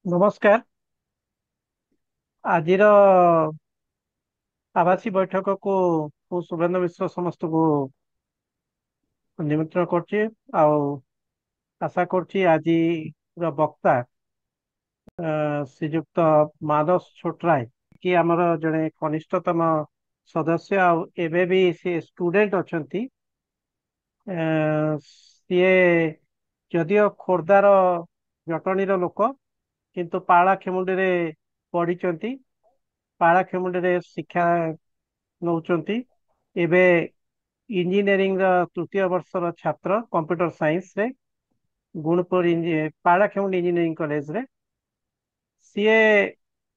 ନମସ୍କାର। ଆଜିର ଆବାସୀ ବୈଠକକୁ ମୁଁ ସୁଭେନ୍ଦ୍ର ମିଶ୍ର ସମସ୍ତଙ୍କୁ ନିମନ୍ତ୍ରଣ କରୁଛି ଆଉ ଆଶା କରୁଛି ଆଜିର ବକ୍ତା ଶ୍ରୀଯୁକ୍ତ ମାନସ ଛୋଟରାୟ କି ଆମର ଜଣେ କନିଷ୍ଠତମ ସଦସ୍ୟ ଆଉ ଏବେ ବି ସେ ଷ୍ଟୁଡେଣ୍ଟ ଅଛନ୍ତି। ସିଏ ଯଦିଓ ଖୋର୍ଦ୍ଧାର ଜଟଣୀର ଲୋକ କିନ୍ତୁ ପାଳାଖେମୁଣ୍ଡିରେ ପଢିଛନ୍ତି, ପାଳାଖେମୁଣ୍ଡିରେ ଶିକ୍ଷା ନଉଛନ୍ତି। ଏବେ ଇଞ୍ଜିନିୟରିଂ ର ତୃତୀୟ ବର୍ଷର ଛାତ୍ର କମ୍ପ୍ୟୁଟର ସାଇନ୍ସ ରେ ଗୁଣପୁର ପାଳାଖେମୁଣ୍ଡି ଇଞ୍ଜିନିୟରିଂ କଲେଜରେ। ସିଏ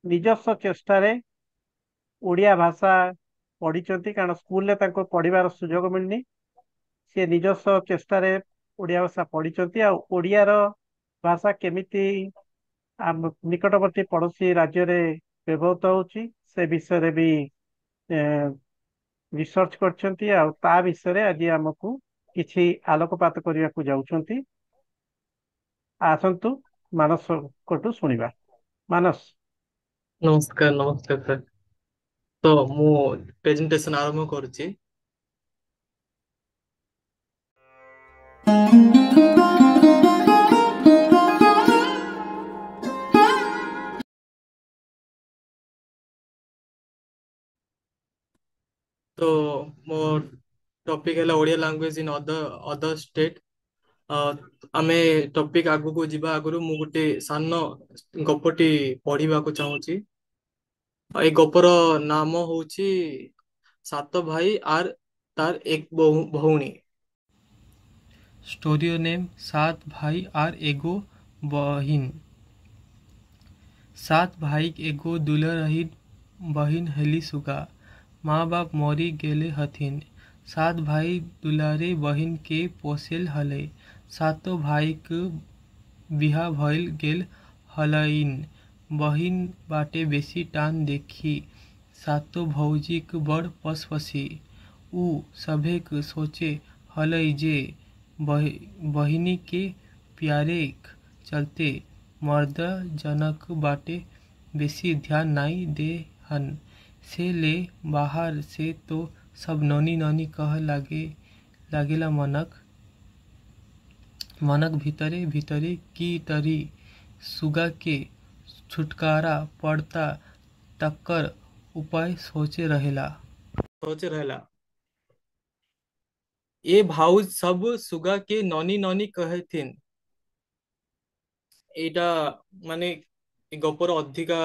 ନିଜସ୍ୱ ଚେଷ୍ଟାରେ ଓଡ଼ିଆ ଭାଷା ପଢିଛନ୍ତି, କାରଣ ସ୍କୁଲରେ ତାଙ୍କୁ ପଢିବାର ସୁଯୋଗ ମିଳିନି। ସେ ନିଜସ୍ୱ ଚେଷ୍ଟାରେ ଓଡ଼ିଆ ଭାଷା ପଢିଛନ୍ତି ଆଉ ଓଡ଼ିଆର ଭାଷା କେମିତି ଆମ ନିକଟବର୍ତ୍ତୀ ପଡୋଶୀ ରାଜ୍ୟରେ ବ୍ୟବହୃତ ହଉଛି ସେ ବିଷୟରେ ବି ରିସର୍ଚ୍ଚ କରିଛନ୍ତି ଆଉ ତା ବିଷୟରେ ଆଜି ଆମକୁ କିଛି ଆଲୋକପାତ କରିବାକୁ ଯାଉଛନ୍ତି। ଆସନ୍ତୁ ମାନସଙ୍କଠୁ ଶୁଣିବା। ମାନସ। ନମସ୍କାର ନମସ୍କାର ସାର୍। ତ ମୁଁ ପ୍ରେଜେଣ୍ଟେସନ ଆରମ୍ଭ କରୁଛି। ତ ମୋ ଟପିକ ହେଲା Odia language in other state. ଆମେ ଟପିକ ଆଗକୁ ଯିବା ଆଗରୁ ମୁଁ ଗୋଟେ ସାନ ଗପଟି ପଢିବାକୁ ଚାହୁଁଛି। ଏଇ ଗପର ନାମ ହଉଛି ସାତ ଭାଇ ଆର୍ ତାର ଏକ ଭଉଣୀ। स्टोरी नेम सात भाई आर एगो बहिन। सात भाई एगो दुलरहीन बहिन हेली सुगा। माँ बाप मरी गेले हथिन। सात भाई दुलारे बहिन के पोसेल हले। सातो भाई के बिहा भइल गेल हलइन। बहिन बाटे बेसी टान देखी। सातो भौजी के बड़ पसपसी। उ सभे के सोचे हलई जे बहिनी के प्यारे चलते मर्द जनक बाटे बेसी ध्यान नाई दे हन। से ले बाहर से तो सब नौनी नौनी कह लागेला मनक मनक भीतरे भीतरे की तरी सुगा के छुटकारा पड़ता तक्कर उपाय सोचे रहेला। ये भाउज सब सुगा के नौनी नौनी कहथिन। ଏଇଟା ମାନେ ଏ ଗପର ଅଧିକା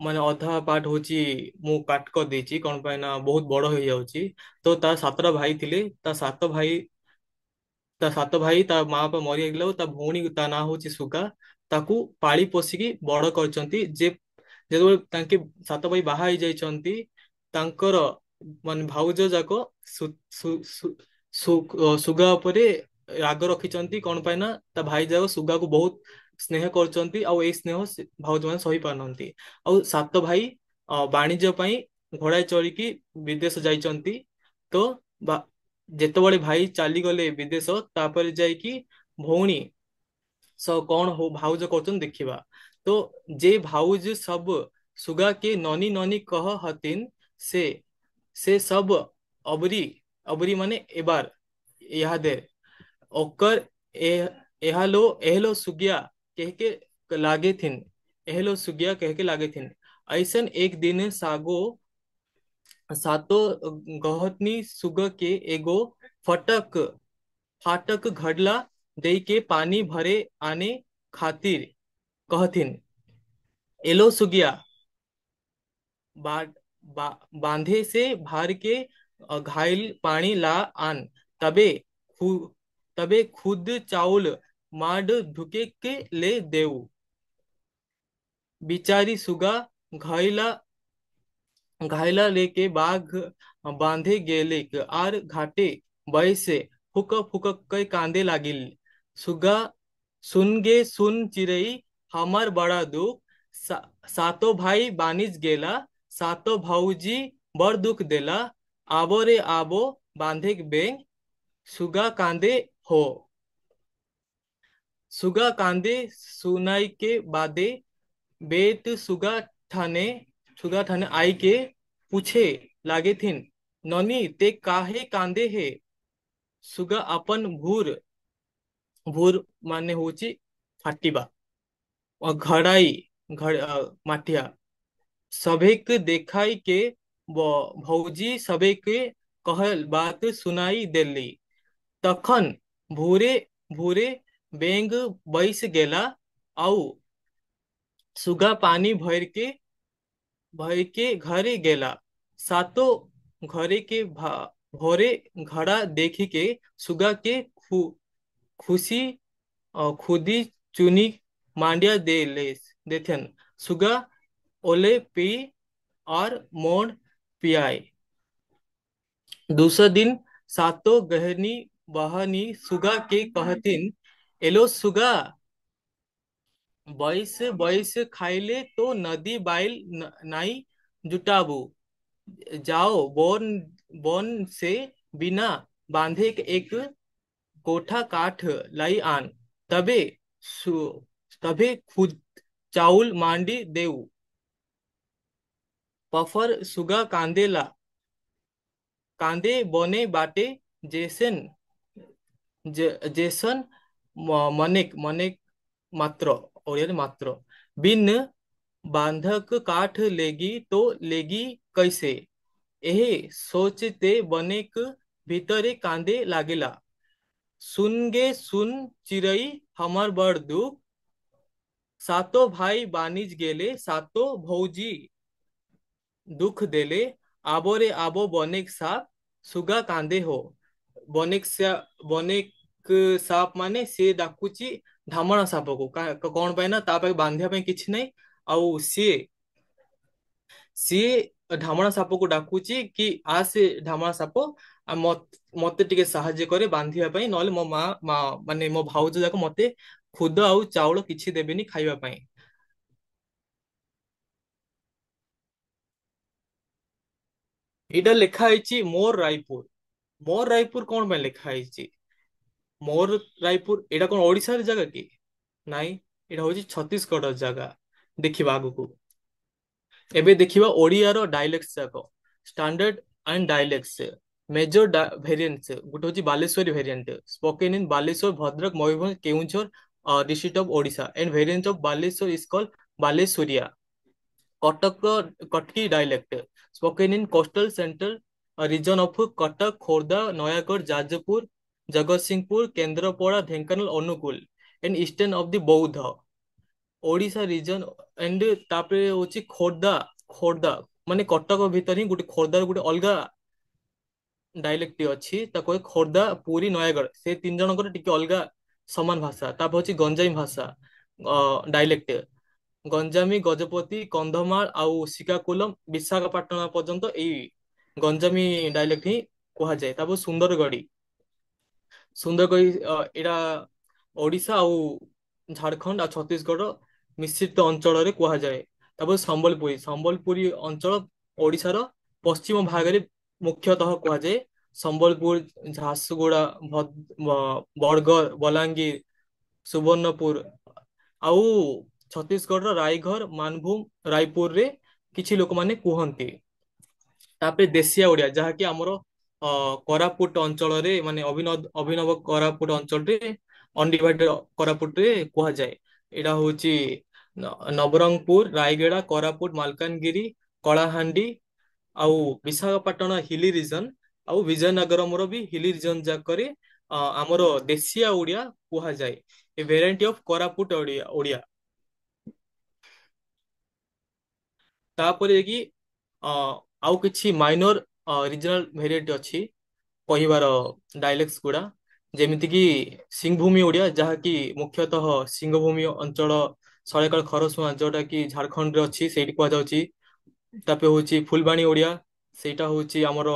ମାନେ ଅଧା ପାର୍ଟ ହଉଛି ମୁଁ କାଟ କରିଦେଇଛି କଣ ପାଇଁ ନା ବହୁତ ବଡ ହେଇଯାଉଛି। ତ ତା ସାତଟା ଭାଇ ଥିଲେ। ତା ସାତ ଭାଇ ତା ମା ବାପା ମରିଯାଇଥିଲେ ଆଉ ତା ଭଉଣୀ ତା ନାଁ ହଉଛି ସୁଗା। ତାକୁ ପାଳି ପୋଷିକି ବଡ କରିଛନ୍ତି। ଯେତେବେଳେ ତାଙ୍କେ ସାତ ଭାଇ ବାହା ହେଇଯାଇଛନ୍ତି ତାଙ୍କର ମାନେ ଭାଉଜ ଯାକ ସୁ, ସୁ, ସୁ, ସୁଗା ଉପରେ ରାଗ ରଖିଛନ୍ତି କଣ ପାଇଁ ନା ତା ଭାଇ ଯାକ ସୁଗାକୁ ବହୁତ ସ୍ନେହ କରୁଛନ୍ତି ଆଉ ଏଇ ସ୍ନେହ ଭାଉଜ ମାନେ ସହି ପାରୁନାହାନ୍ତି। ଆଉ ସାତ ଭାଇ ବାଣିଜ୍ୟ ପାଇଁ ଘୋଡା ଚଢିକି ବିଦେଶ ଯାଇଛନ୍ତି। ତ ବା- ଯେତେବେଳେ ଭାଇ ଚାଲିଗଲେ ବିଦେଶ ତାପରେ ଯାଇକି ଭଉଣୀ कौन हो भाउज कौन देखिबा। तो जे भाउज सब सुगा के ननी ननी कह हतिन से से सब अबरी अबरी माने एबार यह दे ओकर एहलो सुगिया कह के लागे थिन। एहलो सुगिया कह के लागे थिन। ऐसन एक दिन सागो सातो गहतनी सुग के एगो फटक फाटक घडला दई के पानी भरे आने खातिर कहथिन। एलो सुगिया बा, बांधे से भर के घायल पानी ला आन। तबे खु, तबे खुद चाउल माड ढुके के ले देऊ। बिचारी सुगा घायला घायला लेके बाघ बांधे गेले आर घाटे बैसे फुक फुक के कांदे लागिल। सुगा सुन गे सुन चिरई हमार बड़ा दुख। सातो भाई बानिज गेला। सातो भौजी बड़ दुख देला। आबो रे आबो बांधे बेंग सुगा कांदे हो। सुगा कांदे सुनाई के बादे बेत सुगा ठाने आई के पूछे लागे थिन, ननी ते काहे कांदे है। सुगा अपन भूर भूर माने होची फाटिबा और घड़ाई माटिया सभेक देखाई के भौजी सभेक कहल बात सुनाई देली। तखन भूरे भूरे बेंग बैस गेला आउ सुगा पानी भर के घरे गेला। सातो घरे के भोरे घड़ा देखी के सुगा के खुशी खुदी चुनी मांडिया देथन। सुगा ओले पी और मोड़ पियाए। दूसरा दिन सातो गहनी बहनी सुगा के कहतिन, एलो सुगा बैस बैस खाइले तो नदी बाइल नाई जुटाबू। जाओ बोन बोन से बिना बांधे के एक कोठा काठ लाई आन, तबे सु, तबे खुद चाउल मांडी देऊ। पफर सुगा कांदे बने बाटे जैसन जैसन मनेक मनेक मात्र और मात्र बिन बांधक काठ लेगी तो लेगी कैसे। एहे सोचते बनेक भीतरे कांदे लागेला। सुन गे सुन चिरई हमर बड़ दुख, सातो भाई बानिज गेले सातो भौजी दुख देले। आबो रे आबो बनेक साप सुगा कांदे हो। बनेक साप माने से डाकुची ढामणा सापको कौन पाए ना ता पाखे बांधिया ପାଇଁ କିଛି ନାହିଁ। ଆଉ ସିଏ ଢାମଣା ସାପକୁ ଡାକୁଛି କି ଆ ସେ ଢାମଣା ସାପ ମତେ ଟିକେ ସାହାଯ୍ୟ କରେ ବାନ୍ଧିବା ପାଇଁ, ନହେଲେ ମୋ ମା ମାନେ ମୋ ଭାଉଜ ଯାକ ମତେ ଖୁଦ ଆଉ ଚାଉଳ କିଛି ଦେବେନି ଖାଇବା ପାଇଁ। ଏଇଟା ଲେଖା ହେଇଛି ମୋର ରାୟପୁର କଣ ପାଇଁ ଲେଖା ହେଇଛି? ମୋର ରାୟପୁର ଏଇଟା କଣ ଓଡିଶାର ଜାଗା କି? ନାଇଁ, ଏଇଟା ହଉଛି ଛତିଶଗଡର ଜାଗା। ଦେଖିବା ଆଗକୁ। ଏବେ ଦେଖିବା ଓଡିଆର ଡାଇଲେକ୍ଟ ଯାକ। Standard and dialect major variant ଗୋଟେ ହଉଛି Baleswari variant spoken in Baleswar Bhadrak Mayurbhanj Keonjhar district of Odisha and variant of Baleswar is called Baleswaria. Cuttack Cuttacki dialect spoken in coastal central region of Cuttack Khordha Nayagarh Jajpur Jagatsinghpur Kendrapara Dhenkanal Angul and eastern of the Boudh Odisha region and तापरे होची खोर्धा माने कटक भीतर ही गुटे खोर्धार गुटे अलगा डायलेक्ट अछि ताको खोर्धा पुरी नयागढ़ से तीन जनकर टिके अलगा समान भाषा। तापर होची गंजामी भाषा डायलेक्ट गंजामी गजपति कंधमाल आउ श्रीकाकुलम विशाखापाटना पर्यंत एई गंजामी डायलेक्ट ही कुहा जाय। तापर सुंदरगढ़ एटा ओडिशा आउ झारखंड आ छत्तीसगढ़ मिश्रित अंचल कुहाଯାଏ। ତାପରେ ସମ୍ବଲପୁରୀ ଅଞ୍ଚଳ ଓଡିଶାର ପଶ୍ଚିମ ଭାଗରେ ମୁଖ୍ୟତଃ କୁହାଯାଏ। ସମ୍ବଲପୁର ଝାରସୁଗୁଡା ବରଗଡ଼ ବଲାଙ୍ଗୀର ସୁବର୍ଣ୍ଣପୁର ଆଉ ଛତିଶଗଡ଼ର ରାୟଗଡ଼ ମାନଭୂମ ରାୟପୁରରେ କିଛି ଲୋକମାନେ କୁହନ୍ତି। ତାପରେ ଦେଶିଆ ଓଡିଆ ଯାହାକି ଆମର କୋରାପୁଟ ଅଞ୍ଚଳରେ ମାନେ ଅଭିନବ କୋରାପୁଟ ଅଞ୍ଚଳରେ ଅନଡିଭାଇଡେଡ କୋରାପୁଟରେ କୁହାଯାଏ। ଏଇଟା ହଉଛି ନବରଙ୍ଗପୁର ରାୟଗଡା କୋରାପୁଟ ମାଲକାନଗିରି କଳାହାଣ୍ଡି ଆଉ ବିଶାଖାପାଟଣା ହିଲି ରିଜନ ଆଉ ବିଜୟନଗରମର ବି ହିଲି ରିଜନ ଯାକରେ ଆମର ଦେଶିଆ ଓଡିଆ କୁହାଯାଏ। ଏ ଭେରାଇଟି ଅଫ କୋରାପୁଟ ଓଡିଆ। ତାପରେ କି ଅ ଆଉ କିଛି ମାଇନର ରିଜନାଲ ଭେରିଏଣ୍ଟ ଅଛି କହିବାର ଡାଇଲେକ୍ଟ ଗୁଡା, ଯେମିତିକି ସିଂଭୂମି ଓଡିଆ ଯାହାକି ମୁଖ୍ୟତଃ ସିଂହଭୂମି ଅଞ୍ଚଳ ସରାଇକଳ ଖରସୁଆଁ ଯୋଉଟା କି ଝାଡଖଣ୍ଡରେ ଅଛି ସେଇଠି କୁହାଯାଉଛି। ତାପରେ ହଉଛି ଫୁଲବାଣୀ ଓଡିଆ ସେଇଟା ହଉଛି ଆମର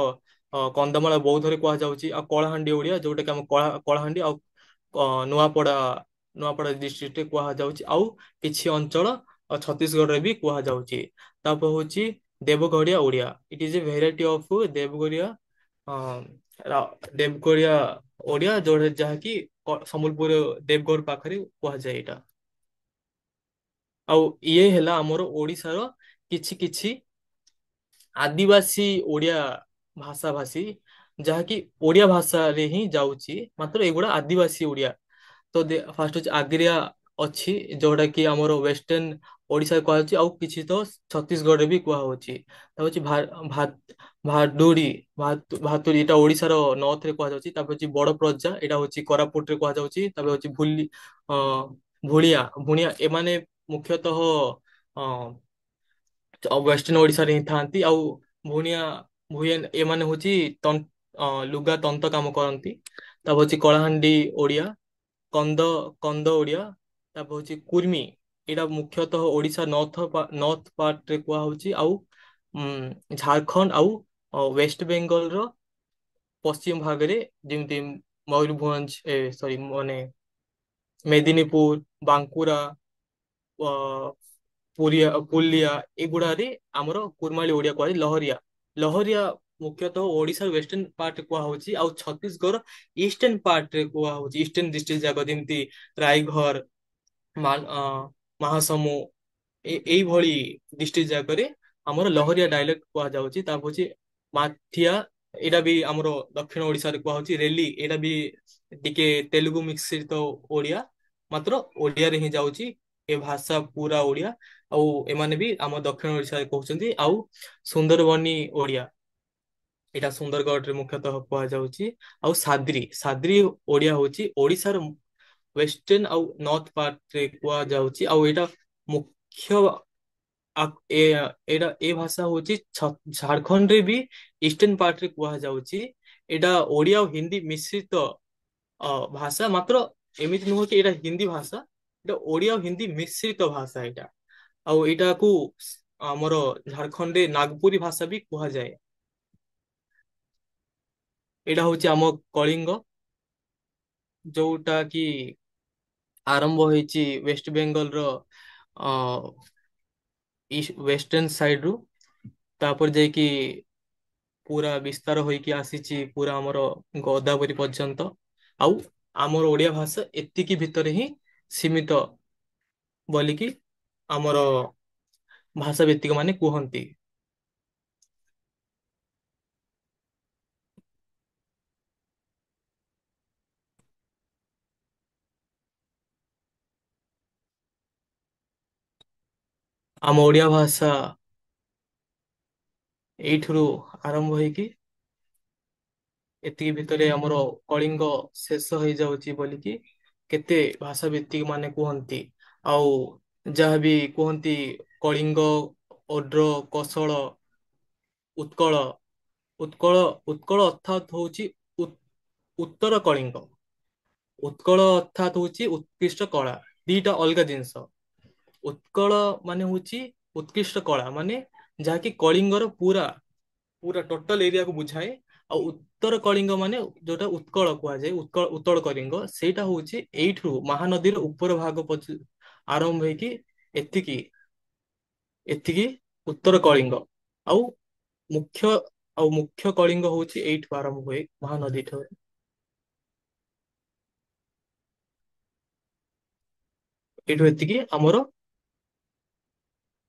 କନ୍ଧମାଳ ବୌଦ୍ଧରେ କୁହାଯାଉଛି। ଆଉ କଳାହାଣ୍ଡି ଓଡିଆ ଯୋଉଟା କି ଆମ କଳାହାଣ୍ଡି ଆଉ ନୂଆପଡା ନୂଆପଡା ଡିଷ୍ଟ୍ରିକ୍ଟରେ କୁହାଯାଉଛି। ଆଉ କିଛି ଅଞ୍ଚଳ ଛତିଶଗଡରେ ବି କୁହାଯାଉଛି। ତାପରେ ହଉଛି Deogarhia Odia it is a variety of Deogarhia Deogarhia Odia ଯୋଉଟା ଯାହାକି ସମ୍ବଲପୁର ଦେବଗଡ଼ ପାଖରେ କୁହାଯାଏ ଏଇଟା। ଆଉ ଇଏ ହେଲା ଆମର ଓଡିଶାର କିଛି କିଛି ଆଦିବାସୀ ଓଡିଆ ଭାଷା ଭାଷୀ, ଯାହାକି ଓଡିଆ ଭାଷାରେ ହିଁ ଯାଉଛି, ମାତ୍ର ଏଗୁଡା ଆଦିବାସୀ ଓଡିଆ। ତ ଫାର୍ଷ୍ଟ ହଉଛି ଆଗ୍ରିଆ ଅଛି, ଯୋଉଟା କି ଆମର ୱେଷ୍ଟର୍ଣ୍ଣ ଓଡିଶାରେ କୁହାଯାଉଛି, ଆଉ କିଛି ତ ଛତିଶଗଡରେ ବି କୁହାହଉଛି। ତା ହଉଛି ଭାଡୁଡି, ଭାତୁଡି, ଏଇଟା ଓଡିଶାର ନର୍ଥ ରେ କୁହାଯାଉଛି। ତାପରେ ହଉଛି ବଡ ପ୍ରଜା, ଏଇଟା ହଉଛି କୋରାପୁଟରେ କୁହାଯାଉଛି। ତାପରେ ହଉଛି ଅ ଭୁଳିଆ ଭୁଣିଆ, ଏମାନେ ମୁଖ୍ୟତଃ ଅ ୱେଷ୍ଟର୍ଣ୍ଣ ଓଡିଶାରେ ହିଁ ଥାନ୍ତି। ଆଉ ଭୁଣିଆ ଭୁଇଁଆ ଏମାନେ ହଉଛି ଲୁଗା ତନ୍ତ କାମ କରନ୍ତି। ତାପରେ ହଉଛି କଳାହାଣ୍ଡି ଓଡିଆ, କନ୍ଦ କନ୍ଦ ଓଡିଆ। ତାପରେ ହଉଛି କୁର୍ମି, ଏଇଟା ମୁଖ୍ୟତଃ ଓଡିଶା ନର୍ଥ ପାର୍ଟ ରେ କୁହାହଉଛି। ଆଉ ଝାଡଖଣ୍ଡ ଆଉ ୱେଷ୍ଟ ବେଙ୍ଗଲର ପଶ୍ଚିମ ଭାଗରେ, ଯେମିତି ମୟୂରଭଞ୍ଜ, ସରି ମାନେ ମେଦିନୀପୁର, ବାଙ୍କୁରା, ପୁଲିଆ, ଏଗୁଡାରେ ଆମର କୁର୍ମାଳି ଓଡିଆ କୁହାଯାଏ। ଲହରିଆ, ଲହରିଆ ମୁଖ୍ୟତଃ ଓଡିଶାର ୱେଷ୍ଟର୍ଣ୍ଣ ପାର୍ଟ ରେ କୁହାହଉଛି। ଆଉ ଛତିଶଗଡ ଇଷ୍ଟର୍ଣ୍ଣ ପାର୍ଟ ରେ କୁହାହଉଛି, ଇଷ୍ଟର୍ଣ୍ଣ ଡିଷ୍ଟ୍ରିକ୍ଟ ଯାକ, ଯେମିତି ରାଇଘର, ମାହାସମୁ, ଏଇଭଳି ଡିଷ୍ଟ୍ରିକ୍ଟ ଯାକରେ ଆମର ଲହରିଆ ଡାଇଲେକ୍ଟ କୁହାଯାଉଛି। ତାପରେ ହଉଛି ମାଠିଆ, ଏଇଟା ବି ଆମର ଦକ୍ଷିଣ ଓଡିଶାରେ କୁହାହଉଛି। ରେଲି, ଏଇଟା ବି ଟିକେ ତେଲୁଗୁ ମିଶ୍ରିତ ଓଡିଆ, ମାତ୍ର ଓଡିଆରେ ହିଁ ଯାଉଛି। ଏ ଭାଷା ପୁରା ଓଡିଆ। ଆଉ ଏମାନେ ବି ଆମ ଦକ୍ଷିଣ ଓଡିଶାରେ କହୁଛନ୍ତି। ଆଉ ସୁନ୍ଦରବନୀ ଓଡିଆ, ଏଇଟା ସୁନ୍ଦରଗଡରେ ମୁଖ୍ୟତଃ କୁହାଯାଉଛି। ଆଉ ସାଦ୍ରି, ସାଦ୍ରି ଓଡିଆ ହଉଛି ଓଡିଶାର ୱେଷ୍ଟର୍ଣ୍ଣ ଆଉ ନର୍ଥ ପାର୍ଟରେ କୁହାଯାଉଛି। ଆଉ ଏଇଟା ମୁଖ୍ୟ ଏଇଟା ଏ ଭାଷା ହଉଛି ଝାଡଖଣ୍ଡରେ ବି ଇଷ୍ଟର୍ଣ୍ଣ ପାର୍ଟରେ କୁହାଯାଉଛି। ଏଇଟା ଓଡିଆ ଆଉ ହିନ୍ଦୀ ମିଶ୍ରିତ ଭାଷା, ମାତ୍ର ଏମିତି ନୁହଁ କି ଏଇଟା ହିନ୍ଦୀ ଭାଷା, ଏଇଟା ଓଡିଆ ଆଉ ହିନ୍ଦୀ ମିଶ୍ରିତ ଭାଷା ଏଇଟା। ଆଉ ଏଇଟାକୁ ଆମର ଝାଡଖଣ୍ଡରେ ନାଗପୁରୀ ଭାଷା ବି କୁହାଯାଏ। ଏଇଟା ହଉଛି ଆମ କଳିଙ୍ଗ, ଯୋଉଟା କି ଆରମ୍ଭ ହେଇଛି ୱେଷ୍ଟ ବେଙ୍ଗଲର ୱେଷ୍ଟର୍ଣ୍ଣ ସାଇଡ ରୁ, ତାପରେ ଯାଇକି ପୁରା ବିସ୍ତାର ହୋଇକି ଆସିଛି ପୁରା ଆମର ଗୋଦାବରୀ ପର୍ଯ୍ୟନ୍ତ। ଆଉ ଆମର ଓଡିଆ ଭାଷା ଏତିକି ଭିତରେ ହିଁ ସୀମିତ ବୋଲିକି ଆମର ଭାଷା ଭିତ୍ତିକ ମାନେ କୁହନ୍ତି। ଆମ ଓଡିଆ ଭାଷା ଏଇଥିରୁ ଆରମ୍ଭ ହେଇକି ଏତିକି ଭିତରେ ଆମର କଳିଙ୍ଗ ଶେଷ ହେଇଯାଉଛି ବୋଲିକି କେତେ ଭାଷା ଭିତ୍ତିକ ମାନେ କୁହନ୍ତି। ଆଉ ଯାହାବି କୁହନ୍ତି କଳିଙ୍ଗ, ଓଡ୍ର, କୋଶଳ, ଉତ୍କଳ, ଉତ୍କଳ ଉତ୍କଳ ଅର୍ଥାତ୍ ହଉଛି ଉତ୍ତର କଳିଙ୍ଗ। ଉତ୍କଳ ଅର୍ଥାତ୍ ହଉଛି ଉତ୍କୃଷ୍ଟ କଳା, ଦିଟା ଅଲଗା ଜିନିଷ। ଉତ୍କଳ ମାନେ ହଉଛି ଉତ୍କୃଷ୍ଟ କଳା, ମାନେ ଯାହାକି କଳିଙ୍ଗର ପୁରା ପୁରା ଟୋଟାଲ ଏରିଆକୁ ବୁଝାଏ। ଆଉ ଉତ୍ତର କଳିଙ୍ଗ ମାନେ ଯୋଉଟା ଉତ୍କଳ କୁହାଯାଏ, ଉତ୍କଳ କଳିଙ୍ଗ, ସେଇଟା ହଉଛି ଏଇଠୁ ମହାନଦୀର ଉପର ଭାଗ ଆରମ୍ଭ ହେଇକି ଏତିକି ଏତିକି ଉତ୍ତର କଳିଙ୍ଗ। ଆଉ ମୁଖ୍ୟ ମୁଖ୍ୟ କଳିଙ୍ଗ ହଉଛି ଏଇଠୁ ଆରମ୍ଭ ହୁଏ, ମହାନଦୀ ଠାରୁ। ଏଇଠୁ ଏତିକି ଆମର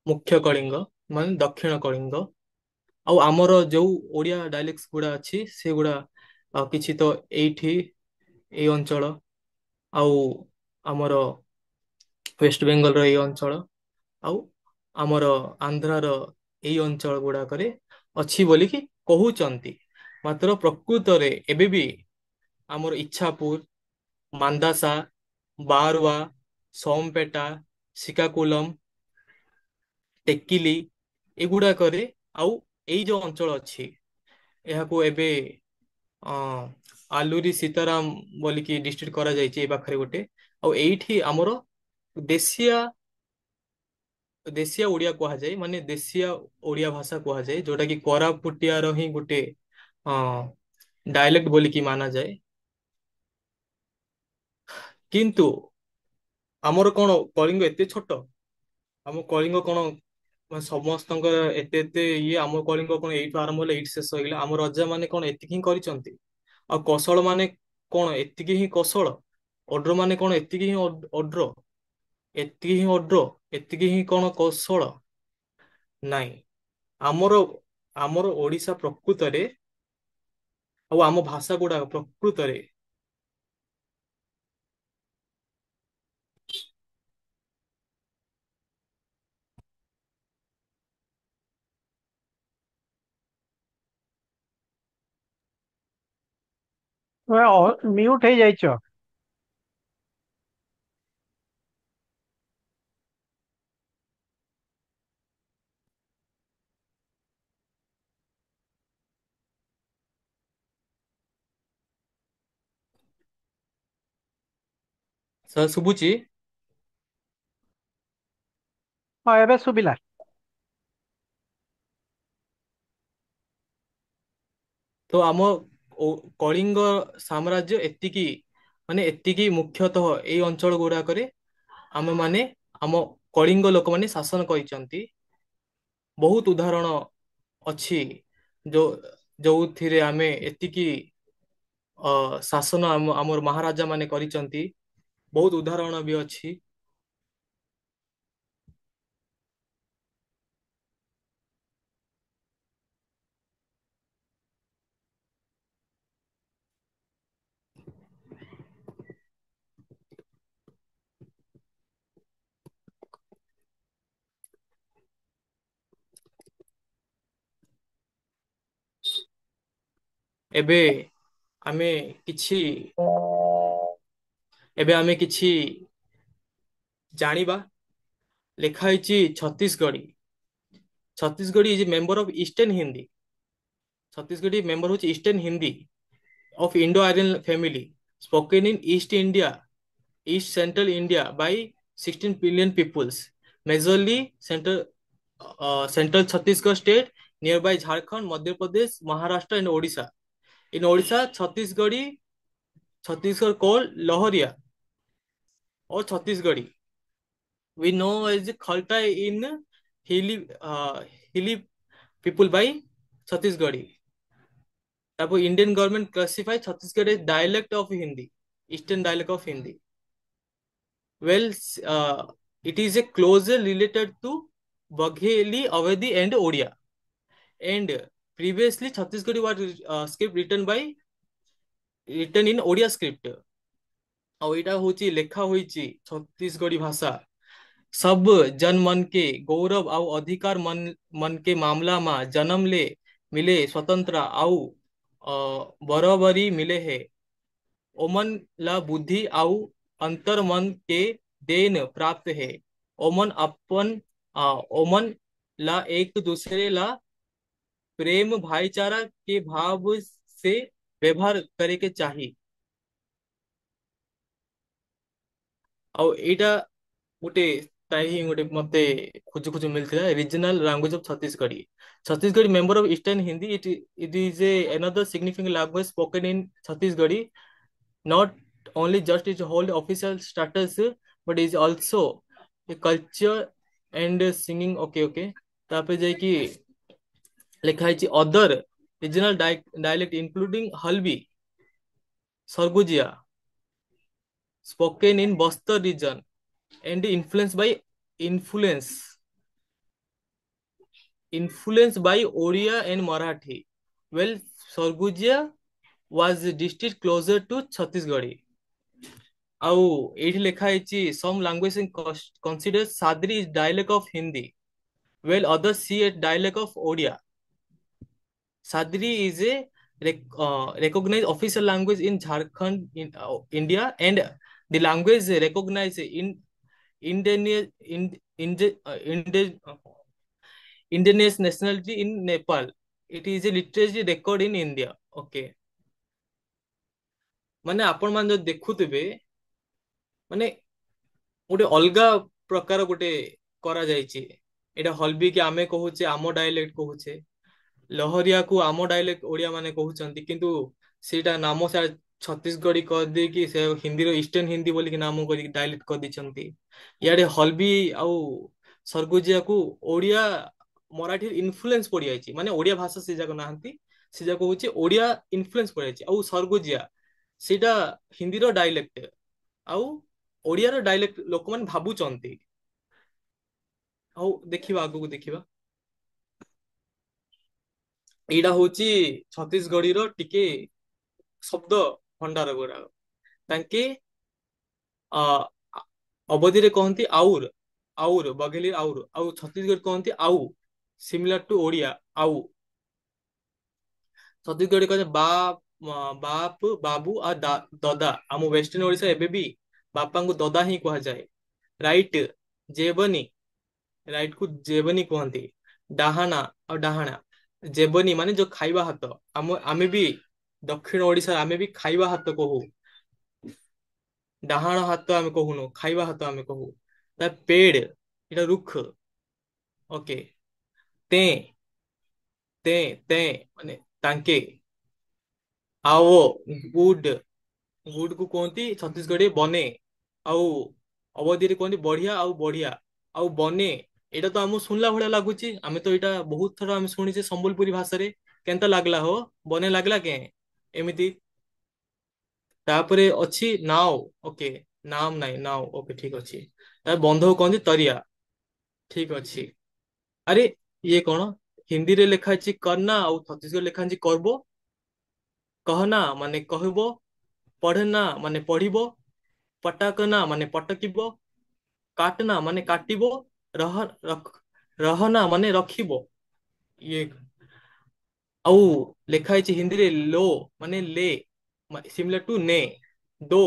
ମୁଖ୍ୟ କଳିଙ୍ଗ, ମାନେ ଦକ୍ଷିଣ କଳିଙ୍ଗ। ଆଉ ଆମର ଯୋଉ ଓଡିଆ ଡାଇଲେକ୍ଟ ଗୁଡା ଅଛି ସେଗୁଡା କିଛି ତ ଏଇଠି ଏଇ ଅଞ୍ଚଳ, ଆଉ ଆମର ୱେଷ୍ଟ ବେଙ୍ଗଲର ଏଇ ଅଞ୍ଚଳ, ଆଉ ଆମର ଆନ୍ଧ୍ରାର ଏଇ ଅଞ୍ଚଳ ଗୁଡାକରେ ଅଛି ବୋଲିକି କହୁଛନ୍ତି। ମାତ୍ର ପ୍ରକୃତରେ ଏବେ ବି ଆମର ଇଚ୍ଛାପୁର, ମାନ୍ଦାସା, ବାରୱା, ସୋମପେଟା, ଶିକାକୁଲମ, ଟେକିଲି, ଏଗୁଡାକରେ, ଆଉ ଏଇ ଯୋଉ ଅଞ୍ଚଳ ଅଛି, ଏହାକୁ ଏବେ ଅ ଆଲୁରି ସୀତାରାମ ବୋଲିକି ଡିଷ୍ଟ୍ରିକ୍ଟ କରାଯାଇଛି ଏ ପାଖରେ ଗୋଟେ। ଆଉ ଏଇଠି ଆମର ଦେଶୀୟ ଦେଶୀୟ ଓଡିଆ କୁହାଯାଏ, ମାନେ ଦେଶୀୟ ଓଡିଆ ଭାଷା କୁହାଯାଏ, ଯୋଉଟା କି କୋରାପୁଟିଆର ହିଁ ଗୋଟେ ଡାଇଲେକ୍ଟ ବୋଲିକି ମାନାଯାଏ। କିନ୍ତୁ ଆମର କଣ କଳିଙ୍ଗ ଏତେ ଛୋଟ? ଆମ କଳିଙ୍ଗ କଣ ସମସ୍ତଙ୍କର ଏତେ ଏତେ ଇଏ? ଆମ କଳିଙ୍ଗ କଣ ଏଇଠୁ ଆରମ୍ଭ ହେଲେ ଏଇଠି ଶେଷ ହେଇଗଲା? ଆମ ରଜା ମାନେ କଣ ଏତିକି ହିଁ କରିଛନ୍ତି? ଆଉ କୌଶଳ ମାନେ କଣ ଏତିକି ହିଁ କୌଶଳ? ଅଡ୍ର ମାନେ କଣ ଏତିକି ହିଁ ଅଡ୍ର? ଏତିକି ହିଁ ଅଡ୍ର? ଏତିକି ହିଁ କଣ କୌଶଳ? ନାଇଁ। ଆମର ଆମର ଓଡିଶା ପ୍ରକୃତରେ ଆଉ ଆମ ଭାଷା ଗୁଡାକ ପ୍ରକୃତରେ ତୁମେ ମ୍ୟୁଟ ହେଇଯାଇଛ। ଶୁଭୁଛି? ହଁ ଏବେ ଶୁଭିଲା। ତ ଆମ କଳିଙ୍ଗ ସାମ୍ରାଜ୍ୟ ଏତିକି, ମାନେ ଏତିକି ମୁଖ୍ୟତଃ ଏଇ ଅଞ୍ଚଳ ଗୁଡାକରେ ଆମେ ମାନେ ଆମ କଳିଙ୍ଗ ଲୋକମାନେ ଶାସନ କରିଛନ୍ତି। ବହୁତ ଉଦାହରଣ ଅଛି ଯୋଉଥିରେ ଆମେ ଏତିକି ଶାସନ ଆମର ମହାରାଜା ମାନେ କରିଛନ୍ତି। ବହୁତ ଉଦାହରଣ ବି ଅଛି। ଏବେ ଆମେ କିଛି ଏବେ ଆମେ କିଛି ଜାଣିବା। ଲେଖା ହେଇଛି Chhattisgarhi. Chhattisgarhi is member of eastern Hindi. Chhattisgarhi member ହଉଛି eastern Hindi of Indo-Aryan family, spoken in East India, East Central India by 16 billion peoples, majorly central Chhattisgarh state, nearby Jharkhand, Madhya Pradesh, Maharashtra, and Odisha. In Odisha, Chhattisgarh called Lahoria or Chhattisgarhi. We know as Khalta in hilly people by Chhattisgarhi. তারপর Indian government classify ছত্তিশগড়ের dialect of Hindi, eastern dialect of Hindi. Well, it is a closer related to Bagheli, Awadhi, and Odia. And previously, Chhattisgarhi was script written in Odia script. ଆଉ ଏଇଟା ହଉଛି ଲେଖା ହୋଇଛି ଛତିଶଗଡି ଭାଷା। सब जन मन के गौरव आउ अधिकार मन के मामला में जन्म ले मिले स्वतंत्र आउ बराबरी मिले है। ओमन ला बुद्धि आउ अंतर मन के देन प्राप्त है। ओमन अपन ओमन ला एक दूसरे ला प्रेम भाईचारा के भाव से व्यवहार करे के चाहिए। ଆଉ ଏଇଟା ଗୋଟେ ତାଇ ହିଁ ଗୋଟେ ମତେ ଖୋଜୁ ଖୋଜୁ ମିଳିଥିଲା regional language of Chhattisgarhi. Chhattisgarhi member of eastern Hindi it is a another significant language spoken in Chhattisgarhi, not only just its hold official status but is also a culture and singing। Okay okay. ତାପରେ ଯାଇକି ଲେଖା ହେଇଛି other regional dialect including Halbi, Surgujia, spoken in Bastar region and influence influenced by Odia and Marathi. Well, Sarguja was a district closer to Chhattisgarh. ଆଉ ଏଇଠି ଲେଖା ହେଇଛି some language consider Sadri is dialect of Hindi, while others see it dialect of Odia. Sadri is a recognized official language in Jharkhand, in India, and the language recognized in Indian Indigenous nationality in Nepal. It is a literacy record in India. Okay, ମାନେ ଆପଣ ମାନେ ଯଦି ଦେଖୁଥିବେ ମାନେ ଗୋଟେ ଅଲଗା ପ୍ରକାର ଗୋଟେ କରାଯାଇଛି। ଏଇଟା ହଲବି କି ଆମେ କହୁଛେ ଆମ ଡାଇଲେକ୍ଟ କହୁଛେ, ଲହରିଆକୁ ଆମ ଡାଇଲେକ୍ଟ ଓଡିଆ ମାନେ କହୁଛନ୍ତି, କିନ୍ତୁ ସେଇଟା ନାମ ସେ ଛତିଶଗଡି କରିଦେଇକି ସେ ହିନ୍ଦୀର ଇଷ୍ଟର୍ଣ୍ଣ ହିନ୍ଦୀ ବୋଲିକି ନାମ କରିକି ଡାଇଲେକ୍ଟ କରିଦେଇଛନ୍ତି। ଇଆଡେ ହଲବି ଆଉ ସରଗୁଜିଆକୁ ଓଡିଆ ମରାଠୀ ଇନଫ୍ଲୁଏନ୍ସ ପଡିଯାଇଛି, ମାନେ ଓଡିଆ ଭାଷା ସେ ଯାକ ନାହାନ୍ତି, ସେ ଯାକ ହଉଛି ଓଡିଆ ଇନଫ୍ଲୁଏନ୍ସ ପଡିଯାଇଛି। ଆଉ ସରଗୁଜିଆ ସେଇଟା ହିନ୍ଦୀର ଡାଇଲେକ୍ଟ, ଆଉ ଓଡିଆର ଡାଇଲେକ୍ଟ ଲୋକମାନେ ଭାବୁଛନ୍ତି। ହଉ ଦେଖିବା ଆଗକୁ ଦେଖିବା। ଏଇଟା ହଉଛି ଛତିଶଗଡିର ଟିକେ ଶବ୍ଦ ଭଣ୍ଡାର ଗୁଡାକ। ତାଙ୍କେ ଅ ଅବଧିରେ କହନ୍ତି ଆଉର ବଘେଲି ଆଉର, ଆଉ ଛତିଶଗଡ଼ କହନ୍ତି ଆଉ, ସିମିଲାର ଟୁ ଓଡିଆ ଆଉ। ଛତିଶଗଡ଼ କହନ୍ତି ବାପ ବାବୁ ଆଉ ଦଦା। ଆମ ୱେଷ୍ଟର୍ଣ୍ଣ ଓଡିଶା ଏବେ ବି ବାପାଙ୍କୁ ଦଦା ହିଁ କୁହାଯାଏ। ରାଇଟ ଜେବନି, ରାଇଟ କୁ ଜେବନି କୁହନ୍ତି। ଡାହାଣା ଆଉ ଡାହାଣା, ଜେବନି ମାନେ ଯୋଉ ଖାଇବା ହାତ। ଆମେ ବି ଦକ୍ଷିଣ ଓଡିଶା ଆମେ ବି ଖାଇବା ହାତ କହୁ। ଡାହାଣ ହାତ ଆମେ କହୁନୁ, ଖାଇବା ହାତ ଆମେ କହୁ। ତା ପେଡ ଏଟା ରୁଖ। ଓକେ। ତେ ତେ ତେ ମାନେ ତାଙ୍କେ। आओ ଗୁଡ, ଗୁଡ କୁ କୁହନ୍ତି ଛତିଶଗଡି ବନେ। ଆଉ ଅବଧିରେ କୁହନ୍ତି ବଢିଆ ଆଉ ବଢିଆ। ଆଉ ବନେ ଏଇଟା ତ ଆମକୁ ଶୁଣିଲା ଭଳିଆ ଲାଗୁଛି, ଆମେ ତ ଏଇଟା ବହୁତ ଥର ଆମେ ଶୁଣିଛେ ସମ୍ବଲପୁରୀ ଭାଷାରେ। କେନ୍ତା ଲାଗଲା ହୋ, ବନେ ଲାଗଲା କେଁ, ଏମିତି। ତାପରେ ଅଛି ନାଓ। ଓକେ, ନାମ ନାଇଁ ନାଓ। ଓକେ ଠିକ ଅଛି। ତାପରେ ବନ୍ଧକୁ କହନ୍ତି ତରିଆ। ଠିକ ଅଛି। ଆରେ ଇଏ କଣ, ହିନ୍ଦୀରେ ଲେଖା ଅଛି କରନା ଆଉ ଛତିଶଗଡ଼ ଲେଖା ଅଛି କରବୋ। कहना ମାନେ କହିବ, ପଢନା ମାନେ ପଢିବ, ପଟାକନା ମାନେ ପଟକିବ, କାଟନା ମାନେ କାଟିବ, ରହ ରହନା ମାନେ ରଖିବ। ଇଏ ଆଉ ଲେଖା ହେଇଛି ହିନ୍ଦୀରେ ଲୋ ମାନେ ଲେ, ସିମିଲାର ଟୁ ନେ। ଦୋ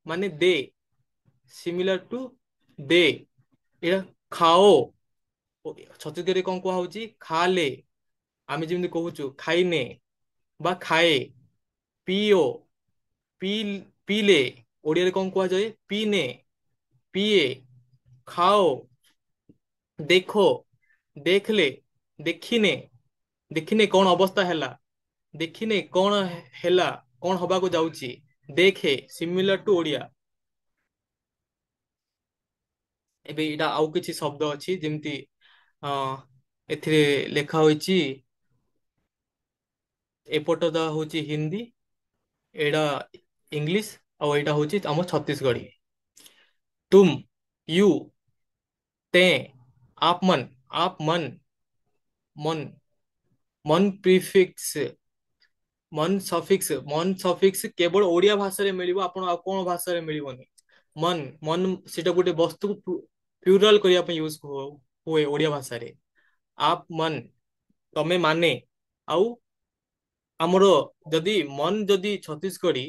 ମାନେ ଦେ, ସିମିଲାର ଟୁ ଦେ। ଏଇଟା ଖାଓ, ଛତିଶଗଡ଼ରେ କଣ କୁହା ହଉଛି ଖା ଲେ। ଆମେ ଯେମିତି କହୁଛୁ ଖାଇନେ ବା ଖାଏ। ପିଓ, ପି ପିଲେ, ଓଡିଆରେ କଣ କୁହାଯାଏ ପିନେ, ପିଏ। ଖାओ, ଦେଖୋ, ଦେଖଲେ, ଦେଖିନେ, ଦେଖିନେ କଣ ଅବସ୍ଥା ହେଲା, ଦେଖିନେ କଣ ହେଲା, କଣ ହବାକୁ ଯାଉଛି। ଦେଖେ ସିମିଲାର ଟୁ ଓଡିଆ। ଏବେ ଏଇଟା ଆଉ କିଛି ଶବ୍ଦ ଅଛି ଯେମିତି ଅ ଏଥିରେ ଲେଖା ହୋଇଛି। ଏପଟ ଟା ହଉଛି ହିନ୍ଦୀ, ଏଇଟା ଇଂଲିଶ, ଆଉ ଏଇଟା ହଉଛି ଆମ ଛତିଶଗଡି। ତୁମ, ୟୁ, तें, आप मन, आप मन, मन, मन प्रिफिक्स, ମନ ସଫିକ୍ସ କେବଳ ଓଡିଆ ଭାଷାରେ ମିଳିବ, ଆପଣ ଆଉ କଣ ଭାଷାରେ ମିଳିବନି। ମନ ସେଟା ଗୋଟେ ବସ୍ତୁକୁ ପ୍ଲୁରାଲ କରିବା ପାଇଁ ୟୁଜ ହୁଏ ଓଡିଆ ଭାଷାରେ। ଆପ ମନ ତମେ ମାନେ। ଆଉ ଆମର ଯଦି ମନ ଯଦି ଛତିଶଗଡି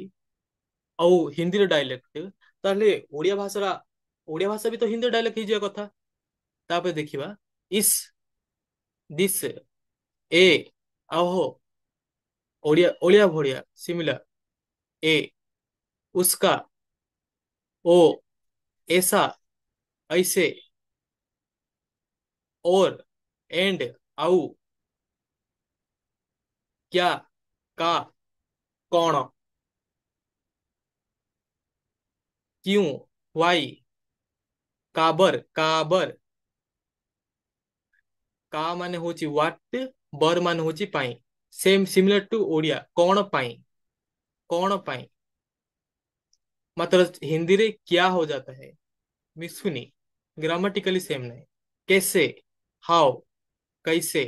ଆଉ ହିନ୍ଦୀର ଡାଇଲେକ୍ଟ, ତାହେଲେ ଓଡିଆ ଭାଷା ବି ତ ହିନ୍ଦୀ ଡାଇଲେକ୍ଟ ହେଇଯିବା କଥା। ତାପରେ ଦେଖିବା ଇସ୍, ଦିସ୍, ଏ, ଆଉ ହୋ, ओडिया ओडिया भोड़िया सिमिलर। ए, उसका, ओ, ऐसा, ऐसे, और, एंड, आउ, क्या, का, कौन, क्यों, वाई, काबर, काबर। का माने होची व्हाट, बर माने होची पाई। सेम सिमिलर टू ओडिया कौन पाई, कौन पाई। मात्र हिंदी रे क्या हो जाता है, मिसुनी। ग्रामेटिकली सेम नहीं। कैसे, हाउ, कैसे।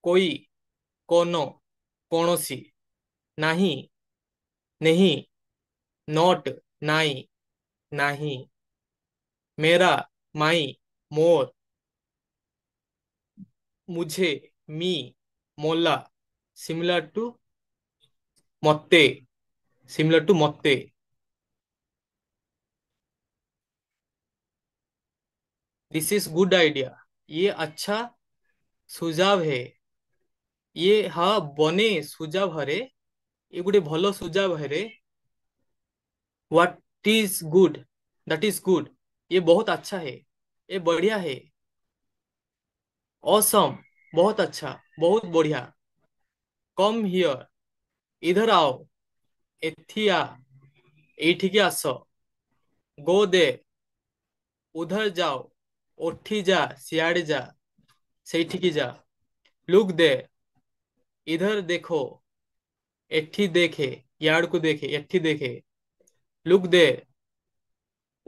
कोई, कोनो, कौनसी। नहीं, नहीं, नॉट, नाई, नहीं। मेरा, माई, मोर। मुझे, मी, मोला। सिमिलर टू मत्ते, सिमिलर टू मत्ते। दिस इज गुड आइडिया, ये अच्छा सुझाव है। ये हाँ बने सुझाव हरे, ये गोटे भल सुझाव हरे। What is good, that is good, ये बहुत अच्छा है, ये बढ़िया है। ऑसम, बहुत अच्छा, बहुत बढ़िया। कम हियर, इधर आओ। एथी आ, एठिके आस। गो दे, उधर जाओ। ओठी जा, सियाड़े जा, ସେଇଠିକି जा। लुक दे, इधर देखो। एठी देखे, यार्ड को देखे, एठी देखे। लुक दे,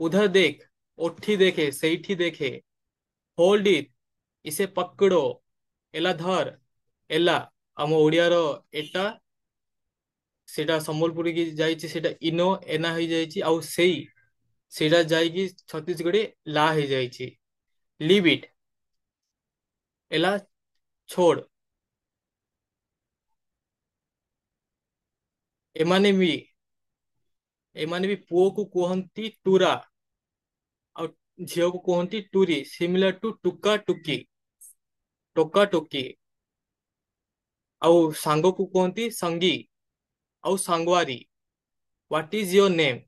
उधर देख, ओठी देखे, ସେଇଠି ଦେଖେ, ହୋଲ୍ଡ ଇଟ୍, ଇसे ପକଡୋ, ଏଲା ଧର, ଏଲା ଆମ ଓଡିଆର ଏଟା, ସେଟା ସମ୍ବଲପୁରୀ କି ଯାଇଛି, ସେଟା ଇନୋ ଏନା ହେଇଯାଇଛି, ଆଉ ସେଇଟା ଯାଇକି ଛତିଶଗଡି ଲା ହେଇଯାଇଛି। ଲିଭ୍ ଇଟ୍, ଏଲା ଛୋड़, ଏମାନେ ବି ଏମାନେ ବି ପୁଅକୁ କୁହନ୍ତି ଟୁରା, ଆଉ ଝିଅକୁ କୁହନ୍ତି ଟୁରି, ସିମିଲାର ଟୁ ଟୁକା ଟୁକି, ଟୋକା ଟୋକି, ଆଉ ସାଙ୍ଗକୁ କୁହନ୍ତି ସଙ୍ଗୀ, ଆଉ ସାଙ୍ଗୱାରୀ। व्हाट इज योर नेम,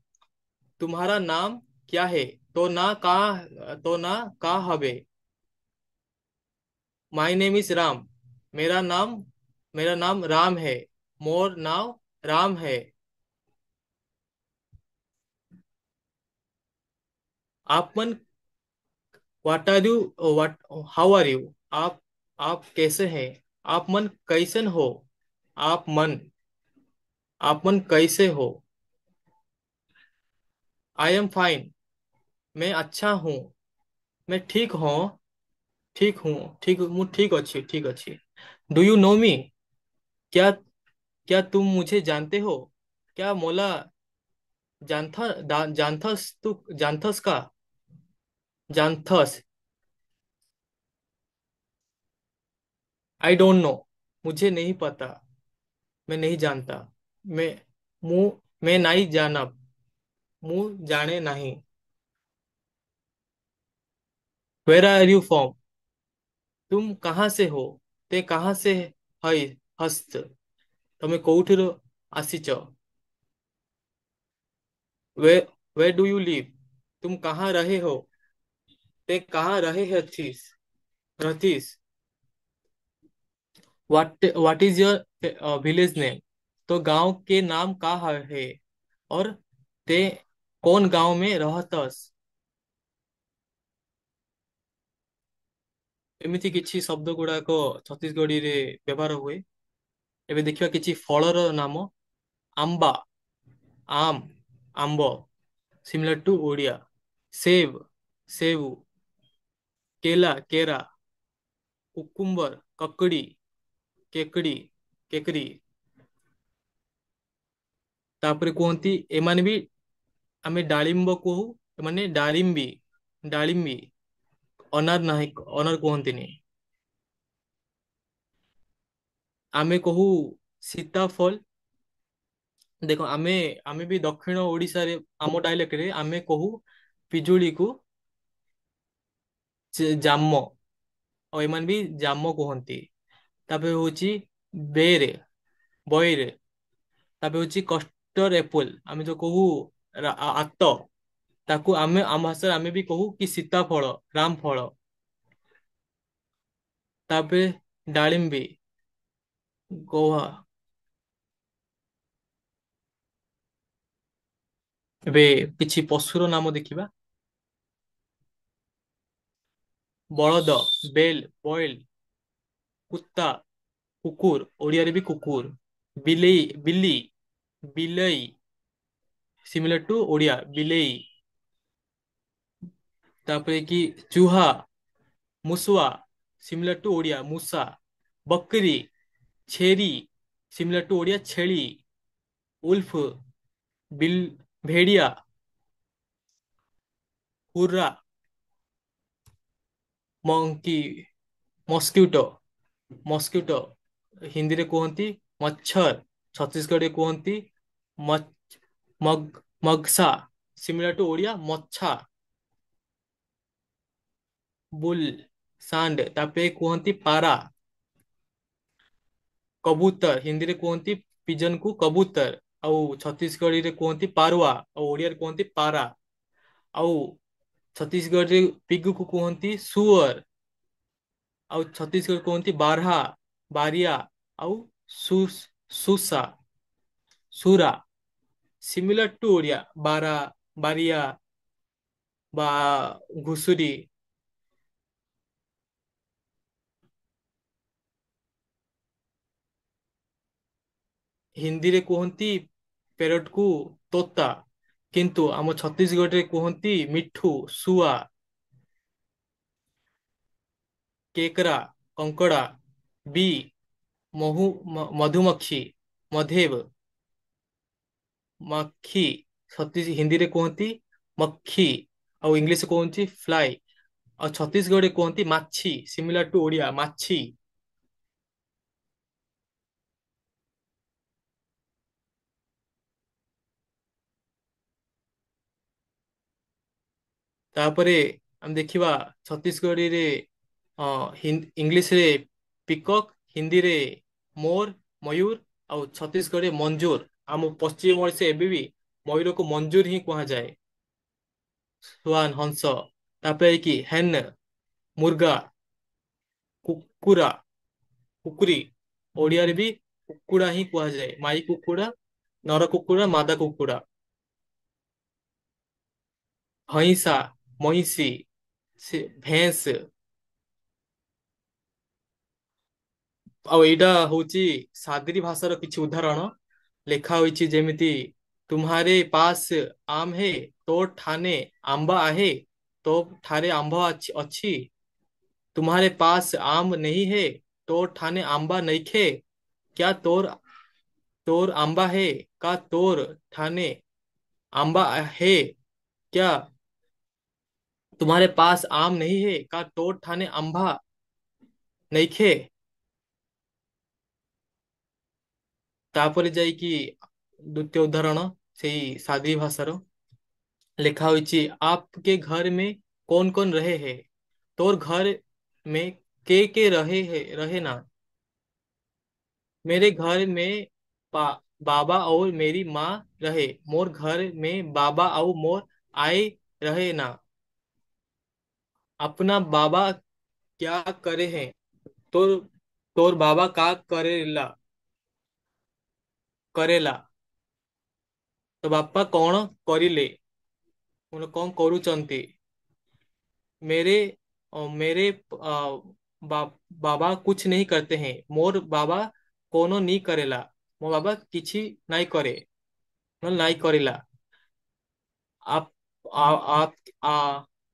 तुम्हारा नाम क्या है, तो ना का हबे, माय नेम इज राम, मेरा नाम मेरा नाम राम है, मोर नाम राम है। आप मन, what are you, what, how are you, आप कैसे हैं, आप मन कैसन हो, आप मन आप मन कैसे हो। आई एम फाइन, मैं अच्छा हूँ, मैं ठीक हूँ, मैं ठीक अच्छी। डू यू नो मी, क्या क्या तुम मुझे जानते हो, क्या मोला जानथस, तू जानथस का, जानथस। आई डोंट नो, मुझे नहीं पता, मैं नहीं जानता, मैं मैं नहीं जानब, मुँह जाने नहीं। वेर आर यू फ्रॉम, तुम कहाँ से हो, ते कहाँ से हई हस्त, तमे कोउठिरो आसीच। Where where do you live, तुम कहाँ रहे हो, ते कहाँ रहे हथिस रहतीस। What is your village name, तो गांव के नाम का है, और ते कौन गांव में रहतस। ଏମିତି କିଛି ଶବ୍ଦ ଗୁଡାକ ଛତିଶଗଡିରେ ବ୍ୟବହାର ହୁଏ। ଏବେ ଦେଖିବା କିଛି ଫଳର ନାମ। ଆମ୍ବା, ଆମ୍, ଆମ୍ବ, ସିମିଲାର ଟୁ ଓଡିଆ। सेब, सेव, केला, केरा, कुकुम्बर, ककड़ी, केकड़ी, केकरी। ତାପରେ କୁହନ୍ତି ଏମାନେ ବି, ଆମେ ଡାଳିମ୍ବ କହୁ, ଏମାନେ ଡାଳିମ୍ବି, ଡାଳିମ୍ବି। ଅନାର ନାହିଁ, ଅନାର କୁହନ୍ତିନି। ଆମେ କହୁ ସୀତାଫଳ। ଦେଖ ଆମେ ବି ଦକ୍ଷିଣ ଓଡିଶାରେ, ଆମ ଡାଇଲେକ୍ଟରେ ଆମେ କହୁ ପିଜୁଳିକୁ ଜାମ, ଆଉ ଏମାନେ ବି ଜାମ କୁହନ୍ତି। ତାପରେ ହଉଛି ବେରେ, ବଇରେ। ତାପରେ ହଉଛି କଷ୍ଟର ଏପଲ, ଆମେ ଯୋଉ କହୁ ଆତ, ତାକୁ ଆମେ ଆମ ଭାଷାରେ ଆମେ ବି କହୁ କି ସୀତାଫଳ, ରାମ ଫଳ। ତାପରେ ଡାଳିମ୍ବି, ଗୋହା। ଏବେ କିଛି ପଶୁର ନାମ ଦେଖିବା। ବଳଦ, ବେଲ, ବଏଲ, କୁତ୍ତା, କୁକୁର, ଓଡିଆରେ ବି କୁକୁର। ବିଲେଇ, ବିଲି, ବିଲେଇ, ସିମିଲାର ଟୁ ଓଡିଆ ବିଲେଇ। ତାପରେ କି ଚୁହା, ମୁସୁଆ, ସିମିଲାର ଟୁ ଓଡିଆ ମୂଷା। ବକରୀ, ଛେରି, ସିମିଲାର ଟୁ ଓଡିଆ ଛେଳି। ଉଲ୍ଫ, ବିଲ, Bhediya. Hurra, monkey, mosquito, mosquito, ହିନ୍ଦୀରେ କୁହନ୍ତି ମଚ୍ଛର, ଛତିଶଗଡ଼ରେ କୁହନ୍ତି ମଗସା, ସିମିଲାର ଟୁ ଓଡିଆ ମଛା। ବୁଲ, ସାଣ୍ଡ, ତାପରେ କୁହନ୍ତି ପାରା। କବୁତର, ହିନ୍ଦୀରେ କୁହନ୍ତି ପିଜନ କୁ କବୁତର, ଆଉ ଛତିଶଗଡିରେ କୁହନ୍ତି ପାରୁଆ, ଆଉ ଓଡିଆରେ କୁହନ୍ତି ପାରା। ଆଉ ଛତିଶଗଡରେ ପିଗୁକୁ କୁହନ୍ତି ସୁଅର, ଆଉ ଛତିଶଗଡ଼ କୁହନ୍ତି ବାରହା, ବାରିଆ, ଆଉ ସୁସା, ସୁରା, ସିମିଲାର ଟୁ ଓଡିଆ ବାରା, ବାରିଆ ବା ଘୁଷୁରୀ। ହିନ୍ଦୀରେ କୁହନ୍ତି ପ୍ୟାରଟ କୁ ତୋତା, କିନ୍ତୁ ଆମ ଛତିଶଗଡ଼ରେ କୁହନ୍ତି ମିଠୁ, ଶୁଆ, କେକରା, କଙ୍କଡା, ବି, ମଧୁମକ୍ଷୀ, ମଧେବ, ମକ୍ଷୀ। ହିନ୍ଦୀରେ କୁହନ୍ତି ମକ୍ଷୀ, ଆଉ ଇଂଲିଶ କୁହନ୍ତି ଫ୍ଲାଏ, ଆଉ ଛତିଶଗଡ଼ରେ କୁହନ୍ତି ମାଛି, ସିମିଲାର ଟୁ ଓଡିଆ ମାଛି। ତାପରେ ଆମେ ଦେଖିବା ଛତିଶଗଡ଼ରେ ଇଂଲିଶରେ ପିକକ୍, ହିନ୍ଦୀରେ ମୋର, ମୟୂର, ଆଉ ଛତିଶଗଡ଼ରେ ମଞ୍ଜୁର। ଆମ ପଶ୍ଚିମ ଓଡିଶା ଏବେ ବି ମୟୂରକୁ ମଞ୍ଜୁର ହିଁ କୁହାଯାଏ। ସ୍ୱାନ, ହଂସ। ତାପରେ କି ହେନ୍, ମୁର୍ଗା, କୁକୁରା, କୁକୁରି। ଓଡିଆରେ ବି କୁକୁଡ଼ା ହିଁ କୁହାଯାଏ, ମାଇ କୁକୁଡ଼ା, ନର କୁକୁଡ଼ା, ମାଦା କୁକୁଡ଼ା। ହଇଁସା, ମଇଁଷି, ଭେନ୍ସ। ଆଉ ଏଇଟା ହଉଛି ସାଦ୍ରି ଭାଷାର କିଛି ଉଦାହରଣ। ଲେଖା ହୋଇଛି ଯେମିତି ତୁମ୍ହାରେ ପାସ୍ ଆମ୍ ହେ ତୋ ଠାନେ ଆମ୍ବ ଆହେ, ତୋ ଠାରେ ଆମ୍ବ ଅଛି। तुम्हारे पास आम नहीं है तो ठाने आंबा नइखे, क्या तोर तोर आंबा है का तोर ठाने आंबा है क्या, तुम्हारे पास आम नहीं है का तोर ठाने आंबा नइखे। ତାପରେ ଯାଇକି ଦ୍ୱିତୀୟ ଉଦାହରଣ ସେଇ ସାଦ୍ରି ଭାଷାର। ଲେଖା ହୋଇଛି आपके घर में कौन कौन रहे हैं, तोर घर में के रहे ना। मेरे घर में बाबा और मेरी माँ रहे, मोर घर में बाबा और मोर आए रहे ना। अपना बाबा क्या करे हैं, तोर तोर बाबा का करेला। तो बापा कौन करिले, ମାନେ କଣ କରୁଛନ୍ତି। मेरे मेरे बा, बाबा कुछ नहीं करते हैं, मोर बाबा कोनो नहीं करेला। ମୋ ବାବା କିଛି ନାଇଁ करे, ନହେଲେ ନାଇଁ କରିଲା। आप आप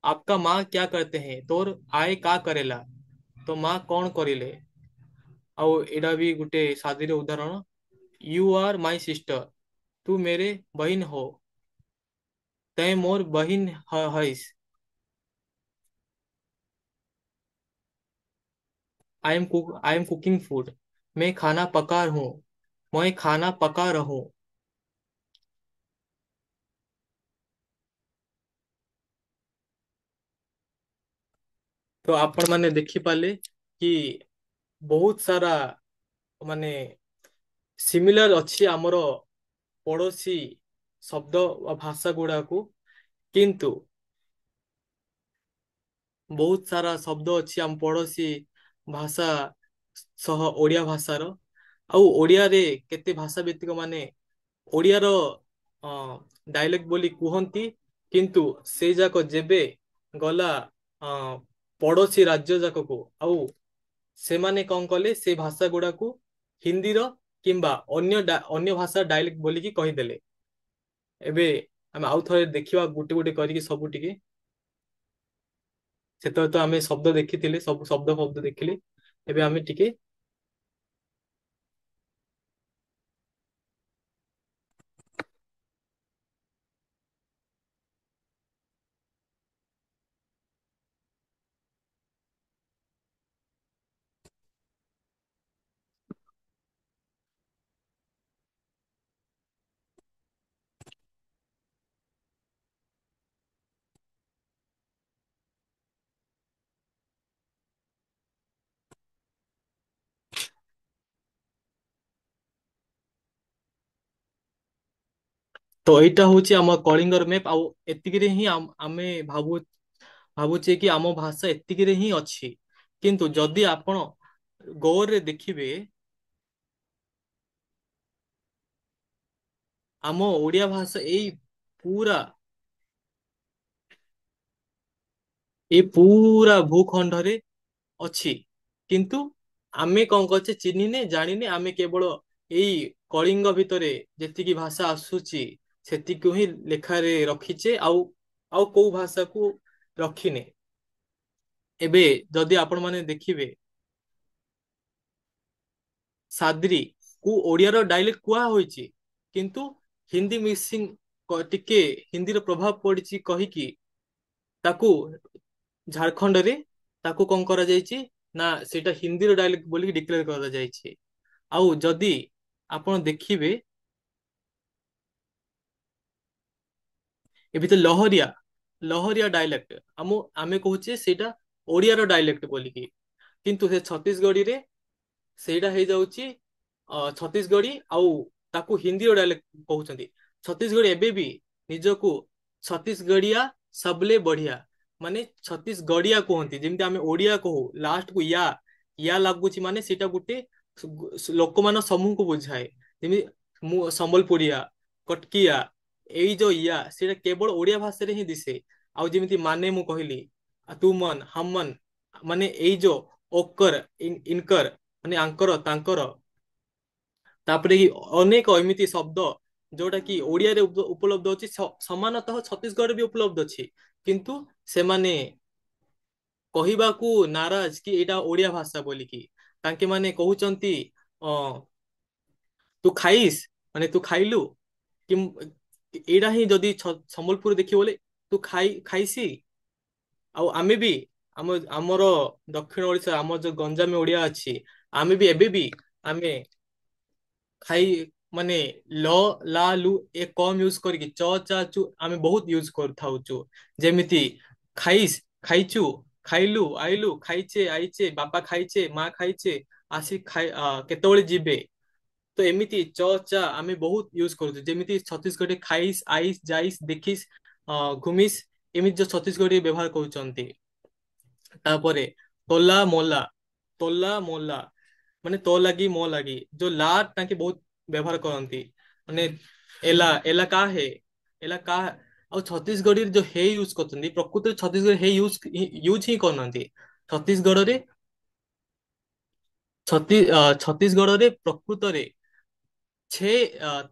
आपका माँ क्या करते हैं, तोर आए का करेला। तो माँ कौन କରିଲେ। ଆଉ ଏଇଟା ବି ଗୋଟେ ସାଦୀର ଉଦାହରଣ। यू आर माई सिस्टर, तू मेरे बहन हो, तय मोर बहन हईस। आई एम कुकिंग फूड, मैं खाना पका हूँ, मैं खाना पका रहूं। ତ ଆପଣ ମାନେ ଦେଖିପାରିଲେ କି ବହୁତ ସାରା ମାନେ ସିମିଲାର ଅଛି ଆମର ପଡୋଶୀ ଶବ୍ଦ ବା ଭାଷା ଗୁଡାକୁ, କିନ୍ତୁ ବହୁତ ସାରା ଶବ୍ଦ ଅଛି ଆମ ପଡୋଶୀ ଭାଷା ସହ ଓଡିଆ ଭାଷାର। ଆଉ ଓଡିଆରେ କେତେ ଭାଷା ଭିତ୍ତିକ ମାନେ ଓଡିଆର ଡାଇଲେକ୍ଟ ବୋଲି କୁହନ୍ତି, କିନ୍ତୁ ସେଇ ଯାକ ଯେବେ ଗଲା ଅ, ପଡୋଶୀ ରାଜ୍ୟ ଯାକକୁ, ଆଉ ସେମାନେ କଣ କଲେ ସେ ଭାଷା ଗୁଡାକୁ ହିନ୍ଦୀର କିମ୍ବା ଅନ୍ୟ ଭାଷା ଡାଇଲେକ୍ଟ ବୋଲିକି କହିଦେଲେ। ଏବେ ଆମେ ଆଉ ଥରେ ଦେଖିବା ଗୋଟେ ଗୋଟେ କରିକି ସବୁ ଟିକେ। ସେତେବେଳେ ତ ଆମେ ଶବ୍ଦ ଦେଖିଥିଲେ, ସବୁ ଶବ୍ଦ ଫବ୍ଦ ଦେଖିଲେ। ଏବେ ଆମେ ଟିକେ ତ ଏଇଟା ହଉଛି ଆମ କଳିଙ୍ଗର ମ୍ୟାପ। ଆଉ ଏତିକିରେ ହିଁ ଆମେ ଭାବୁଛେ କି ଆମ ଭାଷା ଏତିକିରେ ହିଁ ଅଛି, କିନ୍ତୁ ଯଦି ଆପଣ ଗୌରରେ ଦେଖିବେ ଆମ ଓଡିଆ ଭାଷା ପୁରା ଏଇ ପୁରା ଭୂଖଣ୍ଡରେ ଅଛି, କିନ୍ତୁ ଆମେ କଣ କରୁଛେ ଚିହ୍ନିନେ ଜାଣିନେ, ଆମେ କେବଳ ଏଇ କଳିଙ୍ଗ ଭିତରେ ଯେତିକି ଭାଷା ଆସୁଛି ସେତିକି ହିଁ ଲେଖାରେ ରଖିଛେ, ଆଉ ଆଉ କୋଉ ଭାଷାକୁ ରଖିନେ। ଏବେ ଯଦି ଆପଣ ମାନେ ଦେଖିବେ, ସାଦ୍ରି କୁ ଓଡିଆର ଡାଇଲେକ୍ଟ କୁହା ହୋଇଛି, କିନ୍ତୁ ହିନ୍ଦୀ ମିକ୍ସିଂ ଟିକେ ହିନ୍ଦୀର ପ୍ରଭାବ ପଡିଛି କହିକି ତାକୁ ଝାଡଖଣ୍ଡରେ ତାକୁ କଣ କରାଯାଇଛି ନା ସେଇଟା ହିନ୍ଦୀର ଡାଇଲେକ୍ଟ ବୋଲିକି ଡିକ୍ଲେୟାର କରାଯାଇଛି। ଆଉ ଯଦି ଆପଣ ଦେଖିବେ ଏ ଭିତରେ ଲହରିଆ, ଲହରିଆ ଡାଇଲେକ୍ଟ ଆମେ କହୁଛେ ସେଇଟା ଓଡିଆର ଡାଇଲେକ୍ଟ ବୋଲିକି, କିନ୍ତୁ ସେ ଛତିଶଗଡିରେ ସେଇଟା ହେଇଯାଉଛି ଛତିଶଗଡି, ଆଉ ତାକୁ ହିନ୍ଦୀର ଡାଇଲେକ୍ଟ କହୁଛନ୍ତି। ଛତିଶଗଡି ଏବେ ବି ନିଜକୁ ଛତିଶଗଡିଆ ସବଲେ ବଢିଆ, ମାନେ ଛତିଶଗଡିଆ କୁହନ୍ତି। ଯେମିତି ଆମେ ଓଡିଆ କହୁ ଲାଷ୍ଟ କୁ ୟା ୟା ଲାଗୁଛି, ମାନେ ସେଇଟା ଗୋଟେ ଲୋକମାନ ସମୂହକୁ ବୁଝାଏ। ଯେମିତି ମୁଁ ସମ୍ବଲପୁରିଆ, କଟକିଆ, ଏଇ ଯୋଉ ୟା ସେଇଟା କେବଳ ଓଡିଆ ଭାଷାରେ ହିଁ ଦିଶେ। ଆଉ ଯେମିତି ମାନେ ମୁଁ କହିଲି ତୁମନ ହମନ, ମାନେ ଏଇ ଯୋଉ ଓକର ଇନକର, ମାନେ ଆଙ୍କର ତାଙ୍କର, ତାପରେ କି ଅନେକ ଏମିତି ଶବ୍ଦ ଯୋଉଟା କି ଓଡିଆରେ ଉପଲବ୍ଧ ଅଛି, ସମାନତଃ ଛତିଶଗଡ଼ରେ ବି ଉପଲବ୍ଧ ଅଛି, କିନ୍ତୁ ସେମାନେ କହିବାକୁ ନାରାଜ କି ଏଇଟା ଓଡିଆ ଭାଷା ବୋଲିକି। ତାଙ୍କେ ମାନେ କହୁଛନ୍ତି ଅ ତୁ ଖାଇସ୍, ମାନେ ତୁ ଖାଇଲୁ କି, ଏଇଟା ହିଁ ଯଦି ସମ୍ବଲପୁର ଦେଖିବ ବୋଲେ ତୁ ଖାଇସି। ଆଉ ଆମେ ବି ଆମର ଦକ୍ଷିଣ ଓଡିଶା, ଆମର ଯୋଉ ଗଞ୍ଜାମ ଓଡିଆ ଅଛି, ଆମେ ବି ଏବେ ବି ଆମେ ଖାଇ, ମାନେ ଲ ଲା ଲୁ ଏ କମ ୟୁଜ କରିକି ଚ ଚା ଚୁ ଆମେ ବହୁତ ୟୁଜ କରିଥାଉଛୁ। ଯେମିତି ଖାଇସ୍, ଖାଇଛୁ, ଖାଇଲୁ, ଆଇଲୁ, ଖାଇଛେ, ଆଇଛେ, ବାପା ଖାଇଛେ, ମା ଖାଇଛେ, ଆସି କେତେବେଳେ ଯିବେ। ତ ଏମିତି ଚ ଚା ଆମେ ବହୁତ ୟୁଜ କରୁଛୁ। ଯେମିତି ଛତିଶଗଡି ଖାଇସ୍, ଆଇସ୍, ଯାଇସ୍, ଦେଖିସ୍, ଘୁମିସ୍, ଏମିତି ଯୋଉ ଛତିଶଗଡି ବ୍ୟବହାର କରୁଛନ୍ତି। ତାପରେ ତୋଲା ମୋଲା, ତୋଲା ମୋଲା, ମାନେ ତୋ ଲାଗି ମୋ ଲାଗି, ଯୋଉ ଲା ତାଙ୍କେ ବହୁତ ବ୍ୟବହାର କରନ୍ତି। ମାନେ ଏଲା ଏଲା କା ହେ, ଏଲା କା, ଆଉ ଛତିଶଗଡିରେ ଯୋଉ ହେ ୟୁଜ କରୁଛନ୍ତି, ପ୍ରକୃତରେ ଛତିଶଗଡ ହେ ୟୁଜ ହିଁ କରୁନାହାନ୍ତି। ଛତିଶଗଡରେ ଛତିଶଗଡରେ ପ୍ରକୃତରେ ଛେ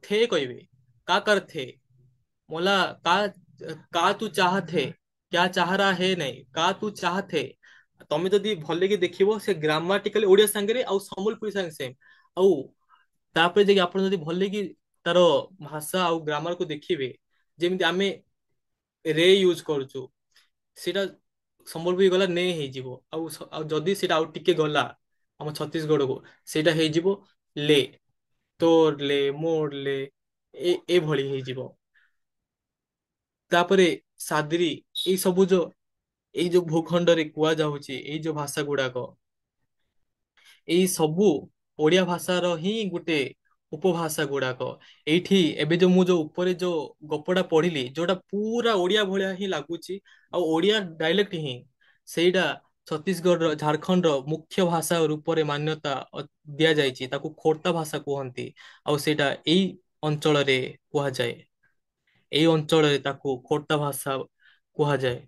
ଥେ କହିବେ। କା କର ଥେ, मोला का का तू चाहत है, क्या चाह रहा है ନାଇଁ, କା ତୁ ଚାହତ है। ତମେ ଯଦି ଭଲକି ଦେଖିବ ସେ ଗ୍ରାମାଟିକାଲି ଓଡିଆ ସାଙ୍ଗରେ ଆଉ ସମ୍ବଲପୁରୀ ସାଙ୍ଗେ ସେମ୍। ଆଉ ତାପରେ ଯାଇକି ଆପଣ ଯଦି ଭଲକି ତାର ଭାଷା ଆଉ ଗ୍ରାମାରକୁ ଦେଖିବେ, ଯେମିତି ଆମେ ରେ ୟୁଜ କରୁଛୁ, ସେଇଟା ସମ୍ବଲପୁରୀ ଗଲା ନେ ହେଇଯିବ। ଆଉ ଯଦି ସେଇଟା ଆଉ ଟିକେ ଗଲା ଆମ ଛତିଶଗଡକୁ, ସେଇଟା ହେଇଯିବ ଲେ, ତୋର ଲେ, ମୋର ଲେ, ଏଭଳି ହେଇଯିବ। ତାପରେ ସାଦ୍ରି, ଏଇ ସବୁ ଯୋଉ ଏଇ ଯୋଉ ଭୂଖଣ୍ଡରେ କୁହାଯାଉଛି, ଏଇ ଯୋଉ ଭାଷା ଗୁଡାକ, ଏଇ ସବୁ ଓଡିଆ ଭାଷାର ହିଁ ଗୋଟେ ଉପଭାଷା ଗୁଡାକ। ଏଇଠି ଏବେ ଯୋଉ ମୁଁ ଯୋଉ ଉପରେ ଯୋଉ ଗପଟା ପଢିଲି, ଯୋଉଟା ପୁରା ଓଡିଆ ଭଳିଆ ହିଁ ଲାଗୁଛି, ଆଉ ଓଡିଆ ଡାଇଲେକ୍ଟ ହିଁ, ସେଇଟା ଛତିଶଗଡର, ଝାଡଖଣ୍ଡର ମୁଖ୍ୟ ଭାଷା ରୂପରେ ମାନ୍ୟତା ଦିଆଯାଇଛି। ତାକୁ ଖୋର୍ତ୍ତା ଭାଷା କୁହନ୍ତି, ଆଉ ସେଇଟା ଏଇ ଅଞ୍ଚଳରେ କୁହାଯାଏ। ଏଇ ଅଞ୍ଚଳରେ ତାକୁ ଖୋର୍ତ୍ତା ଭାଷା କୁହାଯାଏ।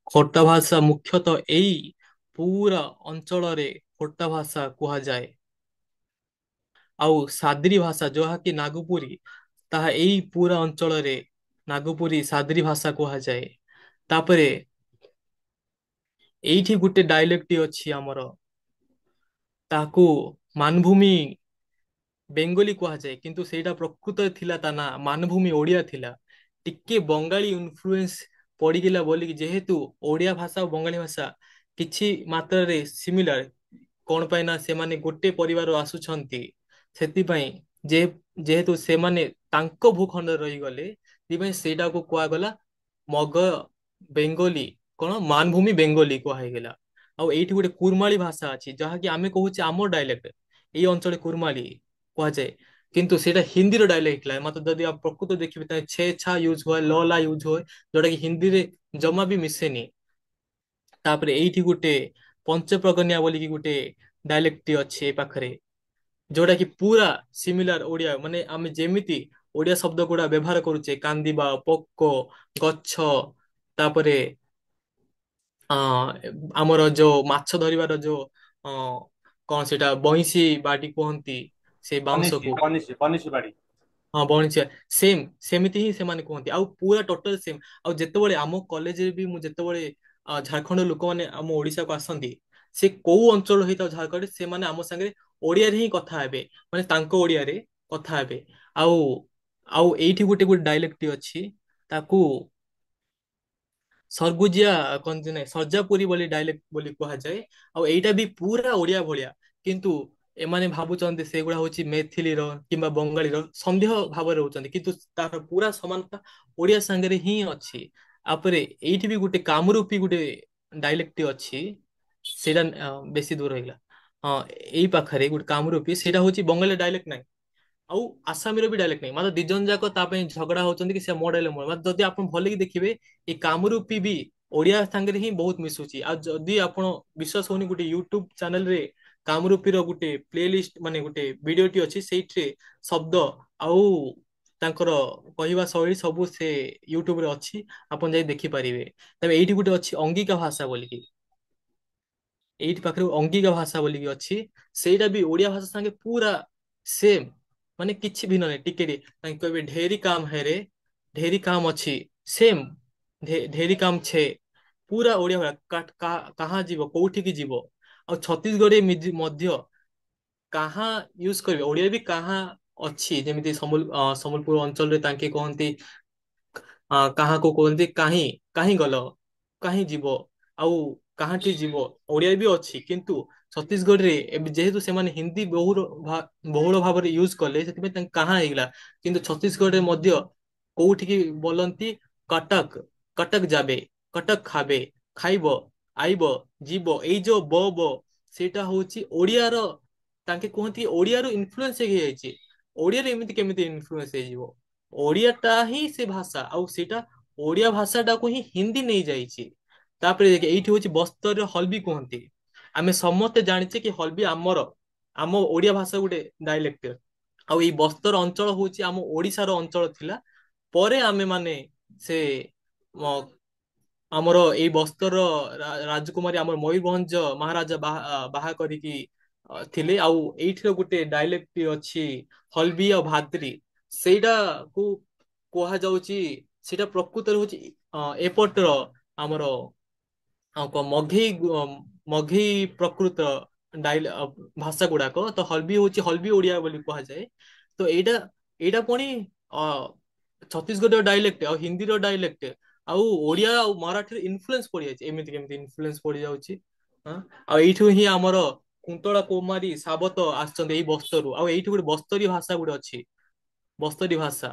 ଖୋର୍ଦ୍ଧା ଭାଷା ମୁଖ୍ୟତଃ ଏଇ ପୁରା ଅଞ୍ଚଳରେ ଖୋର୍ଦ୍ଧା ଭାଷା କୁହାଯାଏ। ଆଉ ସାଦ୍ରି ଭାଷା ଯାହାକି ନାଗପୁରୀ, ତାହା ଏଇ ପୁରା ଅଞ୍ଚଳରେ ନାଗପୁରୀ ସାଦ୍ରି ଭାଷା କୁହାଯାଏ। ତାପରେ ଏଇଠି ଗୋଟେ ଡାଇଲେକ୍ଟ ଅଛି ଆମର, ତାକୁ ମାନଭୂମି ବେଙ୍ଗଲୀ କୁହାଯାଏ, କିନ୍ତୁ ସେଇଟା ପ୍ରକୃତରେ ଥିଲା ତା ନା ମାନଭୂମି ଓଡିଆ ଥିଲା। ଟିକେ ବଙ୍ଗାଳୀ ଇନଫ୍ଲୁଏନ୍ସ ପଡିଗଲା ବୋଲିକି, ଯେହେତୁ ଓଡିଆ ଭାଷା ଆଉ ବଙ୍ଗାଳୀ ଭାଷା କିଛି ମାତ୍ରାରେ ସିମିଲାର, କଣ ପାଇଁ ନା ସେମାନେ ଗୋଟେ ପରିବାରରୁ ଆସୁଛନ୍ତି, ସେଥିପାଇଁ ଯେ ଯେହେତୁ ସେମାନେ ତାଙ୍କ ଭୂଖଣ୍ଡରେ ରହିଗଲେ, ସେଥିପାଇଁ ସେଇଟାକୁ କୁହାଗଲା ମଗ ବେଙ୍ଗଲୀ, କଣ ମାନଭୂମି ବେଙ୍ଗଲୀ କୁହା ହେଇଗଲା। ଆଉ ଏଇଠି ଗୋଟେ କୁର୍ମାଳି ଭାଷା ଅଛି, ଯାହାକି ଆମେ କହୁଛେ ଆମର ଡାଇଲେକ୍ଟ, ଏଇ ଅଞ୍ଚଳରେ କୁର୍ମାଲି କୁହାଯାଏ, କିନ୍ତୁ ସେଇଟା ହିନ୍ଦୀର ଡାଇଲେକ୍ଟ ହେଇଥିଲା। ମାତ୍ର ଯଦି ଆପଣ ପ୍ରକୃତ ଦେଖିବେ, ତାହେଲେ ଛେ ଛା ୟୁଜ ହୁଏ, ଲ ଲା ୟୁଜ ହୁଏ, ଯୋଉଟା କି ହିନ୍ଦୀରେ ଜମା ବି ମିଶେନି। ତାପରେ ଏଇଠି ଗୋଟେ ପଞ୍ଚପ୍ରଗନିଆ ବୋଲିକି ଗୋଟେ ଡାଇଲେକ୍ଟ ଅଛି ଏ ପାଖରେ, ଯୋଉଟା କି ପୁରା ସିମିଲାର ଓଡିଆ, ମାନେ ଆମେ ଯେମିତି ଓଡିଆ ଶବ୍ଦ ଗୁଡା ବ୍ୟବହାର କରୁଛେ, କାନ୍ଦିବା, ପୋକ, ଗଛ, ତାପରେ ଅ ଆମର ଯୋଉ ମାଛ ଧରିବାର ଯୋଉ ଅ କଣ ସେଇଟା ବଇଁଶୀ ବାଡି କୁହନ୍ତି ସେଇ ବନିଶି ବାଉଁଶକୁ। ବନିଶି ବନିଶି ବାଡି। ହଁ ବଣିଚିଆ, ସେମ ସେମିତି ହିଁ ସେମାନେ କୁହନ୍ତି, ଆଉ ପୁରା ଟୋଟାଲ ସେମ। ଆଉ ଯେତେବେଳେ ଆମ କଲେଜରେ ବି ମୁଁ ଯେତେବେଳେ ଝାଡଖଣ୍ଡ ଲୋକମାନେ ଆମ ଓଡିଶାକୁ ଆସନ୍ତି, ସେ କୋଉ ଅଞ୍ଚଳ ହେଇଥାଉ ଝାଡଖଣ୍ଡରେ, ସେମାନେ ଆମ ସାଙ୍ଗରେ ଓଡିଆରେ ହିଁ କଥା ହେବେ, ମାନେ ତାଙ୍କ ଓଡିଆରେ କଥା ହେବେ। ଆଉ ଆଉ ଏଇଠି ଗୋଟେ ଗୋଟେ ଡାଇଲେକ୍ଟ ଅଛି, ତାକୁ ସରଗୁଜିଆ କହନ୍ତି, ନାଇଁ ସରଜାପୁରୀ ବୋଲି ଡାଇଲେକ୍ଟ ବୋଲି କୁହାଯାଏ। ଆଉ ଏଇଟା ବି ପୁରା ଓଡିଆ ଭଳିଆ, କିନ୍ତୁ ଏମାନେ ଭାବୁଛନ୍ତି ସେଗୁଡା ହଉଛି ମେଥିଲିର କିମ୍ବା ବଙ୍ଗାଳୀର ସନ୍ଦେହ ଭାବରେ ରହୁଛନ୍ତି, କିନ୍ତୁ ତାର ପୁରା ସମାନତା ଓଡିଆ ସାଙ୍ଗରେ ହିଁ ଅଛି। ତାପରେ ଏଇଠି ବି ଗୋଟେ କାମରୂପୀ ଗୋଟେ ଡାଇଲେକ୍ଟ ଅଛି, ସେଇଟା ବେଶୀ ଦୂର ହେଇଗଲା। ହଁ, ଏଇ ପାଖରେ ଗୋଟେ କାମରୂପୀ, ସେଇଟା ହଉଛି ବଙ୍ଗାଳୀ ଡାଇଲେକ୍ଟ ନାହିଁ, ଆଉ ଆସାମୀର ବି ଡାଇଲେକ୍ଟ ନାହିଁ। ମାତ୍ର ଦି ଜଣ ଯାକ ତା ପାଇଁ ଝଗଡା ହଉଛନ୍ତି କି ସେ ମୋ ଡାଇଲେକ୍ଟ ମୋ, ମାତ୍ର ଯଦି ଆପଣ ଭଲକି ଦେଖିବେ ଏଇ କାମରୂପୀ ବି ଓଡିଆ ସାଙ୍ଗରେ ହିଁ ବହୁତ ମିଶୁଛି। ଆଉ ଯଦି ଆପଣ ବିଶ୍ୱାସ ହଉନି, ଗୋଟେ ୟୁଟ୍ୟୁବ ଚ୍ୟାନେଲରେ କାମରୂପୀର ଗୋଟେ ପ୍ଲେ ଲିଷ୍ଟ, ମାନେ ଗୋଟେ ଭିଡିଓଟି ଅଛି, ସେଇଥିରେ ଶବ୍ଦ ଆଉ ତାଙ୍କର କହିବା ଶୈଳୀ ସବୁ ସେ ୟୁଟ୍ୟୁବରେ ଅଛି, ଆପଣ ଯାଇ ଦେଖିପାରିବେ। ତେବେ ଏଇଠି ଗୋଟେ ଅଛି ଅଙ୍ଗିକା ଭାଷା ବୋଲିକି, ଏଇଠି ପାଖରେ ଅଙ୍ଗିକା ଭାଷା ବୋଲିକି ଅଛି, ସେଇଟା ବି ଓଡିଆ ଭାଷା ସାଙ୍ଗେ ପୁରା ସେମ, ମାନେ କିଛି ଭିନ୍ନ ନାହିଁ ଟିକେ ଟିକେ। ତାଙ୍କେ କହିବେ ଢେରି କାମ ହେରେ, ଢେରି କାମ ଅଛି, ସେମ ଢେରି କାମ ଛେ, ପୁରା ଓଡିଆ ଭଳିଆ। କାହା ଯିବ, କୋଉଠିକି ଯିବ। ଆଉ ଛତିଶଗଡି ମଧ୍ୟ କାହା ୟୁଜ କରିବେ, ଓଡିଆ ବି କାହା ଅଛି, ଯେମିତି ସମ୍ବଲପୁର ଅଞ୍ଚଳରେ ତାଙ୍କେ କହନ୍ତି କାହାକୁ କୁହନ୍ତି କାହିଁ, କାହିଁ ଗଲ, କାହିଁ ଯିବ। ଆଉ କାହାଠି ଯିବ ଓଡିଆ ବି ଅଛି, କିନ୍ତୁ ଛତିଶଗଡରେ ଏବେ ଯେହେତୁ ସେମାନେ ହିନ୍ଦୀ ବହୁଳ ଭାବରେ ୟୁଜ କଲେ, ସେଥିପାଇଁ ତାଙ୍କ କାହା ହେଇଗଲା। କିନ୍ତୁ ଛତିଶଗଡରେ ମଧ୍ୟ କୋଉଠିକି ବୋଲନ୍ତି କଟକ, କଟକ ଯାବେ, କଟକ ଖାବେ, ଖାଇବ, ଆଇବ, ଯିବ, ଏଇ ଯୋଉ ସେଇଟା ହଉଛି ଓଡିଆର। ତାଙ୍କେ କୁହନ୍ତି ଓଡିଆରୁ ଇନଫ୍ଲୁଏନ୍ସ ହେଇଯାଇଛି। ଓଡିଆରେ ଏମିତି କେମିତି ଇନଫ୍ଲୁଏନ୍ସ ହେଇଯିବ, ଓଡିଆଟା ହିଁ ସେ ଭାଷା, ଆଉ ସେଇଟା ଓଡିଆ ଭାଷାଟାକୁ ହିଁ ହିନ୍ଦୀ ନେଇଯାଇଛି। ତାପରେ ଏଇଠି ହଉଛି ବସ୍ତରରେ ହଲବି କୁହନ୍ତି। ଆମେ ସମସ୍ତେ ଜାଣିଛେ କି ହଲବି ଆମ ଓଡିଆ ଭାଷା ଗୋଟେ ଡାଇଲେକ୍ଟ। ଆଉ ଏଇ ବସ୍ତର ଅଞ୍ଚଳ ହଉଛି ଆମ ଓଡିଶାର ଅଞ୍ଚଳ ଥିଲା। ପରେ ଆମେ ମାନେ ସେ ଅ, ଆମର ଏଇ ବସ୍ତର ରାଜକୁମାରୀ ଆମର ମୟୂରଭଞ୍ଜ ମହାରାଜା ବାହା କରିକି ଥିଲେ। ଆଉ ଏଇଠିର ଗୋଟେ ଡାଇଲେକ୍ଟ ଅଛି ହଲବି ଆଉ ଭାଦ୍ରି, ସେଇଟାକୁ କୁହାଯାଉଛି, ସେଇଟା ପ୍ରକୃତରେ ହଉଛି ଏପଟର ଆମର ମଘେଇ ମଘେଇ ପ୍ରକୃତ ଭାଷା ଗୁଡାକ। ତ ହଲବି ହଉଛି ହଲବି ଓଡିଆ ବୋଲି କୁହାଯାଏ। ତ ଏଇଟା ଏଇଟା ପୁଣି ଅ ଛତିଶଗଡର ଡାଇଲେକ୍ଟ ଆଉ ହିନ୍ଦୀର ଡାଇଲେକ୍ଟ, ଆଉ ଓଡିଆ ଆଉ ମରାଠୀର ଇନଫ୍ଲୁଏନ୍ସ ପଡିଯାଇଛି। ଏମିତି କେମିତି ଇନଫ୍ଲୁଏନ୍ସ ପଡିଯାଉଛି। ହଁ? ଆଉ ଏଇଠୁ ହିଁ ଆମର କୁନ୍ତଳା କୁମାରୀ ସାବତ ଆସିଛନ୍ତି ଏଇ ବସ୍ତରରୁ। ଆଉ ଏଇଠି ଗୋଟେ ବସ୍ତରୀ ଭାଷା ଗୋଟେ ଅଛି, ବସ୍ତରୀ ଭାଷା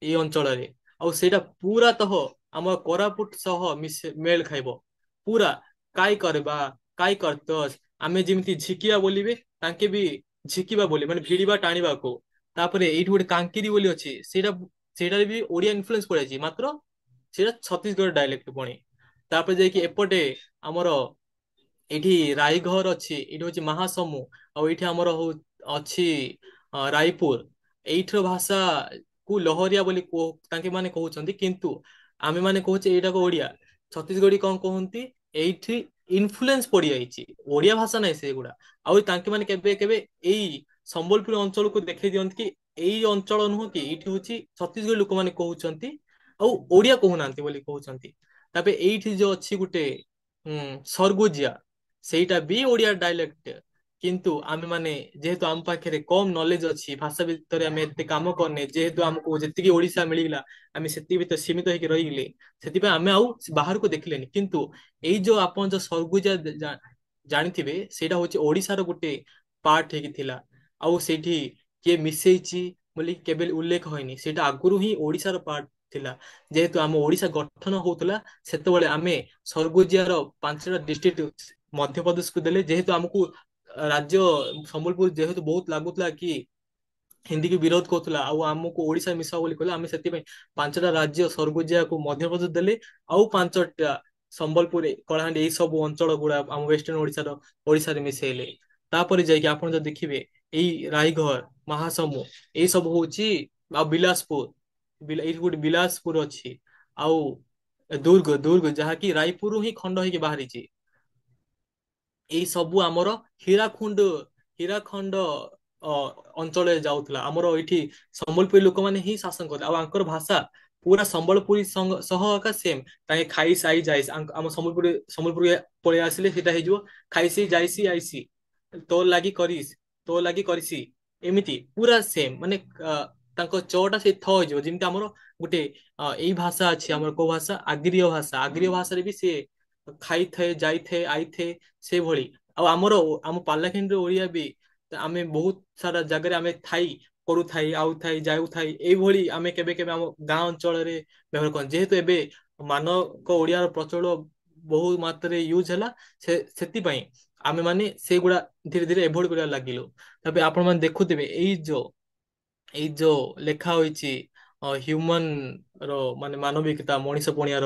ଏଇ ଅଞ୍ଚଳରେ। ଆଉ ସେଇଟା ପୁରାତଃ ଆମ କୋରାପୁଟ ସହ ମେଳ ଖାଇବ ପୁରା। କାଇ କରିବା, କାଇ କରତସ, ଆମେ ଯେମିତି ଝିକିବା ବୋଲିବେ, ତାଙ୍କେ ବି ଝିକିବା ବୋଲି, ମାନେ ଭିଡିବା, ଟାଣିବାକୁ। ତାପରେ ଏଇଠି ଗୋଟେ କାଙ୍କିରି ବୋଲି ଅଛି, ସେଇଟାରେ ବି ଓଡିଆ ଇନଫ୍ଲୁଏନ୍ସ ପଡିଯାଇଛି, ମାତ୍ର ସେଇଟା ଛତିଶଗଡ଼ ଡାଇଲେକ୍ଟ ପୁଣି। ତାପରେ ଯାଇକି ଏପଟେ ଆମର ଏଇଠି ରାଇଘର ଅଛି, ଏଇଠି ହଉଛି ମାହାସମୁ। ଆଉ ଏଇଠି ଆମର ଅଛି ରାୟପୁର। ଏଇଠିର ଭାଷା କୁ ଲହରିଆ ବୋଲି ତାଙ୍କେ ମାନେ କହୁଛନ୍ତି, କିନ୍ତୁ ଆମେ ମାନେ କହୁଛେ ଏଇଟାକୁ ଓଡିଆ। ଛତିଶଗଡି କଣ କହନ୍ତି, ଏଇଠି ଇନଫ୍ଲୁଏନ୍ସ ପଡିଯାଇଛି, ଓଡିଆ ଭାଷା ନାହିଁ ସେଗୁଡା। ଆଉ ତାଙ୍କେ ମାନେ କେବେ କେବେ ଏଇ ସମ୍ବଲପୁର ଅଞ୍ଚଳକୁ ଦେଖେଇ ଦିଅନ୍ତି କି ଏଇ ଅଞ୍ଚଳ ନୁହଁ କି, ଏଇଠି ହଉଛି ଛତିଶଗଡ ଲୋକମାନେ କହୁଛନ୍ତି, ଆଉ ଓଡିଆ କହୁନାହାନ୍ତି ବୋଲି କହୁଛନ୍ତି। ତାପରେ ଏଇଠି ଯୋଉ ଅଛି ଗୋଟେ ସରଗୁଜିଆ, ସେଇଟା ବି ଓଡିଆ ଡାଇଲେକ୍ଟ। କିନ୍ତୁ ଆମେ ମାନେ ଯେହେତୁ ଆମ ପାଖରେ କମ ନଲେଜ ଅଛି, ଭାଷା ଭିତରେ ଆମେ ଏତେ କାମ କରିନେ, ଯେହେତୁ ଆମକୁ ଯେତିକି ଓଡିଶା ମିଳିଲା ଆମେ ସେତିକି ଭିତରେ ସୀମିତ ହେଇକି ରହିଗଲେ, ସେଥିପାଇଁ ଆମେ ଆଉ ବାହାରକୁ ଦେଖିଲେନି। କିନ୍ତୁ ଏଇ ଯୋଉ ଆପଣ ଯୋଉ ସରଗୁଜା ଜାଣିଥିବେ, ସେଇଟା ହଉଛି ଓଡିଶାର ଗୋଟେ ପାର୍ଟ ହେଇକି ଥିଲା। ଆଉ ସେଇଠି କିଏ ମିଶେଇଛି ବୋଲି କେବେ ଉଲ୍ଲେଖ ହয়ନି, ସେଇଟା ଆଗରୁ ହିଁ ଓଡିଶାର ପାର୍ଟ ଥିଲା। ଯେହେତୁ ଆମ ଓଡିଶା ଗଠନ ହଉଥିଲା, ସେତେବେଳେ ଆମେ ସରଗୁଜିଆର 5ଟା ଡିଷ୍ଟ୍ରିକ୍ଟ ମଧ୍ୟପ୍ରଦେଶକୁ ଦେଲେ। ଯେହେତୁ ଆମକୁ ରାଜ୍ୟ ସମ୍ବଲପୁର ଯେହେତୁ ବହୁତ ଲାଗୁଥିଲା କି ହିନ୍ଦୀକୁ ବିରୋଧ କରୁଥିଲା, ଆଉ ଆମକୁ ଓଡିଶା ମିଶାଅ ବୋଲି କହିଲେ, ଆମେ ସେଥିପାଇଁ 5ଟା ରାଜ୍ୟ ସରଗୁଜିଆକୁ ମଧ୍ୟପ୍ରଦେଶ ଦେଲେ। ଆଉ 5ଟା ସମ୍ବଲପୁର, କଳାହାଣ୍ଡି, ଏଇ ସବୁ ଅଞ୍ଚଳ ଗୁଡା ଆମ ୱେଷ୍ଟର୍ଣ୍ଣ ଓଡିଶାରେ ମିଶେଇଲେ। ତାପରେ ଯାଇକି ଆପଣ ଯଦି ଦେଖିବେ ଏଇ ରାଇଘର, ମାହାସମୁ, ଏଇ ସବୁ ହଉଛି ଆଉ ବିଲାସପୁର, ଏଇଠି ଗୋଟେ ବିଲାସପୁର ଅଛି। ଆଉ ଦୁର୍ଗ, ଦୁର୍ଗ ଯାହାକି ରାୟପୁରରୁ ହିଁ ଖଣ୍ଡ ହେଇକି ବାହାରିଛି। ଏଇ ସବୁ ଆମର ହୀରାଖୁଣ୍ଡ, ହୀରାଖଣ୍ଡ ଅ, ଅଞ୍ଚଳରେ ଯାଉଥିଲା। ଆମର ଏଇଠି ସମ୍ବଲପୁରୀ ଲୋକମାନେ ହିଁ ଶାସନ କଲେ। ଆଉ ଆଙ୍କର ଭାଷା ପୁରା ସମ୍ବଲପୁରୀ ସହ ଏକା ସେମ୍। ତାଙ୍କେ ଖାଇସି ଆଇ ଯାଇସି, ଆମ ସମ୍ବଲପୁରୀ, ସମ୍ବଲପୁରୀ ପଳେଇ ଆସିଲେ ସେଟା ହେଇଯିବ ଖାଇସି ଯାଇସି ଆଇସି, ତୋ ଲାଗି କରିସ୍, ତୋ ଲାଗି କରିସି, ଏମିତି ପୁରା ସେମ୍। ମାନେ ଅ, ତାଙ୍କ ଚ ଟା ସେ ଥ ହେଇଯିବ। ଯେମିତି ଆମର ଗୋଟେ ଏଇ ଭାଷା ଅଛି ଆମର, କୋଉ ଭାଷା, ଆଗ୍ରୀୟ ଭାଷା। ଆଗ୍ରୀୟ ଭାଷାରେ ବି ସେ ଖାଇଥାଏ ଯାଇଥାଏ ଆଇଥାଏ ସେଇଭଳି। ଆଉ ଆମର ଆମ ପାଲାଖେଣ୍ଡରେ ଓଡିଆ ବି ଆମେ ବହୁତ ସାରା ଜାଗାରେ ଆମେ ଥାଇ କରୁଥାଇ, ଆଉଥାଇ, ଯାଉଥାଇ, ଏଇଭଳି ଆମେ କେବେ କେବେ ଆମ ଗାଁ ଅଞ୍ଚଳରେ ବ୍ୟବହାର କରୁ। ଯେହେତୁ ଏବେ ମାନକ ଓଡିଆର ପ୍ରଚଳ ବହୁ ମାତ୍ରାରେ ୟୁଜ ହେଲା, ସେଥିପାଇଁ ଆମେ ମାନେ ସେଇଗୁଡା ଧୀରେ ଧୀରେ ଏଭୋଡ କରିବା ଲାଗିଲୁ। ତାପରେ ଆପଣ ମାନେ ଦେଖୁଥିବେ ଏଇ ଯୋ ଲେଖା ହୋଇଛି ହ୍ୟୁମାନ ର ମାନେ ମାନବିକତା, ମଣିଷ ପଣିଆର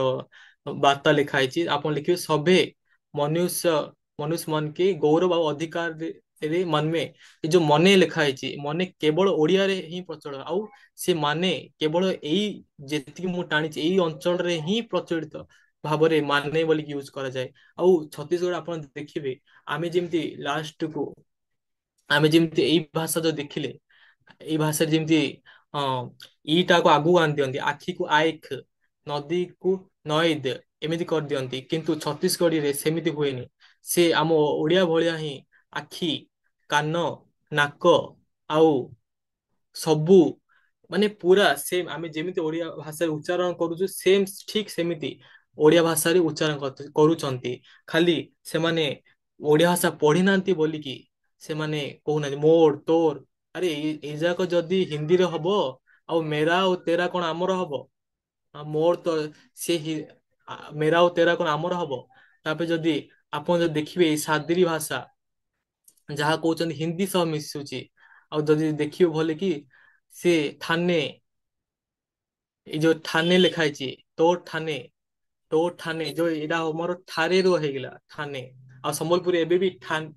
ବାର୍ତ୍ତା ଲେଖା ହେଇଛି। ଆପଣ ଲେଖିବେ ସଭେ ମନୁଷ୍ୟ, ମନୁଷ୍ୟ ମନ କି ଗୌରବ ଆଉ ଅଧିକାର ରେ ମନମେ। ଏ ଯୋଉ ମନେ ଲେଖା ହେଇଛି, ମନେ କେବଳ ଓଡିଆରେ ହିଁ ପ୍ରଚଳ। ଆଉ ସେ ମାନେ କେବଳ ଏଇ ଯେତିକି ମୁଁ ଟାଣିଛି ଏଇ ଅଞ୍ଚଳରେ ହିଁ ପ୍ରଚଳିତ ଭାବରେ ମାନେ ବୋଲିକି ୟୁଜ କରାଯାଏ। ଆଉ ଛତିଶଗଡ ଆପଣ ଦେଖିବେ, ଆମେ ଯେମିତି ଲାଷ୍ଟକୁ ଆମେ ଯେମିତି ଏଇ ଭାଷା ଯୋଉ ଦେଖିଲେ, ଏଇ ଭାଷାରେ ଯେମିତି ହଁ ଇଟାକୁ ଆଗକୁ ଆଣି ଦିଅନ୍ତି, ଆଖିକୁ ଆଇକ, ନଦୀକୁ ନଈଦ, ଏମିତି କରିଦିଅନ୍ତି। କିନ୍ତୁ ଛତିଶଗଡିରେ ସେମିତି ହୁଏନି। ସେ ଆମ ଓଡିଆ ଭଳିଆ ହିଁ ଆଖି, କାନ, ନାକ ଆଉ ସବୁ ମାନେ ପୁରା ସେମ୍। ଆମେ ଯେମିତି ଓଡିଆ ଭାଷାରେ ଉଚ୍ଚାରଣ କରୁଛୁ ସେମ୍, ଠିକ ସେମିତି ଓଡିଆ ଭାଷାରେ ଉଚ୍ଚାରଣ କରୁଛନ୍ତି। ଖାଲି ସେମାନେ ଓଡିଆ ଭାଷା ପଢି ନାହାନ୍ତି ବୋଲିକି ସେମାନେ କହୁନାହାନ୍ତି ମୋର ତୋର। ଆରେ ଏଇ ଯାକ ଯଦି ହିନ୍ଦୀରେ ହବ, ଆଉ ମେରା ଆଉ ତେରା କଣ ଆମର ହବ? ମୋର ତ ସେ ମେରା ଆଉ ତେରା କଣ ଆମର ହବ? ତାପରେ ଯଦି ଆପଣ ଯଦି ଦେଖିବେ ଏଇ ସାଦିରି ଭାଷା ଯାହା କହୁଛନ୍ତି ହିନ୍ଦୀ ସହ ମିଶୁଛି। ଆଉ ଯଦି ଦେଖିବେ ଭଲ କି ସେ ଥାନେ, ଏଇ ଯୋଉ ଥାନେ ଲେଖା ହେଇଛି, ତୋ ଥାନେ, ତୋ ଥାନେ, ଯୋଉ ଏଇଟା ଆମର ଥାରେ ରୁ ହେଇଗଲା ଥାନେ। ଆଉ ସମ୍ବଲପୁରୀ ଏବେ ବି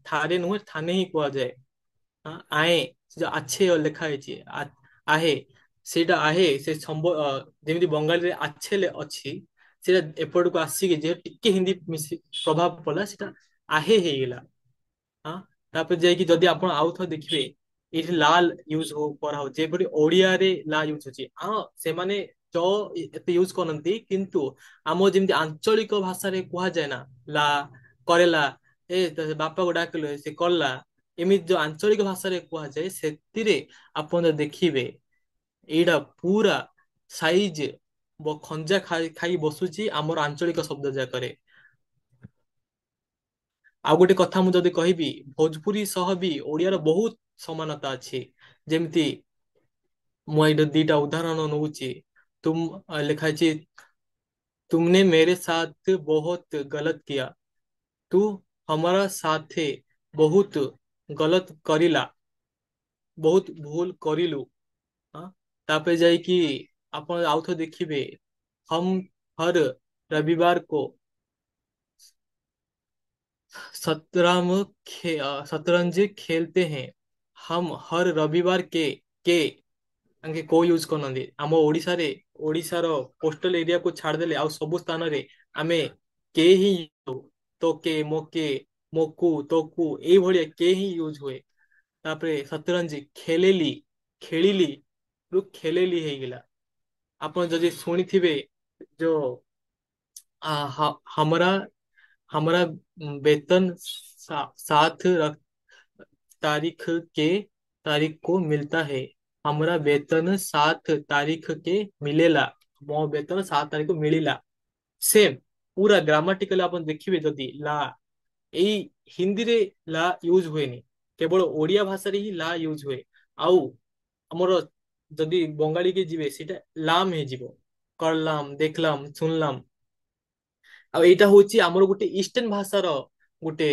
ଥାରେ ନୁହେଁ ଥାନେ ହିଁ କୁହାଯାଏ। ଆଏ, ସେ ଯୋଉ ଆଛେ ଲେଖା ହେଇଛି ଆହେ, ସେଇଟା ଆହେ ସେ ଯେମିତି ବଙ୍ଗାଳୀରେ ଆଛେ ଅଛି, ସେଇଟା ଏପଟକୁ ଆସିକି ଯେ ଟିକେ ହିନ୍ଦୀ ମିଶି ପ୍ରଭାବ ପଡିଲା, ସେଟା ଆହେ ହେଇଗଲା। ହଁ, ତାପରେ ଯାଇକି ଯଦି ଆପଣ ଆଉ ଥରେ ଦେଖିବେ, ଏଇଠି ଲାଲ ୟୁଜ କରାହଉଛି ଯେପରି ଓଡିଆରେ ଲା ୟୁଜ ହଉଛି। ହଁ, ସେମାନେ ଚ ଏତେ ୟୁଜ କରନ୍ତି, କିନ୍ତୁ ଆମ ଯେମିତି ଆଞ୍ଚଳିକ ଭାଷାରେ କୁହାଯାଏ ନା, ଲା କରେଲା, ଏ ବାପାକୁ ଡାକିଲୁ ସେ କଲା, ଏମିତି ଯୋଉ ଆଞ୍ଚଳିକ ଭାଷାରେ କୁହାଯାଏ, ସେଥିରେ ଆପଣ ଯଦି ଦେଖିବେ ଏଇଟା ପୁରା ସାଇଜ ଖଞ୍ଜା ଖାଇ ଖାଇ ବସୁଛି ଆମର ଆଞ୍ଚଳିକ ଶବ୍ଦ ଯାକରେ। ଆଉ ଗୋଟେ କଥା ମୁଁ ଯଦି କହିବି, ଭୋଜପୁରୀ ସହ ବି ଓଡିଆର ବହୁତ ସମାନତା ଅଛି। ଯେମିତି ମୁଁ ଏଇଟା ଦିଟା ଉଦାହରଣ ନଉଛି। ଲେଖା ହେଇଛି, तुमने मेरे साथ बहुत गलत किया, तू हमारा साथे ବହୁତ ଗଲତ କରିଲା, ବହୁତ ଭୁଲ କରିଲୁ। ହଁ? ତାପରେ ଯାଇକି ଆପଣ ଆଉଥରେ ଦେଖିବେ, हम हर रविवार को शतरंज खेलते हैं। हम हर रविवार के ତାଙ୍କେ କୋ ୟୁଜ କରୁନାହାନ୍ତି। ଆମ ଓଡିଶାର କୋଷ୍ଟାଲ ଏରିଆକୁ ଛାଡିଦେଲେ ଆଉ ସବୁ ସ୍ଥାନରେ ଆମେ କେ ହିଁ use କରୁ। ତ କେ, ମୋ କେ, ମୋକୁ, ତୋକୁ, ଏଇଭଳିଆ କେ ହିଁ ୟୁଜ ହୁଏ। ତାପରେ ସତରଞ୍ଜି ଖେଲେଲି, ଖେଳିଲି ରୁ ଖେଲେଲି ହେଇଗଲା। ଆପଣ ଯଦି ଶୁଣିଥିବେ ଯୋଉ हमरा हमरा वेतन सात तारीख के तारीख को मिलता है। हमरा वेतन 7 तारीख के मिलेला। ମୋ ବେତନ 7 ତାରିଖ ମିଳିଲା। ସେମ୍ ପୁରା ଗ୍ରାମାଟିକାଲି ଆପଣ ଦେଖିବେ ଯଦି ଲା, ଏଇ ହିନ୍ଦୀରେ ଲା ୟୁଜ ହୁଏନି, କେବଳ ଓଡିଆ ଭାଷାରେ ହିଁ ଲା ୟୁଜ ହୁଏ। ଆଉ ଆମର ଯଦି ବଙ୍ଗାଳୀ କି ଯିବେ ସେଇଟା ଲାମ ହେଇଯିବ, କରଲାମ, ଦେଖଲାମ, ଶୁଣଲାମ। ଆଉ ଏଇଟା ହଉଛି ଆମର ଗୋଟେ ଇଷ୍ଟର୍ଣ୍ଣ ଭାଷାର ଗୋଟେ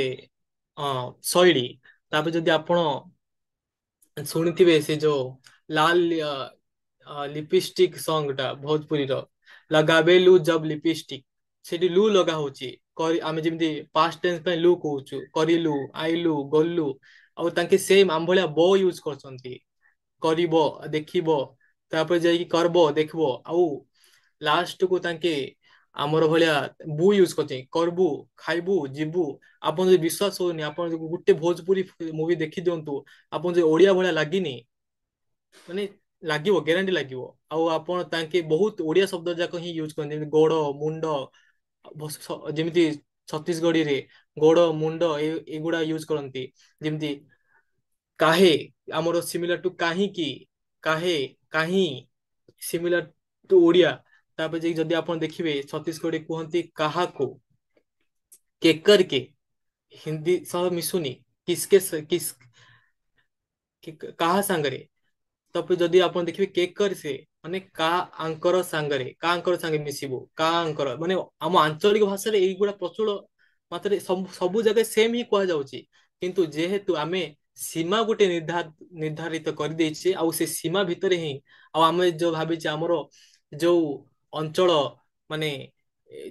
ଶୈଳୀ। ତାପରେ ଯଦି ଆପଣ ଶୁଣିଥିବେ ସେ ଯୋଉ ଲାଲ ଲିପଷ୍ଟିକ ସଙ୍ଗ ଟା ଭୋଜପୁରୀର, ଲଗାବେ ଲୁ ଜବ ଲିପଷ୍ଟିକ, ସେଠି ଲୁ ଲଗା ହଉଛି। ଆମେ ଯେମିତି ପାଷ୍ଟ ଟେନ୍ସ ପାଇଁ ଲୁ କହୁଛୁ, କରିଲୁ, ଆଇଲୁ, ଗଲୁ। ଆଉ ତାଙ୍କେ ସେମ୍ ଆମ ଭଳିଆ ବୋ ୟୁଜ କରୁଛନ୍ତି, କରିବ, ଦେଖିବ। ତାପରେ ଯାଇକି କରବ ଦେଖିବ ଆଉ ଲାଷ୍ଟ କୁ ତାଙ୍କେ ଆମର ଭଳିଆ ବୁ ୟୁଜ କରୁଛନ୍ତି କରବୁ ଖାଇବୁ ଯିବୁ। ଆପଣ ଯଦି ବିଶ୍ୱାସ ହଉନି ଆପଣ ଯଦି ଗୋଟେ ଭୋଜପୁରୀ ମୁଭି ଦେଖି ଦିଅନ୍ତୁ ଆପଣ ଯଦି ଓଡିଆ ଭଳିଆ ଲାଗିନି ମାନେ ଲାଗିବ ଗ୍ୟାରେଣ୍ଟି ଲାଗିବ। ଆଉ ଆପଣ ତାଙ୍କେ ବହୁତ ଓଡିଆ ଶବ୍ଦ ଯାକ ହିଁ ୟୁଜ କରନ୍ତି ଯେମିତି ଗୋଡ ମୁଣ୍ଡ ଯେମିତି ଛତିଶଗଡିରେ ଗୋଡ ମୁଣ୍ଡ ଏଗୁଡା ୟୁଜ କରନ୍ତି। ଯେମିତି କାହେ ଆମର ସିମିଲାର ଟୁ କାହିଁକି କାହେ କାହିଁ ସିମିଲାର ଟୁ ଓଡିଆ। ତାପରେ ଯାଇକି ଯଦି ଆପଣ ଦେଖିବେ ଛତିଶଗଡି କୁହନ୍ତି କାହାକୁ କେକର କେ ହିନ୍ଦୀ ସହ ମିଶୁନି କିସକେ କିସ କାହା ସାଙ୍ଗରେ। ତାପରେ ଯଦି ଆପଣ ଦେଖିବେ କେକର ସେ ମାନେ କା ଆଙ୍କର ସାଙ୍ଗରେ କା ଆଙ୍କର ସାଙ୍ଗେ ମିଶିବୁ କା ଆଙ୍କର ମାନେ ଆମ ଆଞ୍ଚଳିକ ଭାଷାରେ ଏଇଗୁଡା ପ୍ରଚୁର ମାତ୍ରାରେ ସବୁ ଜାଗାରେ ସେମ ହିଁ କୁହାଯାଉଛି। କିନ୍ତୁ ଯେହେତୁ ଆମେ ସୀମା ଗୋଟେ ନିର୍ଦ୍ଧାରିତ କରିଦେଇଛେ ଆଉ ସେ ସୀମା ଭିତରେ ହିଁ ଆଉ ଆମେ ଯୋଉ ଭାବିଛେ ଆମର ଯୋଉ ଅଞ୍ଚଳ ମାନେ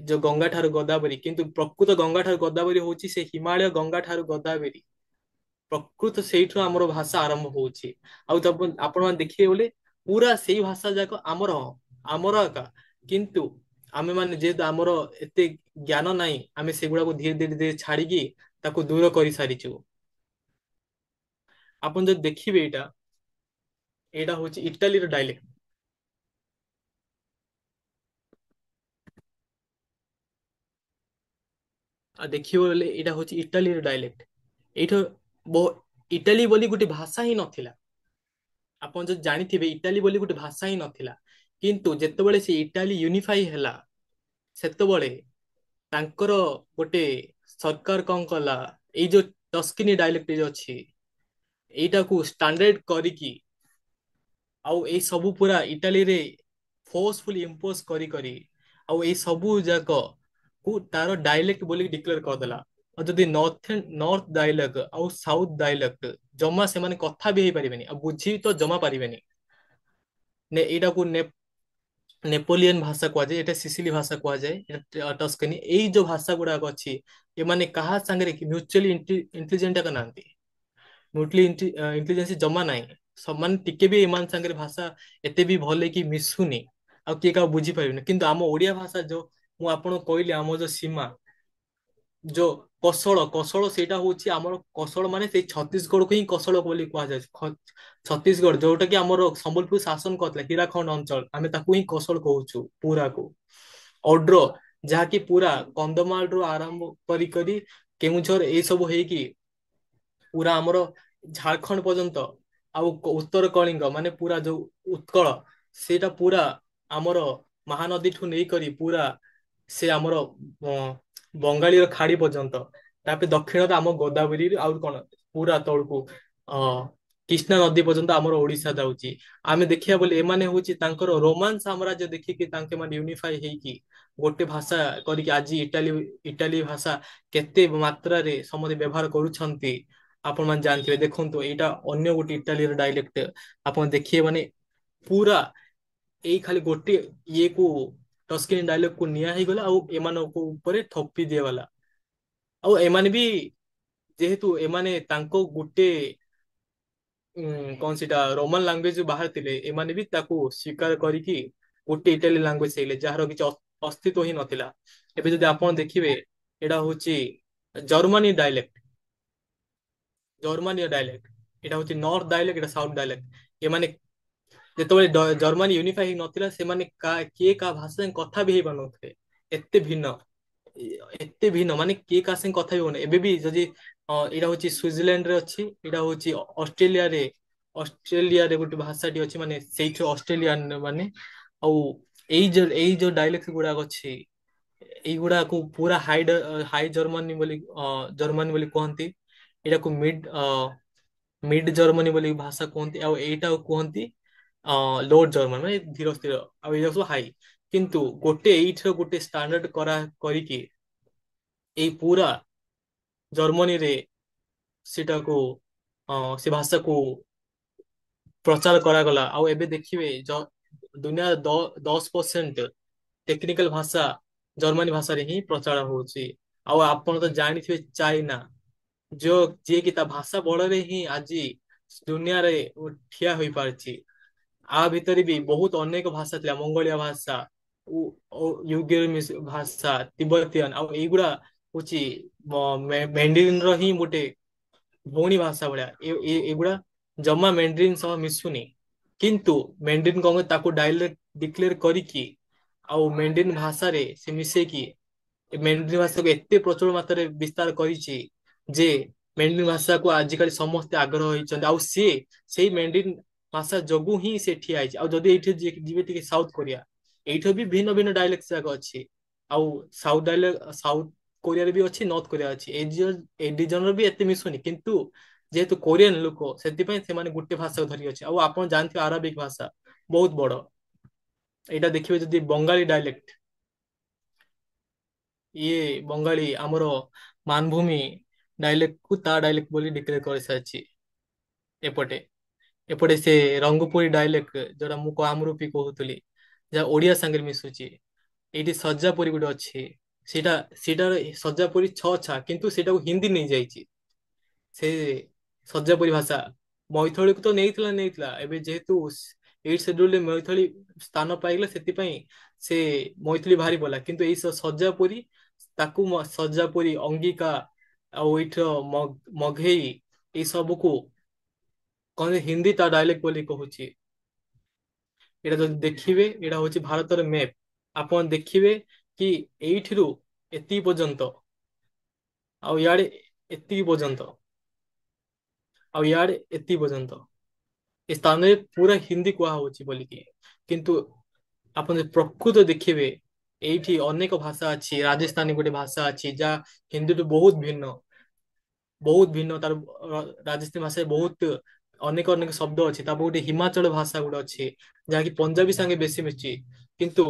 ଯୋଉ ଗଙ୍ଗା ଠାରୁ ଗୋଦାବରୀ କିନ୍ତୁ ପ୍ରକୃତ ଗଙ୍ଗା ଠାରୁ ଗୋଦାବରୀ ହଉଛି ସେ ହିମାଳୟ ଗଙ୍ଗା ଠାରୁ ଗୋଦାବରୀ। ପ୍ରକୃତ ସେଇଠୁ ଆମର ଭାଷା ଆରମ୍ଭ ହଉଛି। ଆଉ ଆପଣ ମାନେ ଦେଖିବେ ବୋଲେ ପୁରା ସେଇ ଭାଷା ଯାକ ଆମର ଏକା କିନ୍ତୁ ଆମେ ମାନେ ଯେହେତୁ ଆମର ଏତେ ଜ୍ଞାନ ନାହିଁ ଆମେ ସେଗୁଡାକୁ ଧୀରେ ଧୀରେ ଧୀରେ ଛାଡିକି ତାକୁ ଦୂର କରିସାରିଛୁ। ଆପଣ ଯଦି ଦେଖିବେ ଏଇଟା ହଉଛି ଇଟାଲୀର ଡାଇଲେକ୍ଟ। ଆଉ ଦେଖିବ ବୋଲେ ଏଇଟା ହଉଛି ଇଟାଲୀର ଡାଇଲେକ୍ଟ। ଏଇଠ ବହୁ ଇଟାଲୀ ବୋଲି ଗୋଟେ ଭାଷା ହିଁ ନଥିଲା। ଆପଣ ଯଦି ଜାଣିଥିବେ ଇଟାଲୀ ବୋଲି ଗୋଟେ ଭାଷା ହିଁ ନଥିଲା। କିନ୍ତୁ ଯେତେବେଳେ ସେ ଇଟାଲୀ ୟୁନିଫାଇ ହେଲା ସେତେବେଳେ ତାଙ୍କର ଗୋଟେ ସରକାର କଣ କଲା ଏଇ ଯୋଉ ଟସ୍କିନି ଡାଇଲେକ୍ଟ ଅଛି ଏଇଟାକୁ ଷ୍ଟାଣ୍ଡାର୍ଡ କରିକି ଆଉ ଏଇ ସବୁ ପୁରା ଇଟାଲୀରେ ଫୋର୍ସଫୁଲି ଇମ୍ପୋଜ କରି କରି ଆଉ ଏଇ ସବୁ ଯାକ କୁ ତାର ଡାଇଲେକ୍ଟ ବୋଲି ଡିକ୍ଲେୟାର କରିଦେଲା। ଆଉ ଯଦି ନର୍ଥ ଡାଇଲେକ୍ଟ ଆଉ ସାଉଥ ଡାଇଲେକ୍ଟ ଜମା ସେମାନେ କଥା ବି ହେଇପାରିବେନି ଆଉ ବୁଝି ତ ଜମା ପାରିବେନି। ଏଇଟାକୁ ନେପୋଲିଆନ ଭାଷା କୁହାଯାଏ ଏଇଟା ସିସିଲି ଭାଷା କୁହାଯାଏ ଟସ୍କନି ଏଇ ଯୋଉ ଭାଷା ଗୁଡାକ ଅଛି ଏମାନେ କାହା ସାଙ୍ଗରେ ମ୍ୟୁଚୁଆଲି ଇଣ୍ଟେଲିଜେଣ୍ଟ ଏକା ନାହାନ୍ତି। ଇଣ୍ଟେଲିଜେନ୍ସ ଜମା ନାହିଁ। ସମାନ ଟିକେ ବି ଏମାନ ସାଙ୍ଗରେ ଭାଷା ଏତେ ବି ଭଲ କି ମିଶୁନି ଆଉ କିଏ କାହା ବୁଝିପାରିବନି। କିନ୍ତୁ ଆମ ଓଡିଆ ଭାଷା ଯୋଉ ମୁଁ ଆପଣଙ୍କୁ କହିଲି ଆମ ଯୋଉ ସୀମା ଯୋଉ କୌଶଳ ସେଇଟା ହଉଛି ଆମର କୌଶଳ ମାନେ ସେଇ ଛତିଶଗଡକୁ ହିଁ କୌଶଳ ବୋଲି କୁହାଯାଏ। ଛତିଶଗଡ ଯୋଉଟା କି ଆମର ସମ୍ବଲପୁର ଶାସନ କରିଥିଲା ହୀରାଖଣ୍ଡ ଅଞ୍ଚଳ ଆମେ ତାକୁ ହିଁ କୌଶଳ କହୁଛୁ ପୁରାକୁ। ଅଡ୍ର ଯାହାକି ପୁରା କନ୍ଧମାଳରୁ ଆରମ୍ଭ କରି କରି କେଉଁଝର ଏଇ ସବୁ ହେଇକି ପୁରା ଆମର ଝାଡଖଣ୍ଡ ପର୍ଯ୍ୟନ୍ତ ଆଉ ଉତ୍ତର କଳିଙ୍ଗ ମାନେ ପୁରା ଯୋଉ ଉତ୍କଳ ସେଇଟା ପୁରା ଆମର ମହାନଦୀଠୁ ନେଇକରି ପୁରା ସେ ଆମର ଅ ବଙ୍ଗାଳୀର ଖାଡି ପର୍ଯ୍ୟନ୍ତ ତାପରେ ଦକ୍ଷିଣରେ ଆମ ଗୋଦାବରୀ ଆଉ କଣ ପୁରା ତଳକୁ ଅ କୃଷ୍ଣା ନଦୀ ପର୍ଯ୍ୟନ୍ତ ଆମର ଓଡିଶା ଯାଉଛି। ଆମେ ଦେଖିବା ବୋଲି ଏମାନେ ହଉଛି ତାଙ୍କର ରୋମାନ ସାମ୍ରାଜ୍ୟ ଦେଖିକି ତାଙ୍କେ ମାନେ ୟୁନିଫାଇ ହେଇକି ଗୋଟେ ଭାଷା କରିକି ଆଜି ଇଟାଲୀ ଭାଷା କେତେ ମାତ୍ରାରେ ସମସ୍ତେ ବ୍ୟବହାର କରୁଛନ୍ତି ଆପଣ ମାନେ ଜାଣିଥିବେ। ଦେଖନ୍ତୁ ଏଇଟା ଅନ୍ୟ ଗୋଟେ ଇଟାଲୀର ଡାଇଲେକ୍ଟ ଆପଣ ଦେଖିବେ ମାନେ ପୁରା ଏଇ ଖାଲି ଗୋଟେ ଇଏ କୁ ଟସ୍କିନ୍ ଡାଇଲେକ୍ଟ କୁ ନିଆଁ ହେଇଗଲା ଆଉ ଏମାନଙ୍କ ଉପରେ ଥୋପି ଦିଆଗଲା। ଆଉ ଏମାନେ ବି ଯେହେତୁ ଏମାନେ ତାଙ୍କ ଗୋଟେ କଣ ସେଇଟା ରୋମାନ ଲାଙ୍ଗୁଏଜ ବାହାର ଥିଲେ ଏମାନେ ବି ତାକୁ ସ୍ଵୀକାର କରିକି ଗୋଟେ ଇଟାଲୀ ଲାଙ୍ଗୁଏଜ ହେଇଲେ ଯାହାର କିଛି ଅସ୍ତିତ୍ୱ ହିଁ ନଥିଲା। ଏବେ ଯଦି ଆପଣ ଦେଖିବେ ଏଇଟା ହଉଛି ଜର୍ମାନୀ ଡାଇଲେକ୍ଟ ଜର୍ମାନୀୟ ଡାଇଲେକ୍ଟ ଏଇଟା ହଉଛି ନର୍ଥ ଡାଇଲେକ୍ଟ ଏଇଟା ସାଉଥ ଡାଇଲେକ୍ଟ। ଏମାନେ ଯେତେବେଳେ ଜର୍ମାନୀ ୟୁନିଫାଇ ହେଇ ନଥିଲା ସେମାନେ କିଏ କାହା ଭାଷା ସାଙ୍ଗେ କଥା ବି ହେଇ ପାରୁନଥିଲେ। ଏତେ ଭିନ୍ନ ଏତେ ଭିନ୍ନ ମାନେ କିଏ କାହା ସାଙ୍ଗେ କଥା ବି ହଉନି। ଏବେ ବି ଯଦି ଏଇଟା ହଉଛି ସୁଇଜରଲ୍ୟାଣ୍ଡ ରେ ଅଛି ଏଇଟା ହଉଛି ଅଷ୍ଟ୍ରେଲିଆରେ ଗୋଟେ ଭାଷାଟି ଅଛି ମାନେ ସେଇଠୁ ଅଷ୍ଟ୍ରେଲିଆନ ମାନେ ଆଉ ଏଇ ଯୋଉ ଡାଇଲେକ୍ଟ ଗୁଡାକ ଅଛି ଏଇଗୁଡାକୁ ପୁରା ହାଇ ଜର୍ମାନୀ ବୋଲି କୁହନ୍ତି। ଏଇଟାକୁ ମିଡ ଜର୍ମାନୀ ବୋଲି ଭାଷା କୁହନ୍ତି ଆଉ ଏଇଟାକୁ କୁହନ୍ତି ଲୋଡ ଜର୍ମାନୀ ମାନେ ଧୀର ସ୍ଥିର ଆଉ ଏଇଟା ସବୁ ହାଇ। କିନ୍ତୁ ଗୋଟେ ଏଇଠିର ଗୋଟେ ଷ୍ଟାଣ୍ଡାର୍ଡ କରିକି ଏଇ ପୁରା ଜର୍ମାନୀରେ ସେଟାକୁ ସେ ଭାଷାକୁ ପ୍ରଚାର କରାଗଲା। ଆଉ ଏବେ ଦେଖିବେ ଦୁନିଆର 10% ଟେକ୍ନିକାଲ ଭାଷା ଜର୍ମାନୀ ଭାଷାରେ ହିଁ ପ୍ରଚାର ହଉଛି। ଆଉ ଆପଣ ତ ଜାଣିଥିବେ ଚାଇନା ଯିଏ କି ତା ଭାଷା ବଳରେ ହିଁ ଆଜି ଦୁନିଆରେ ଠିଆ ହୋଇପାରିଛି। ଆ ଭିତରେ ବି ବହୁତ ଅନେକ ଭାଷା ଥିଲା, ମଙ୍ଗୋଳିଆ ଭାଷା, ୟୁଗେର ଭାଷା, ତିବ୍ବତୀୟାନ, ଆଉ ଏଇଗୁଡା ହଉଛି ମେଣ୍ଡିରିନ ର ହିଁ ଗୋଟେ ଭଉଣୀ ଭାଷା ଭଳିଆ। ଏଗୁଡା ଜମା ମେଣ୍ଡ୍ରିନ୍ ସହ ମିଶୁନି, କିନ୍ତୁ ମେଣ୍ଡ୍ରିନ୍ କଣ ତାକୁ ଡାଇଲେକ୍ଟ ଡିକ୍ଲେୟାର କରିକି ଆଉ ମେଣ୍ଡ୍ରିନ୍ ଭାଷାରେ ସେ ମିଶେଇକି ଏ ମେଣ୍ଡ୍ରିନ୍ ଭାଷାକୁ ଏତେ ପ୍ରଚୁର ମାତ୍ରାରେ ବିସ୍ତାର କରିଛି ଯେ ମେଣ୍ଡ୍ରିନ୍ ଭାଷାକୁ ଆଜିକାଲି ସମସ୍ତେ ଆଗ୍ରହ ହେଇଛନ୍ତି। ଆଉ ସିଏ ସେଇ ମେଣ୍ଡ୍ରିନ୍ ଭାଷା ଯୋଗୁ ହିଁ ସେ ଠିଆ ହେଇଛି। ଆଉ ଯଦି ଏଇଠି ଯିବେ ଟିକେ ସାଉଥ କୋରିଆ, ଏଇଠି ବି ଭିନ୍ନ ଭିନ୍ନ ଡାଇଲେକ୍ଟ ଯାକ ଅଛି। ଆଉ ସାଉଥ କୋରିଆରେ ବି ଅଛି, ନର୍ଥ କୋରିଆ ଅଛି। ଏ ଦି ଜଣର ବି ଏତେ ମିଶୁନି, କିନ୍ତୁ ଯେହେତୁ କୋରିଆନ ଲୋକ ସେଥିପାଇଁ ସେମାନେ ଗୋଟେ ଭାଷାକୁ ଧରି ଅଛି। ଆଉ ଆପଣ ଜାଣିଥିବେ ଆରବିକ ଭାଷା ବହୁତ ବଡ। ଏଇଟା ଦେଖିବେ ଯଦି ବଙ୍ଗାଳୀ ଡାଇଲେକ୍ଟ, ଇଏ ବଙ୍ଗାଳୀ ଆମର ମାନଭୂମି ଡାଇଲେକ୍ଟ କୁ ତା ଡାଇଲେକ୍ଟ ବୋଲି ଡିକ୍ଲେୟାର କରିସାରିଛି ଏପଟେ। ଏପଟେ ସେ ରଙ୍ଗପୁରୀ ଡାଇଲେକ୍ଟ ଯୋଉଟା ମୁଁ କାମରୂପୀ କହୁଥିଲି, ଯାହା ଓଡିଆ ସାଙ୍ଗରେ ମିଶୁଛି। ଏଇଠି ସଜାପୁରୀ ଗୋଟେ ଅଛି, ସେଇଟା ସେଇଟାର ସଜାପୁରୀ ଛଅ ଛା, କିନ୍ତୁ ସେଇଟାକୁ ହିନ୍ଦୀ ନେଇଯାଇଛି। ସେ ସଜାପୁରୀ ଭାଷା ମୈଥଳିକୁ ତ ନେଇଥିଲା ନେଇଥିଲା, ଏବେ ଯେହେତୁ ଏଇଟ ସେଡ୍ୟୁଲରେ ମୈଥଳି ସ୍ଥାନ ପାଇଗଲା, ସେଥିପାଇଁ ସେ ମୈଥିଳି ବାହାରି ପଡିଲା। କିନ୍ତୁ ଏଇ ସଜାପୁରୀ, ତାକୁ ସଜାପୁରୀ, ଅଙ୍ଗିକା, ଆଉ ଏଇଠିର ମଘେଇ, ଏଇ ସବୁକୁ କହନ୍ତି ହିନ୍ଦୀ ତା ଡାଇଲେକ୍ଟ ବୋଲି କହୁଛି। ଏଇଟା ଯଦି ଦେଖିବେ, ଏଇଟା ହଉଛି ଭାରତର ମ୍ୟାପ। ଆପଣ ଦେଖିବେ କି ଏଇଠିରୁ ଏତିକି ପର୍ଯ୍ୟନ୍ତ, ଆଉ ଇଆଡେ ଏତିକି ପର୍ଯ୍ୟନ୍ତ, ଆଉ ଇଆଡେ ଏତିକି ପର୍ଯ୍ୟନ୍ତ, ଏ ସ୍ଥାନରେ ପୁରା ହିନ୍ଦୀ କୁହା ହଉଛି ବୋଲିକି। କିନ୍ତୁ ଆପଣ ଯଦି ପ୍ରକୃତ ଦେଖିବେ, ଏଇଠି ଅନେକ ଭାଷା ଅଛି। ରାଜସ୍ଥାନୀ ଗୋଟେ ଭାଷା ଅଛି ଯାହା ହିନ୍ଦୀଠୁ ବହୁତ ଭିନ୍ନ, ବହୁତ ଭିନ୍ନ। ତାର ରାଜସ୍ଥାନୀ ଭାଷାରେ ବହୁତ ଅନେକ ଅନେକ ଶବ୍ଦ ଅଛି। ତାପରେ ଗୋଟେ ହିମାଚଳ ଭାଷା ଗୋଟେ ଅଛି ଯାହାକି ପଞ୍ଜାବୀ ସାଙ୍ଗେ ବେଶୀ ମିଶିଛି, କିନ୍ତୁ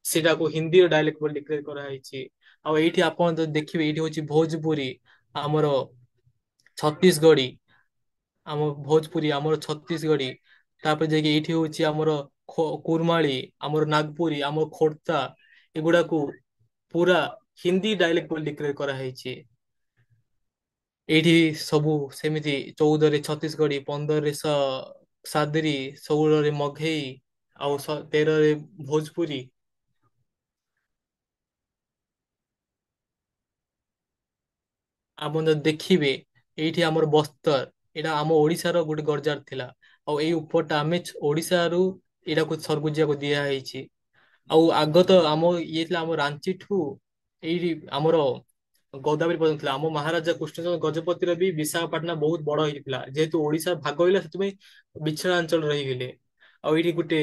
ସେଟାକୁ ହିନ୍ଦୀର ଡାଇଲେକ୍ଟ ବୋଲି ଡିକ୍ଲେୟାର କରାଯାଇଛି। ଆଉ ଏଇଠି ଆପଣ ଯଦି ଦେଖିବେ, ଏଇଠି ହଉଛି ଭୋଜପୁରୀ, ଆମର ଛତିଶଗଡି, ଆମ ଭୋଜପୁରୀ, ଆମର ଛତିଶଗଡି। ତାପରେ ଯାଇକି ଏଇଠି ହଉଛି ଆମର କୁର୍ମାଳି, ଆମର ନାଗପୁରୀ, ଆମର ଖୋର୍ଦ୍ଧା, ଏଗୁଡାକୁ ପୁରା ହିନ୍ଦୀ ଡାଇଲେକ୍ଟ ବୋଲି ଡିକ୍ଲେୟାର କରାଯାଇଛି। ଏଇଠି ସବୁ ସେମିତି 14ରେ ଛତିଶଗଡି, 15ରେ ସାଦରି, 16ରେ ମଘେଇ, ଆଉ 13ରେ ଭୋଜପୁରୀ। ଆପଣ ଯଦି ଦେଖିବେ, ଏଇଠି ଆମର ବସ୍ତର, ଏଇଟା ଆମ ଓଡିଶାର ଗୋଟେ ଗର୍ଜାର ଥିଲା। ଆଉ ଏଇ ଉପରଟା ଆମେ ଓଡିଶାରୁ ଏଇଟାକୁ ସରଗୁଜିଆକୁ ଦିଆହେଇଛି। ଆଉ ଆଗ ତ ଆମ ଇଏ ଥିଲା, ଆମ ରାଞ୍ଚିଠୁ ଏଇଠି ଆମର ଗୋଦାବରୀ ପର୍ଯ୍ୟନ୍ତ ଥିଲା। ଆମ ମହାରାଜା କୃଷ୍ଣଚନ୍ଦ୍ର ଗଜପତିର ବି ବିଶାଖାପାଟଣା ବହୁତ ବଡ ହେଇଥିଲା, ଯେହେତୁ ଓଡିଶା ଭାଗ ହେଇଲା ସେଥିପାଇଁ ବିଛିନ୍ନାଞ୍ଚଳ ରହିଗଲେ। ଆଉ ଏଇଠି ଗୋଟେ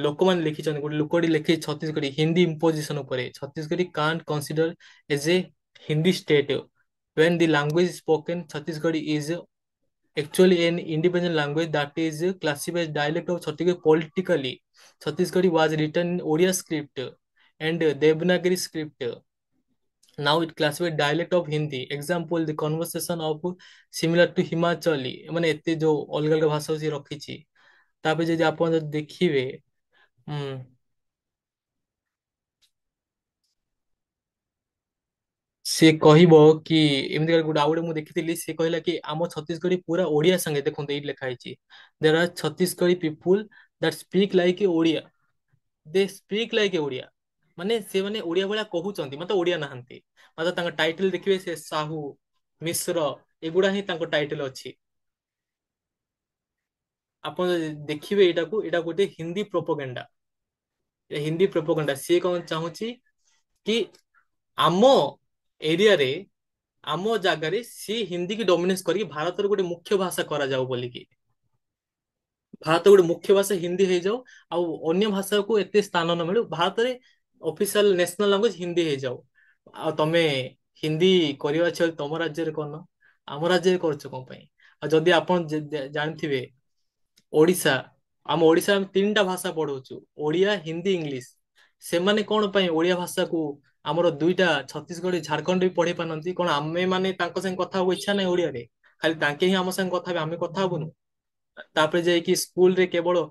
ଲୋକମାନେ ଲେଖିଛନ୍ତି, ଗୋଟେ ଲୋକଟି ଲେଖି ଛତିଶଗଡି ହିନ୍ଦୀ ଇମ୍ପୋଜିସନ ଉପରେ, Chhattisgarhi can't consider as a Hindi state when the language spoken Chhattisgarhi is actually an independent language that is classified as dialect of Chhattisgarh politically. Chhattisgarhi was written in Odia script and Devanagari script. Now it classified dialect of Hindi. Example, the conversation of similar to Himachali, ମାନେ ଏତେ ଯୋଉ ଅଲଗା ଅଲଗା ଭାଷା ସେ ରଖିଛି। ତାପରେ ଯଦି ଆପଣ ଯଦି ଦେଖିବେ, ହୁଁ, ସେ କହିବ କି ଏମିତି ଗୋଟେ ଆଉ ଗୋଟେ ମୁଁ ଦେଖିଥିଲି, ସେ କହିଲା କି ଆମ ଛତିଶଗଡି ପୁରା ଓଡିଆ ସାଙ୍ଗେ, ଦେଖନ୍ତୁ ଏଇଠି ଲେଖା ହେଇଛି, there are Chhattisgarhi people that speak like a Odia, they speak like a Odia. ମାନେ ସେମାନେ ଓଡିଆ ଭଳିଆ କହୁଛନ୍ତି, ମତେ ଓଡିଆ ନାହାନ୍ତି। ମାତ୍ର ତାଙ୍କ ଟାଇଟଲ ଦେଖିବେ, ସେ ସାହୁ, ମିଶ୍ର, ଏଗୁଡା ହିଁ ତାଙ୍କ ଟାଇଟଲ ଅଛି। ଆପଣ ଯଦି ଦେଖିବେ ଏଇଟାକୁ, ଏଇଟା ଗୋଟେ ହିନ୍ଦୀ ପ୍ରୋପୋଗେଣ୍ଡା। ହିନ୍ଦୀ ପ୍ରୋପୋଗେଣ୍ଡା, ସିଏ କଣ ଚାହୁଁଛି କି ଆମ ଏରିଆରେ, ଆମ ଜାଗାରେ ସିଏ ହିନ୍ଦୀ କି ଡୋମିନେନ୍ସ କରିକି ଭାରତର ଗୋଟେ ମୁଖ୍ୟ ଭାଷା କରାଯାଉ ବୋଲିକି। ଭାରତ ଗୋଟେ ମୁଖ୍ୟ ଭାଷା ହିନ୍ଦୀ ହେଇଯାଉ, ଆଉ ଅନ୍ୟ ଭାଷାକୁ ଏତେ ସ୍ଥାନ ନ ମିଳୁ, ଭାରତରେ ଅଫିସିଆଲ ନ୍ୟାସନାଲ ଲାଙ୍ଗୁଏଜ ହିନ୍ଦୀ ହେଇଯାଉ। ଆଉ ତମେ ହିନ୍ଦୀ କରିବା ଅଛି ବୋଲି ତମ ରାଜ୍ୟରେ କରୁନ, ଆମ ରାଜ୍ୟରେ କରୁଛ କଣ ପାଇଁ? ଆଉ ଯଦି ଆପଣ ଜାଣିଥିବେ, ଓଡିଶା, ଆମ ଓଡିଶା ଆମେ ତିନିଟା ଭାଷା ପଢଉଛୁ, ଓଡିଆ, ହିନ୍ଦୀ, ଇଂଲିଶ। ସେମାନେ କଣ ପାଇଁ ଓଡିଆ ଭାଷାକୁ, ଆମର ଦୁଇଟା ଛତିଶଗଡି, ଝାଡଖଣ୍ଡ ବି ପଢେଇ ପାରନ୍ତି? କଣ ଆମେ ମାନେ ତାଙ୍କ ସାଙ୍ଗେ କଥା ହବାକୁ ଇଚ୍ଛା ନାହିଁ ଓଡିଆରେ? ଖାଲି ତାଙ୍କେ ହିଁ ଆମ ସାଙ୍ଗେ କଥା ହେବେ, ଆମେ କଥା ହବୁନୁ? ତାପରେ ଯାଇକି ସ୍କୁଲରେ କେବଳ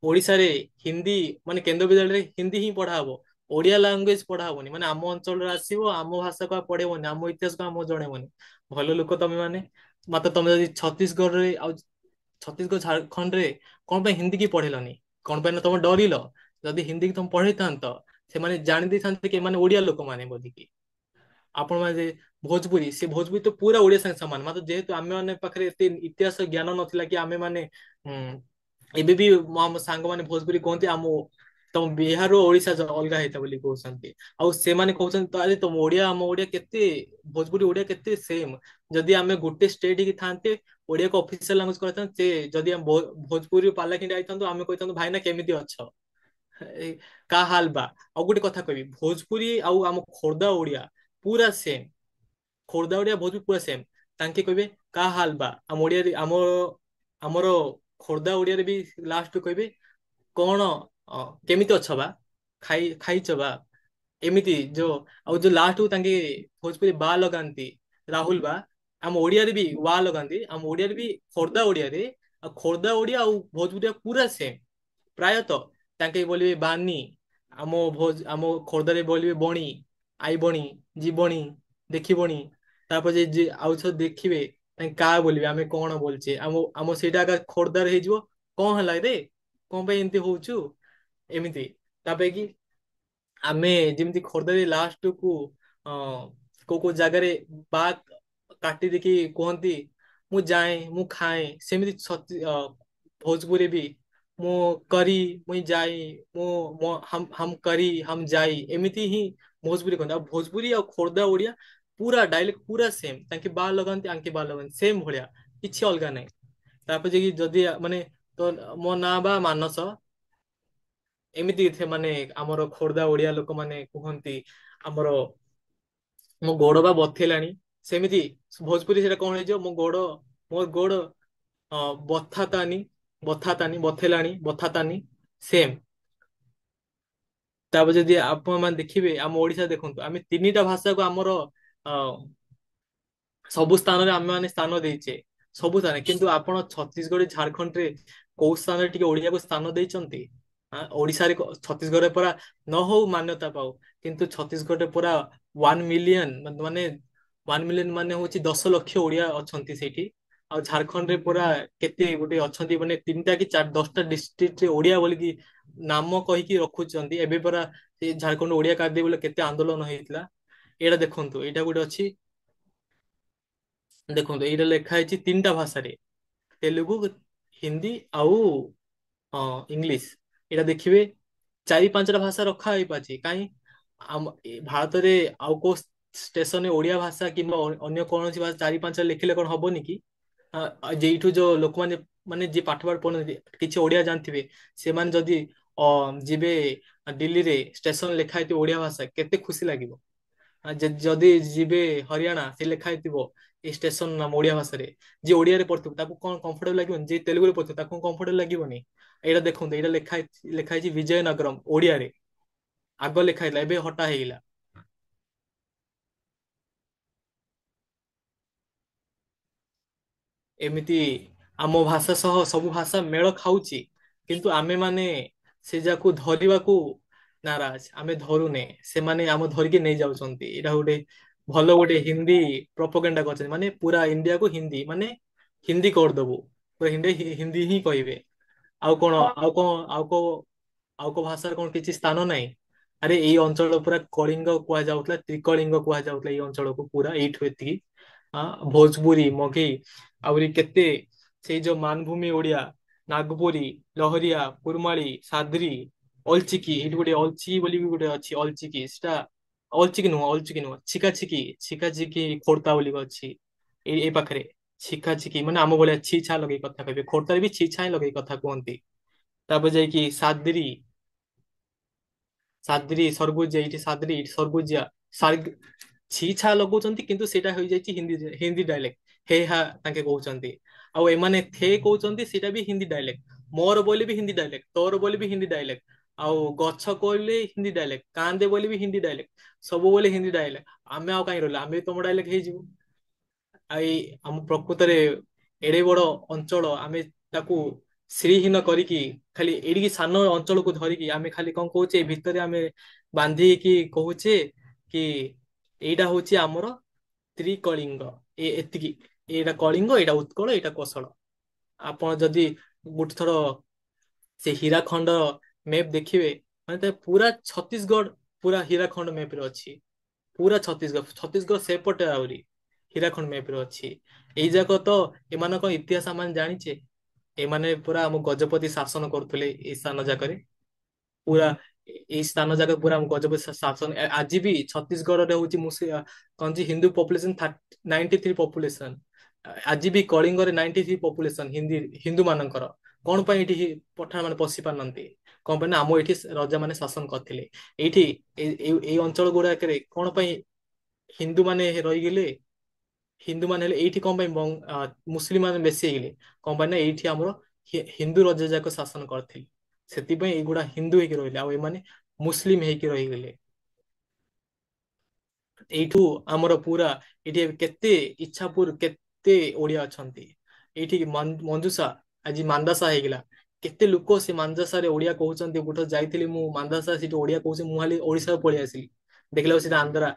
ଓଡିଶାରେ ହିନ୍ଦୀ, ମାନେ କେନ୍ଦ୍ର ବିଦ୍ୟାଳୟରେ ହିନ୍ଦୀ ହିଁ ପଢା ହବ, ଓଡିଆ ଲାଙ୍ଗୁଏଜ ପଢା ହବନି। ମାନେ ଆମ ଅଞ୍ଚଳରେ ଆସିବ, ଆମ ଭାଷାକୁ ଆଉ ପଢେଇବନି, ଆମ ଇତିହାସକୁ ଆମକୁ ଜଣେଇବନି। ଭଲ ଲୋକ ତମେ ମାନେ। ମାତ୍ର ତମେ ଯଦି ଛତିଶଗଡରେ ଆଉ ଛତିଶଗଡ଼ ଝାଡଖଣ୍ଡରେ କଣ ପାଇଁ ହିନ୍ଦୀ କି ପଢେଇଲନି? କଣ ପାଇଁ ନା ତମେ ଡରିଲ? ଯଦି ହିନ୍ଦୀ କି ତମେ ପଢେଇଥାନ୍ତ, ସେମାନେ ଜାଣି ଦେଇଥାନ୍ତେ କି ଏମାନେ ଓଡିଆ ଲୋକମାନେ ବୋଲିକି। ଆପଣ ମାନେ ଯେ ଭୋଜପୁରୀ, ସେ ଭୋଜପୁରୀ ତ ପୁରା ଓଡିଆ ସାଙ୍ଗେ ସମାନ, ମାତ୍ର ଯେହେତୁ ଆମେ ମାନେ ପାଖରେ ଏତେ ଇତିହାସ ଜ୍ଞାନ ନଥିଲା କି ଆମେ ମାନେ ଏବେ ବି ଆମ ସାଙ୍ଗମାନେ ଭୋଜପୁରୀ କୁହନ୍ତି, ଆମ ତମ ବିହାର ଓ ଓଡିଶା ଅଲଗା ହେଇଥା ବୋଲି କହୁଛନ୍ତି। ଆଉ ସେମାନେ କହୁଛନ୍ତି ତ ଆରେ ତମ ଓଡିଆ ଆମ ଓଡିଆ କେତେ, ଭୋଜପୁରୀ ଓଡିଆ କେତେ ସେମ। ଯଦି ଆମେ ଗୋଟେ ଷ୍ଟେଟ ହେଇକି ଥାନ୍ତେ, ଓଡିଆକୁ ଅଫିସିଆଲ ଲାଙ୍ଗୁଏଜ କରିଥାନ୍ତେ, ଯଦି ଆମେ ଭୋଜପୁରୀ ପାଲାଖେଣ୍ଡି ଆଇଥାନ୍ତୁ, ଆମେ କହିଥାନ୍ତୁ ଭାଇନା କେମିତି ଅଛ, ଏ, କା ହାଲ ବା। ଆଉ ଗୋଟେ କଥା କହିବି, ଭୋଜପୁରୀ ଆଉ ଆମ ଖୋର୍ଦ୍ଧା ଓଡିଆ ପୁରା ସେମ। ଖୋର୍ଦ୍ଧା ଓଡିଆ ଭୋଜପୁରୀ ପୁରା ସେମ। ତାଙ୍କେ କହିବେ କା ହାଲ ବା, ଆମ ଓଡିଆରେ ଆମର ଖୋର୍ଦ୍ଧା ଓଡିଆରେ ବି ଲାଷ୍ଟ କହିବେ କଣ, କେମିତି ଅଛ ବା, ଖାଇଛ ବା। ଏମିତି ଯୋଉ, ଆଉ ଯୋଉ ଲାଷ୍ଟ କୁ ତାଙ୍କେ ଭୋଜପୁରୀ ବା ଲଗାନ୍ତି, ରାହୁଲ ବା। ଆମ ଓଡିଆରେ ବି ୱା ଲଗାନ୍ତି, ଆମ ଓଡିଆରେ ବି ଖୋର୍ଦ୍ଧା ଓଡିଆରେ, ଆଉ ଖୋର୍ଦ୍ଧା ଓଡିଆ ଆଉ ଭୋଜପୁରିଆ ପୁରା ସେମ ପ୍ରାୟତଃ। ତାଙ୍କେ ବୋଲିବେ ବାନି, ଆମ ଖୋର୍ଦ୍ଧାରେ ବୋଲିବେ ବଣି, ଆଇବଣି, ଯିବଣି, ଦେଖିବଣି। ତାପରେ ଆଉ ଥରେ ଦେଖିବେ ତାଙ୍କେ କା ବୋଲିବେ, ଆମେ କଣ ବୋଲଛେ, ଆମ ସେଇଟା ଆକା ଖୋର୍ଦ୍ଧାରେ ହେଇଯିବ, କଣ ହେଲା ରେ, କଣ ପାଇଁ ଏମିତି ହଉଛୁ, ଏମିତି। ତାପରେ କି ଆମେ ଯେମିତି ଖୋର୍ଦ୍ଧାରେ ଲାଷ୍ଟ କୁ ଅ କୋଉ କୋଉ ଜାଗାରେ ବା କାଟି ଦେଇକି କୁହନ୍ତି ମୁଁ ଯାଏ, ମୁଁ ଖାଏ, ସେମିତି ଭୋଜପୁରୀ ବି ମୁଁ କରି, ମୁଇଁ ଯାଇ, ମୁଁ ହମ କରି, ହମ ଯାଇ, ଏମିତି ହିଁ ଭୋଜପୁରୀ କହନ୍ତି। ଆଉ ଭୋଜପୁରୀ ଆଉ ଖୋର୍ଦ୍ଧା ଓଡିଆ ପୁରା ଡାଇଲେକ୍ଟ ପୁରା ସେମ, ତାଙ୍କେ ବା ଲଗାନ୍ତି ଆଙ୍କେ ବା ଲଗାନ୍ତି ସେମ ଭଳିଆ, କିଛି ଅଲଗା ନାହିଁ। ତାପରେ ଯାଇକି ଯଦି ମାନେ ତ ମୋ ନାଁ ବା ମାନସ, ଏମିତି ସେମାନେ ଆମର ଖୋର୍ଦ୍ଧା ଓଡିଆ ଲୋକମାନେ କୁହନ୍ତି ଆମର ମୋ ଗୋଡ ବା ବଥେଇଲାଣି, ସେମିତି ଭୋଜପୁରୀ ସେଟା କଣ ହେଇଯିବ, ମୋ ଗୋଡ ବଥାତାନି, ବଥେଇଲାଣି, ବଥାତାନି, ସେମ। ତାପରେ ଯଦି ଆପଣ ମାନେ ଦେଖିବେ ଆମ ଓଡିଶା ଦେଖନ୍ତୁ, ଆମେ ତିନିଟା ଭାଷାକୁ ଆମର ଅ ସବୁ ସ୍ଥାନରେ ଆମେ ମାନେ ସ୍ଥାନ ଦେଇଛେ, ସବୁ ସ୍ଥାନରେ। କିନ୍ତୁ ଆପଣ ଛତିଶଗଡ ଝାଡଖଣ୍ଡରେ କୋଉ ସ୍ଥାନରେ ଟିକେ ଓଡିଆକୁ ସ୍ଥାନ ଦେଇଛନ୍ତି? ଓଡିଶାରେ ଛତିଶଗଡରେ ପୁରା ନ ହଉ ମାନ୍ୟତା ପାଉ, କିନ୍ତୁ ଛତିଶଗଡରେ ପୁରା 1 ମିଲିୟନ, ମାନେ 1 ମିଲିୟନ ମାନେ ହଉଛି 10 ଲକ୍ଷ ଓଡିଆ ଅଛନ୍ତି ସେଇଠି। ଆଉ ଝାଡଖଣ୍ଡରେ ପୁରା କେତେ ଗୋଟେ ଅଛନ୍ତି, ମାନେ ତିନିଟା କି ଚାରି 10ଟା ଡିଷ୍ଟ୍ରିକ୍ଟରେ ଓଡିଆ ବୋଲିକି ନାମ କହିକି ରଖୁଛନ୍ତି। ଏବେ ପରା ସେ ଝାଡଖଣ୍ଡ ଓଡିଆ କାଢିଦେବେ ବୋଲି କେତେ ଆନ୍ଦୋଳନ ହେଇଥିଲା। ଏଇଟା ଦେଖନ୍ତୁ, ଏଇଟା ଗୋଟେ ଅଛି, ଦେଖନ୍ତୁ ଏଇଟା ଲେଖା ହେଇଛି ତିନିଟା ଭାଷାରେ, ତେଲୁଗୁ, ହିନ୍ଦୀ ଆଉ ଇଂଲିଶ। ଏଇଟା ଦେଖିବେ ଚାରି ପାଞ୍ଚଟା ଭାଷା ରଖା ହେଇପାରୁଛି, କାହିଁ ଭାରତରେ ଆଉ କୋଉ ଷ୍ଟେସନରେ ଓଡିଆ ଭାଷା କିମ୍ବା ଅନ୍ୟ କୌଣସି ଭାଷା ଚାରି ପାଞ୍ଚଟା ଲେଖିଲେ କଣ ହବନି କି? ଯେଇଠୁ ଯୋଉ ଲୋକମାନେ, ମାନେ ଯିଏ ପାଠ ପାଠ ପଢୁନାହାନ୍ତି, କିଛି ଓଡିଆ ଜାଣିଥିବେ, ସେମାନେ ଯଦି ଯିବେ ଦିଲ୍ଲୀରେ, ଷ୍ଟେସନ ଲେଖା ହେଇଥିବ ଓଡିଆ ଭାଷା, କେତେ ଖୁସି ଲାଗିବ। ଯଦି ଯିବେ ହରିୟାଣା, ସେ ଲେଖା ହେଇଥିବ ଏଇ ଷ୍ଟେସନ ନାମ ଓଡିଆ ଭାଷାରେ, ଯିଏ ଓଡିଆରେ ପଢିଥିବ ତାକୁ କଣ କମ୍ଫର୍ଟେବଲ ଲାଗିବନି, ଯିଏ ତେଲୁଗୁରେ ପଢିଥିବ ତାକୁ କଣ କମ୍ଫର୍ଟେବଲ ଲାଗିବନି। ଏଇଟା ଦେଖନ୍ତୁ, ଏଇଟା ଲେଖା ହେଇଛି ବିଜୟନଗରମ ଓଡିଆରେ, ଆଗ ଲେଖା ହେଇଥିଲା, ଏବେ ହଟା ହେଇଗଲା। ଏମିତି ଆମ ଭାଷା ସହ ସବୁ ଭାଷା ମେଳ ଖାଉଛି, କିନ୍ତୁ ଆମେ ମାନେ ସେ ଯାକୁ ଧରିବାକୁ ନାରାଜ, ଆମେ ଧରୁନେ, ସେମାନେ ଆମ ଧରିକି ନେଇ ଯାଉଛନ୍ତି। ଏଇଟା ଗୋଟେ ଭଲ ଗୋଟେ ହିନ୍ଦୀ ପ୍ରପୋଗାଣ୍ଡା କରିଛନ୍ତି, ମାନେ ପୁରା ଇଣ୍ଡିଆକୁ ହିନ୍ଦୀ, ମାନେ ହିନ୍ଦୀ କରିଦବୁ, ପୁରା ହିନ୍ଦୀ ହିଁ କହିବେ। ଆଉ କଣ, ଆଉ କୋଉ ଭାଷାର କଣ କିଛି ସ୍ଥାନ ନାହିଁ? ଆରେ ଏଇ ଅଞ୍ଚଳ ପୁରା କଳିଙ୍ଗ କୁହାଯାଉଥିଲା, ତ୍ରିକଳିଙ୍ଗ କୁହାଯାଉଥିଲା ଏଇ ଅଞ୍ଚଳକୁ, ପୁରା ଏଇଠୁ ଏତିକି ଭୋଜପୁରୀ, ମଗେଇ, ଆହୁରି କେତେ ସେଇ ଯୋଉ ମାନଭୂମି ଓଡିଆ, ନାଗପୁରୀ, ଲହରିଆ, କୁର୍ମାଳି, ସାଦ୍ରି, ଅଲଚିକି, ଏଇଠି ଗୋଟେ ଅଲଚି ବୋଲି ବି ଗୋଟେ ଅଛି, ଅଲଚିକି, ସେଟା ଅଲଚିକି ନୁହଁ, ଛିକା ଛିକି ଖୋର୍ଦ୍ଧା ବୋଲି ଅଛି ଏଇ ପାଖରେ। ଛିକା ଛିକି ମାନେ ଆମ ଭଳିଆ ଛି ଛା ଲଗେଇ କଥା କହିବେ, ଖୋର୍ଦ୍ଧାରେ ବି ଛି ଛା ହିଁ ଲଗେଇ କଥା କୁହନ୍ତି। ତାପରେ ଯାଇକି ସାଦ୍ରି, ସରଗୁଜିଆ, ଏଇଠି ସାଦ୍ରି, ଏଇଠି ସରଗୁଜିଆ, ଛି ଛା ଲଗାଉଛନ୍ତି, କିନ୍ତୁ ସେଇଟା ହେଇଯାଇଛି ହିନ୍ଦୀ, ହିନ୍ଦୀ ଡାଇଲେକ୍ଟ। ହେ ହା ତାଙ୍କେ କହୁଛନ୍ତି, ଆଉ ଏମାନେ ଥେ କହୁଛନ୍ତି, ସେଇଟା ବି ହିନ୍ଦୀ ଡାଇଲେକ୍ଟ। ମୋର ବୋଲି ବି ହିନ୍ଦୀ ଡାଇଲେକ୍ଟ, ତୋର ବୋଲି ବି ହିନ୍ଦୀ ଡାଇଲେକ୍ଟ। ଆଉ ଗଛ କହିଲେ ହିନ୍ଦୀ ଡାଇଲେକ୍ଟ, କାନ୍ଦେ ବୋଲି ବି ହିନ୍ଦୀ ଡାଇଲେକ୍ଟ, ସବୁବେଳେ ହିନ୍ଦୀ ଡାଇଲେକ୍ଟ। ଆମେ ଆଉ କାହିଁ ରହିଲା, ଆମେ ବି ତମ ଡାଇଲେକ୍ଟ ହେଇଯିବୁ। ଆଉ ଏଇ ଆମ ପ୍ରକୃତରେ ଏଡେ ବଡ ଅଞ୍ଚଳ, ଆମେ ତାକୁ ଶ୍ରୀହୀନ କରିକି, ଖାଲି ଏଡିକି ସାନ ଅଞ୍ଚଳକୁ ଧରିକି ଆମେ ଖାଲି କଣ କହୁଛେ, ଏ ଭିତରେ ଆମେ ବାନ୍ଧିକି କହୁଛେ କି ଏଇଟା ହଉଛି ଆମର ତ୍ରିକଳିଙ୍ଗ, ଏତିକି, ଏଇଟା କଳିଙ୍ଗ, ଏଇଟା ଉତ୍କଳ, ଏଇଟା କୋଶଳ। ଆପଣ ଯଦି ଗୋଟେ ଥର ସେ ହୀରାଖଣ୍ଡ ମ୍ୟାପ ଦେଖିବେ, ମାନେ ପୁରା ଛତିଶଗଡ ପୁରା ହୀରାଖଣ୍ଡ ମ୍ୟାପ ରେ ଅଛି। ପୁରା ଛତିଶଗଡ ସେପଟେ ଆହୁରି ହୀରାଖଣ୍ଡ ମ୍ୟାପ ରେ ଅଛି। ଏଇ ଯାକ ତ ଏମାନଙ୍କ ଇତିହାସ ଆମେ ଜାଣିଛେ। ଏମାନେ ପୁରା ଆମ ଗଜପତି ଶାସନ କରୁଥିଲେ ଏଇ ସ୍ଥାନ ଯାକରେ। ପୁରା ଏଇ ସ୍ଥାନ ଯାକ ପୁରା ଆମ ଗଜପତି ଶାସନ ଆଜି ବି ଛତିଶଗଡରେ ହଉଛି କଣ ଯେ ହିନ୍ଦୁ ପପୁଲେସନ 93 ପପୁଲେସନ। ଆଜି ବି କଳିଙ୍ଗରେ 93 ପପୁଲେସନ ହିନ୍ଦୁ ମାନଙ୍କର। କଣ ପାଇଁ ଏଠି ପଠାଣ ମାନେ ପଶି ପାରୁନାହାନ୍ତି? କଣ ପାଇଁ ନା ଆମ ଏଠି ରଜା ମାନେ ଶାସନ କରିଥିଲେ। ଏଇଠି ଏଇ ଅଞ୍ଚଳ ଗୁଡାକରେ କଣ ପାଇଁ ହିନ୍ଦୁ ମାନେ ରହିଗଲେ? ହିନ୍ଦୁ ମାନେ ହେଲେ ଏଇଠି କଣ ପାଇଁ ମୁସଲିମ ମାନେ ବେଶୀ ହେଇଗଲେ? କଣ ପାଇଁ ନା ଏଇଠି ଆମର ହିନ୍ଦୁ ରଜା ଯାକ ଶାସନ କରିଥିଲେ। ସେଥିପାଇଁ ଏଇଗୁଡା ହିନ୍ଦୁ ହେଇକି ରହିଲେ, ଆଉ ଏମାନେ ମୁସଲିମ ହେଇକି ରହିଗଲେ। ଏଇଠୁ ଆମର ପୁରା ଏଠି କେତେ ଇଚ୍ଛାପୁର କେତେ ଓଡିଆ ଅଛନ୍ତି। ଏଇଠି ମଞ୍ଜୁସା ଆଜି ମାନ୍ଦାସା ହେଇଗଲା। କେତେ ଲୋକ ସେ ମାନ୍ଦାସାରେ ଓଡିଆ କହୁଛନ୍ତି। ଗୋଟେ ଯାଇଥିଲି ମୁଁ ମାନ୍ଦାସା, ସେଠି ଓଡିଆ କହୁଛି, ମୁଁ ଖାଲି ଓଡିଶାକୁ ପଳେଇ ଆସିଲି। ଦେଖିଲା ସେଟା ଆନ୍ଧ୍ରା।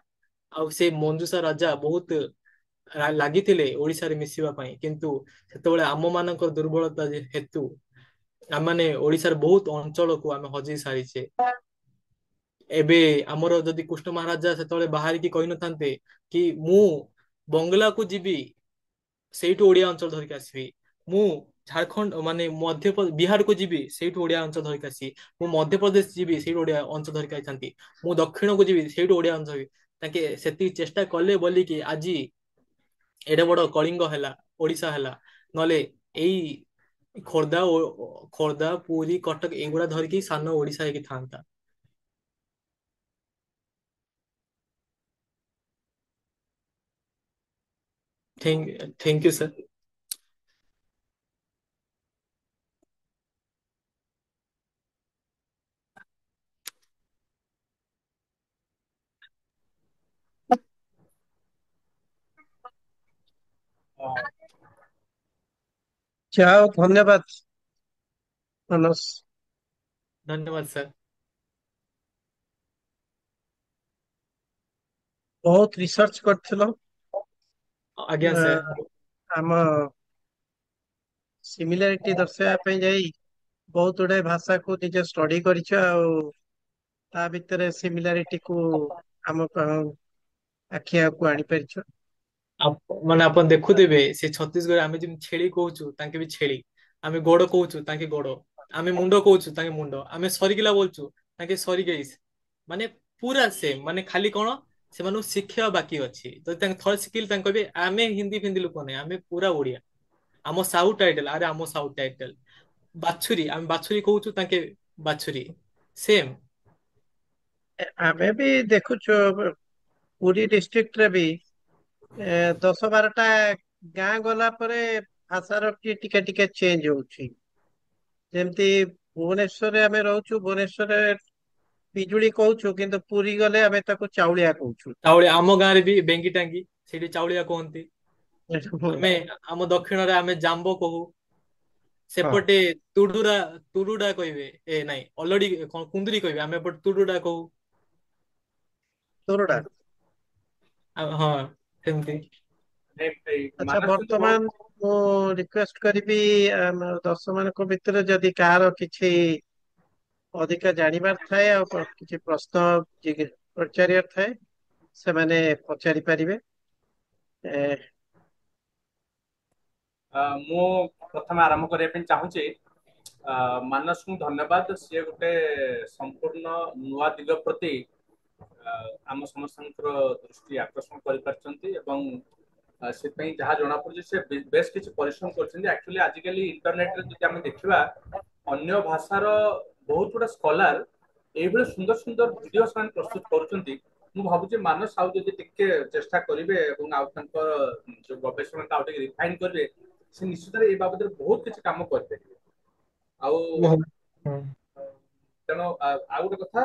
ଆଉ ସେ ମଞ୍ଜୁସା ରାଜା ବହୁତ ଲାଗିଥିଲେ ଓଡିଶାରେ ମିଶିବା ପାଇଁ, କିନ୍ତୁ ସେତେବେଳେ ଆମ ମାନଙ୍କର ଦୁର୍ବଳତା ହେତୁ ଆମମାନେ ଓଡିଶାର ବହୁତ ଅଞ୍ଚଳକୁ ଆମେ ହଜେଇ ସାରିଛେ। ଏବେ ଆମର ଯଦି କୃଷ୍ଣ ମହାରାଜା ସେତେବେଳେ ବାହାରିକି କହିନଥାନ୍ତେ କି ମୁଁ ବଙ୍ଗଲାକୁ ଯିବି, ସେଇଠୁ ଓଡିଆ ଅଞ୍ଚଳ ଧରିକି ଆସିବି। ମୁଁ ଝାଡଖଣ୍ଡ ମାନେ ବିହାରକୁ ଯିବି, ସେଇଠୁ ଓଡିଆ ଅଞ୍ଚଳ ଧରିକି ଆସିବି। ମୁଁ ମଧ୍ୟପ୍ରଦେଶ ଯିବି, ସେଇଠୁ ଓଡିଆ ଅଞ୍ଚଳ ଧରିକି ଆସିଥାନ୍ତି। ମୁଁ ଦକ୍ଷିଣକୁ ଯିବି, ସେଇଠୁ ଓଡିଆ ଅଞ୍ଚଳ। ତାଙ୍କେ ସେତିକି ଚେଷ୍ଟା କଲେ ବୋଲିକି ଆଜି ଏଡେ ବଡ କଳିଙ୍ଗ ହେଲା, ଓଡିଶା ହେଲା। ନହେଲେ ଏଇ ଖୋର୍ଦ୍ଧା, ପୁରୀ, କଟକ ଏଇଗୁଡା ଧରିକି ସାନ ଓଡିଶା ହେଇକି ଥାନ୍ତା। Thank you sir. ଯାଅ, ଧନ୍ୟବାଦ ମାନସ। ଧନ୍ୟବାଦ ସାର୍। ବହୁତ ରିସର୍ଚ୍ଚ କରିଥିଲ। ଆଜ୍ଞା ସାର୍। ଆ, ଆମ ସିମିଲାରିଟି ଦର୍ଶାଇବା ପାଇଁ ଯାଇ ବହୁତ ଗୁଡାଏ ଭାଷାକୁ ନିଜେ ଷ୍ଟଡି କରିଛ, ଆଉ ତା ଭିତରେ ସିମିଲାରିଟିକୁ ଆମ ଆଖି ଆଗକୁ ଆଣିପାରିଛ। ମାନେ ଆପଣ ଦେଖୁଥିବେ ସେ ଛତିଶଗଡ ଆମେ ଯେମିତି ଛେଳି କହୁଛୁ, ତାଙ୍କେ ବି ଛେଳି। ଆମେ ଗୋଡ କହୁଛୁ, ତାଙ୍କେ ଗୋଡ। ଆମେ ମୁଣ୍ଡ କହୁଛୁ, ତାଙ୍କେ ମୁଣ୍ଡ। ଆମେ ସରିଗଲା ବୋଲଛୁ, ତାଙ୍କେ ସରିଗେଇସ। ମାନେ ପୁରା ସେମ। ମାନେ ଖାଲି କଣ ସେମାନଙ୍କୁ ଶିଖିବା ବାକି ଅଛି। ଯଦି ତାଙ୍କେ ଥରେ ଶିଖିଲେ ତାଙ୍କ କହିବେ ଆମେ ହିନ୍ଦୀ ଫିନ୍ଦି ଲୋକ ନାହିଁ, ଆମେ ପୁରା ଓଡିଆ। ଆମ ସାଉଥ ଟାଇଟେଲ, ଆରେ ଆମ ସାଉଥ ଟାଇଟେଲ। ବାଛୁରୀ, ଆମେ ବାଛୁରୀ କହୁଛୁ, ତାଙ୍କେ ବାଛୁରୀ। ସେମ। ଆମେ ବି ଦେଖୁଛୁ ପୁରୀ ଡିଷ୍ଟ୍ରିକ୍ଟରେ ବି 10-12ଟା ଗାଁ ଗଲା ପରେ ଭାଷାର ଟିକେ ଟିକେ ଚେଞ୍ଜ ହଉଛି। ଯେମିତି ଭୁବନେଶ୍ୱରରେ ଆମେ ରହୁଛୁ, ଭୁବନେଶ୍ୱରରେ ପିଜୁଳି କହୁଛୁ, କିନ୍ତୁ ପୁରୀ ଗଲେ ଆମେ ତାକୁ ଚାଉଳିଆ କହୁଛୁ। ଚାଉଳିଆ। ଆମ ଗାଁରେ ବି ବେଙ୍ଗି ଟାଙ୍ଗି, ସେଇଠି ଚାଉଳିଆ କୁହନ୍ତି। ହଁ। ଆମେ ଆମ ଦକ୍ଷିଣରେ ଆମେ ଜାମ୍ବ କହୁ। ସେପଟେ ତୁଡୁଡା କହିବେ। ଏ ନାଇଁ, ଅଲଡି କଣ କୁନ୍ଦୁରି କହିବେ। ଆମେ ଏପଟେ ତୁଡୁଡା କହୁ। ତୋରଡା। ହଁ, ସେମିତି। ଆଚ୍ଛା, ବର୍ତ୍ତମାନ ମୁଁ ରିକ୍ୱେଷ୍ଟ କରିବି ଆମ ଦର୍ଶକ ମାନଙ୍କ ଭିତରେ ଯଦି କାହାର କିଛି ଅଧିକା ଜାଣିବାର ଥାଏ, ଆଉ କିଛି ପ୍ରଶ୍ନ ପଚାରିବାର ଥାଏ, ସେମାନେ ପଚାରି ପାରିବେ। ଏ, ମୁଁ ପ୍ରଥମେ ଆରମ୍ଭ କରିବା ପାଇଁ ଚାହୁଁଛି ମାନସଙ୍କୁ ଧନ୍ୟବାଦ। ସିଏ ଗୋଟେ ସମ୍ପୂର୍ଣ୍ଣ ନୂଆ ଦିଗ ପ୍ରତି ଆମ ସମସ୍ତଙ୍କର ଦୃଷ୍ଟି ଆକର୍ଷଣ କରିପାରିଛନ୍ତି, ଏବଂ ସେଥିପାଇଁ ଯାହା ଜଣାପଡୁଛି ସେ ବେଶ କିଛି ପରିଶ୍ରମ କରିଛନ୍ତି। ଆକ୍ଚୁଆଲି ଆଜିକାଲି ଇଣ୍ଟରନେଟରେ ଯଦି ଆମେ ଦେଖିବା, ଅନ୍ୟ ଭାଷାର ବହୁତ ଗୁଡା ସ୍କଲାର ଏଇଭଳି ସୁନ୍ଦର ସୁନ୍ଦର ଭିଡିଓ ସେମାନେ ପ୍ରସ୍ତୁତ କରୁଛନ୍ତି। ମୁଁ ଭାବୁଛି ମାନସ ଆଉ ଯଦି ଟିକେ ଚେଷ୍ଟା କରିବେ ଏବଂ ଆଉ ତାଙ୍କ ଯୋଉ ଗବେଷଣା ଆଉ ଟିକେ ରିଫାଇନ କରିବେ, ସେ ନିଶ୍ଚିତରେ ଏଇ ବାବଦରେ ବହୁତ କିଛି କାମ କରିପାରିବେ। ଆଉ ତେଣୁ ଆଉ ଗୋଟେ କଥା,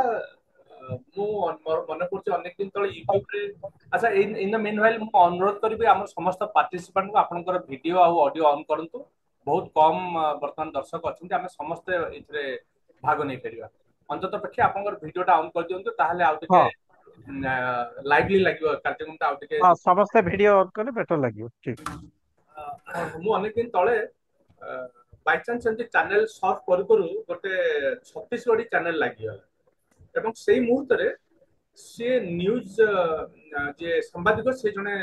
ମୁଁ ମୋର ମନେ ପଡୁଛି ଅନେକ ଦିନ ତଳେ ୟୁଟ୍ୟୁବରେ, ଆଚ୍ଛା ଇନ୍ ଦ ମିନ୍ ହ୍ୱାଇଲ୍ ମୁଁ ଅନୁରୋଧ କରିବି ଆମର ସମସ୍ତ ପାର୍ଟିସିପାଣ୍ଟଙ୍କୁ ଆପଣଙ୍କର ଭିଡିଓ ଆଉ ଅଡିଓ ଅନ୍ କରନ୍ତୁ। ବହୁତ କମ ବର୍ତ୍ତମାନ ଦର୍ଶକ ଅଛନ୍ତି, ଆମେ ସମସ୍ତେ ଏଥିରେ ଭାଗ ନେଇପାରିବା। ଅନ୍ତତଃ ପକ୍ଷେ ଆପଣଙ୍କର ଭିଡିଓଟା ଅନ୍ କରିଦିଅନ୍ତୁ, ତାହେଲେ ଆଉ ଟିକେ ହଁ ଲାଇଭଲି ଲାଗିବ କାର୍ଯ୍ୟକ୍ରମଟା ଆଉ ଟିକେ। ହଁ, ସମସ୍ତେ ଭିଡିଓ ଅନ୍ କଲେ ବେଟର ଲାଗିବ। ଠିକ। ମୁଁ ଅନେକ ଦିନ ତଳେ ବାଇଚାନ୍ସ ଏମିତି ଚ୍ୟାନେଲ ସର୍ଚ୍ଚ କରୁ କରୁ ଗୋଟେ ଛତିଶଗଡି ଚ୍ୟାନେଲ ଲାଗିଗଲା ଏବଂ ସେଇ ମୁହୂର୍ତ୍ତରେ ସିଏ ନ୍ୟୁଜ ଯିଏ ସାମ୍ବାଦିକ ସେ ଜଣେ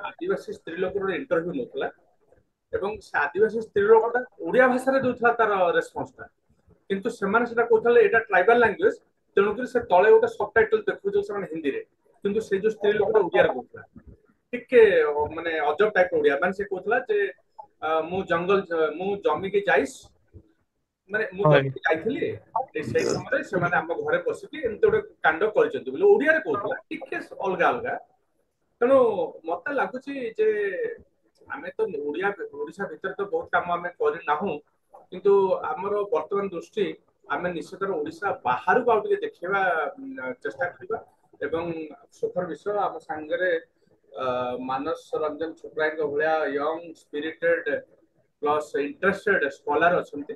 ଆଦିବାସୀ ସ୍ତ୍ରୀ ଲୋକର ଇଣ୍ଟରଭ୍ୟୁ ନେଉଥିଲା ଏବଂ ସେ ଆଦିବାସୀ ସ୍ତ୍ରୀ ଲୋକଟା ଓଡିଆ ଭାଷାରେ ଦଉଥିଲା ତାର ରେସ୍ପନ୍ସଟା କିନ୍ତୁ ସେମାନେ ସେଟା କହୁଥିଲେ ଏଇଟା ଟ୍ରାଇବାଲ ଲାଙ୍ଗୁଏଜ ତେଣୁକରି ସେ ତଳେ ଗୋଟେ ସବଟାଇଟଲ ଦେଖୁଥିଲେ ସେମାନେ ହିନ୍ଦୀରେ କିନ୍ତୁ ସେ ଯୋଉ ସ୍ତ୍ରୀ ଲୋକଟା ଓଡିଆରେ କହୁଥିଲା ଟିକେ ମାନେ ଅଜବ ଟାଇପ ଓଡିଆ ମାନେ ସେ କହୁଥିଲା ଯେ ମୁଁ ଜଙ୍ଗଲ ମୁଁ ଜମିକି ଯାଇସ ମାନେ ମୁଁ ହଁ ଆଜ୍ଞା। ଜମିକି ଯାଇଥିଲି ସେଇ ସମୟରେ ସେମାନେ ଆମ ଘରେ ପଶିକି ଏମିତି ଗୋଟେ କାଣ୍ଡ କରିଛନ୍ତି ବୋଲି ଓଡିଆରେ କହୁଥିଲା ଟିକେ ଅଲଗା ଅଲଗା ତେଣୁ ମତେ ଲାଗୁଛି ଯେ ଆମେ ତ ଓଡିଶା ଭିତରେ ତ ବହୁତ କାମ ଆମେ କରିନାହୁଁ କିନ୍ତୁ ଆମର ବର୍ତ୍ତମାନ ଦୃଷ୍ଟି ଆମେ ନିଶ୍ଚିତ ଓଡିଶା ବାହାରକୁ ଆଉ ଟିକେ ଦେଖେଇବା ଚେଷ୍ଟା କରିବା ଏବଂ ସୁଖର ବିଷୟ ଆମ ସାଙ୍ଗରେ ମାନସ ରଞ୍ଜନ ଛୋଟରାୟଙ୍କ ଭଳିଆ ୟଙ୍ଗ ସ୍ପିରିଟେଡ ପ୍ଲସ୍ ଇଣ୍ଟରେଷ୍ଟେଡ ସ୍କଲାର ଅଛନ୍ତି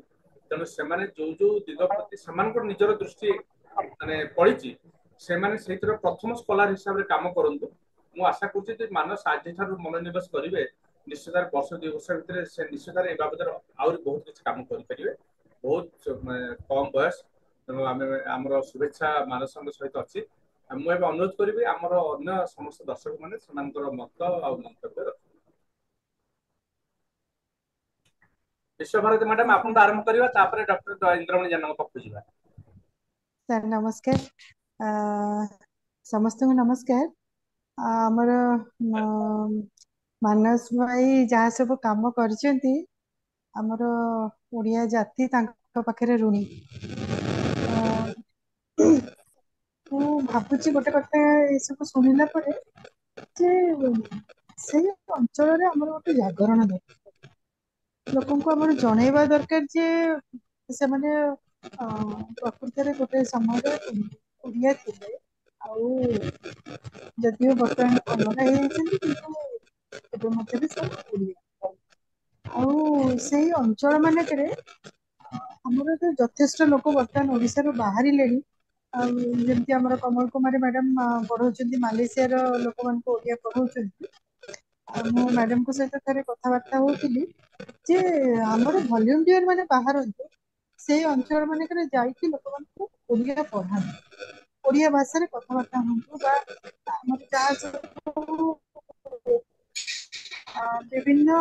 ତେଣୁ ସେମାନେ ଯୋଉ ଯୋଉ ଦିଗ ପ୍ରତି ସେମାନଙ୍କର ନିଜର ଦୃଷ୍ଟି ମାନେ ପଡିଛି ସେମାନେ ସେଇଥିର ପ୍ରଥମ ସ୍କଲାର ହିସାବରେ କାମ କରନ୍ତୁ ମୁଁ ଆଶା କରୁଛି ଯେ ମାନସ ଆଜିଠାରୁ ମନୋନିବେଶ କରିବେ ନିଶ୍ଚିତ ବର୍ଷ 2 ବର୍ଷ ଭିତରେ ସେ ନିଶ୍ଚିତ ଏ ବାବଦରେ ଆହୁରି ବହୁତ କିଛି କାମ କରିପାରିବେ ବହୁତ କମ ବୟସ ତେଣୁ ଆମେ ଆମର ଶୁଭେଚ୍ଛା ମାନସଙ୍କ ସହିତ ଅଛି ମୁଁ ଏବେ ଅନୁରୋଧ କରିବି ଆମର ଅନ୍ୟ ସମସ୍ତ ଦର୍ଶକ ମାନେ ସେମାନଙ୍କର ମତ ଆଉ ମନ୍ତବ୍ୟ ରଖିବେ ବିଶ୍ୱଭାରତୀ ମ୍ୟାଡାମ ଆପଣ ତ ଆରମ୍ଭ କରିବା ତାପରେ ଡକ୍ଟର ଇନ୍ଦ୍ରମଣୀ ଜେନାଙ୍କ ପାଖକୁ ଯିବା ସାର୍ ନମସ୍କାର ସମସ୍ତଙ୍କୁ ନମସ୍କାର ଆମର ମାନସ ଭାଇ ଯାହା ସବୁ କାମ କରିଛନ୍ତି ଆମର ଓଡ଼ିଆ ଜାତି ତାଙ୍କ ପାଖରେ ଋଣୀ ମୁଁ ଭାବୁଛି ଗୋଟେ କଥା ଏସବୁ ଶୁଣିଲା ପରେ ଯେ ସେଇ ଅଞ୍ଚଳରେ ଆମର ଗୋଟେ ଜାଗରଣ ଦରକାର ଲୋକଙ୍କୁ ଆମର ଜଣେଇବା ଦରକାର ଯେ ସେମାନେ ପ୍ରକୃତରେ ଗୋଟେ ସମୟରେ ଓଡ଼ିଆ ଥିଲେ ଆଉ ଯଦିଓ ବର୍ତ୍ତମାନ ଅଲଗା ହେଇଯାଇଛନ୍ତି କିନ୍ତୁ ଏବେ ମଧ୍ୟ ବି ସବୁ ଓଡ଼ିଆ ଆଉ ସେଇ ଅଞ୍ଚଳ ମାନଙ୍କରେ ଆମର ତ ଯଥେଷ୍ଟ ଲୋକ ବର୍ତ୍ତମାନ ଓଡ଼ିଶାରୁ ବାହାରିଲେଣି ଆଉ ଯେମିତି ଆମର କମଳ କୁମାରୀ ମ୍ୟାଡାମ ପଢଉଛନ୍ତି ମାଲେସିଆର ଲୋକମାନଙ୍କୁ ଓଡ଼ିଆ ପଢଉଛନ୍ତି ଆଉ ମୁଁ ମ୍ୟାଡାମଙ୍କ ସହିତ ଥରେ କଥାବାର୍ତ୍ତା ହଉଥିଲି ଯେ ଆମର ଭଲ୍ୟୁଣ୍ଟିୟର ମାନେ ବାହାରନ୍ତୁ ସେଇ ଅଞ୍ଚଳ ମାନଙ୍କରେ ଯାଇକି ଲୋକମାନଙ୍କୁ ଓଡ଼ିଆ ପଢାନ୍ତୁ ଓଡ଼ିଆ ଭାଷାରେ କଥାବାର୍ତ୍ତା ହୁଅନ୍ତୁ ବା ଆମର ଯାହା ସବୁ ବିଭିନ୍ନ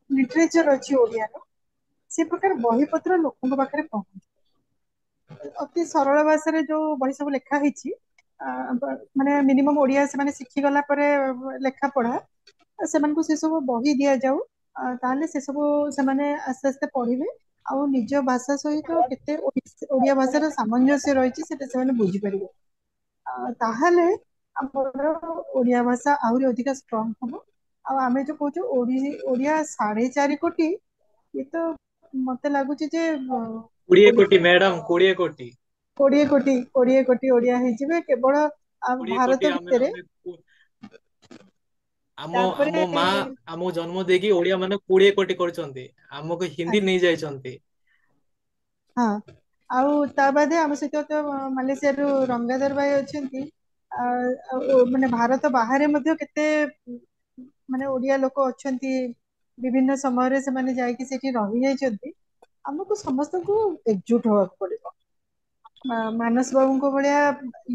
ଲିଟରେଚର ଅଛି ଓଡ଼ିଆର ସେ ପ୍ରକାର ବହିପତ୍ର ଲୋକଙ୍କ ପାଖରେ ପହଞ୍ଚୁ ଅତି ସରଳ ଭାଷାରେ ଯୋଉ ବହି ସବୁ ଲେଖା ହେଇଛି ମାନେ ମିନିମମ୍ ଓଡ଼ିଆ ସେମାନେ ଶିଖିଗଲା ପରେ ଲେଖା ପଢା ସେମାନଙ୍କୁ ସେ ସବୁ ବହି ଦିଆଯାଉ ତାହେଲେ ସେ ସବୁ ସେମାନେ ଆସ୍ତେ ଆସ୍ତେ ପଢିବେ ଆଉ ନିଜ ଭାଷା ସହିତ କେତେ ଓଡ଼ିଆ ଭାଷାର ସାମଞ୍ଜସ୍ୟ ରହିଛି ସେଟା ସେମାନେ ବୁଝିପାରିବେ ତାହେଲେ ଆମର ଓଡ଼ିଆ ଭାଷା ଆହୁରି ଅଧିକ ଷ୍ଟ୍ରଙ୍ଗ ହବ ଆଉ ଆମେ ଯୋଉ କହୁଛୁ ଓଡ଼ିଆ 4.5 କୋଟି ଏ ତ ମତେ ଲାଗୁଛି ଯେ 20 କୋଟି ମ୍ୟାଡାମ, 20 କୋଟି। 20 କୋଟି ଓଡ଼ିଆ ହେଇଯିବେ କେବଳ 20 କୋଟି ଭାରତ ଆମେ ଭିତରେ ଆମେ ଆମ ତାପରେ ଆମ ମା ଆମକୁ ଜନ୍ମ ଦେଇକି ଓଡିଆ ମାନେ 20 କୋଟି କରିଛନ୍ତି ଆମକୁ ହିନ୍ଦୀ ନେଇ ଯାଇଛନ୍ତି ହଁ ଆଉ ତା ବାଦେ ଆମ ସହିତ ତ ମାଲେସିଆରୁ ରଙ୍ଗାଧର ଭାଇ ଅଛନ୍ତି ମାନେ ଭାରତ ବାହାରେ ମଧ୍ୟ କେତେ ମାନେ ଓଡ଼ିଆ ଲୋକ ଅଛନ୍ତି ବିଭିନ୍ନ ସମୟରେ ସେମାନେ ଯାଇକି ସେଠି ରହିଯାଇଛନ୍ତି ଆମକୁ ସମସ୍ତଙ୍କୁ ଏକଜୁଟ ହବାକୁ ପଡିବ ମାନସ ବାବୁଙ୍କ ଭଳିଆ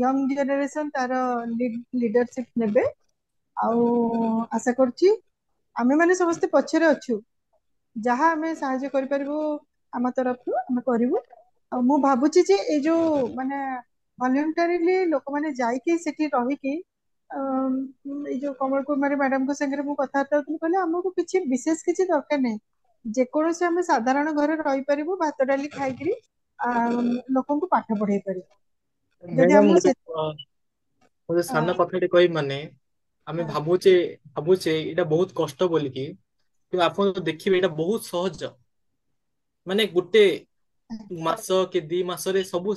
ୟଙ୍ଗ ଜେନେରେସନ ତାର ଲିଡରସିପ ନେବେ ଆଉ ଆଶା କରୁଛି ଆମେମାନେ ସମସ୍ତେ ପଛରେ ଅଛୁ ଯାହା ଆମେ ସାହାଯ୍ୟ କରିପାରିବୁ ଆମ ତରଫରୁ ଆମେ କରିବୁ ଆଉ ମୁଁ ଭାବୁଛି ଯେ ଏଇ ଯୋଉ ମାନେ ଭଲ୍ୟୁଣ୍ଟାରିଲି ଲୋକମାନେ ଯାଇକି ସେଠି ରହିକି ଏଇ ଯୋଉ କମଳ କୁମାରୀ ମ୍ୟାଡାମଙ୍କ ସାଙ୍ଗରେ ମୁଁ କଥାବାର୍ତ୍ତା ହଉଥିଲି କହିଲେ ଆମକୁ କିଛି ବିଶେଷ କିଛି ଦରକାର ନାହିଁ ଯେକୌଣସି ଆମେ ସାଧାରଣ ଘରେ ରହିପାରିବୁ ଭାତ ଡାଲି ଖାଇକିରି ଲୋକଙ୍କୁ ପାଠ ପଢେଇ ପାରିବୁ ଯଦି ମ୍ୟାଡାମ ଆମକୁ ଗୋଟେ ଗୋଟେ ସାନ କଥାଟେ କହିବି ମାନେ ଆମେ ଭାବୁଛେ ଏଇଟା ବହୁତ କଷ୍ଟ ବୋଲିକି କିନ୍ତୁ ଆପଣ ଦେଖିବେ ଏଇଟା ବହୁତ ସହଜ ମାନେ ଗୋଟେ ମାସ କି 2 ମାସରେ ସବୁ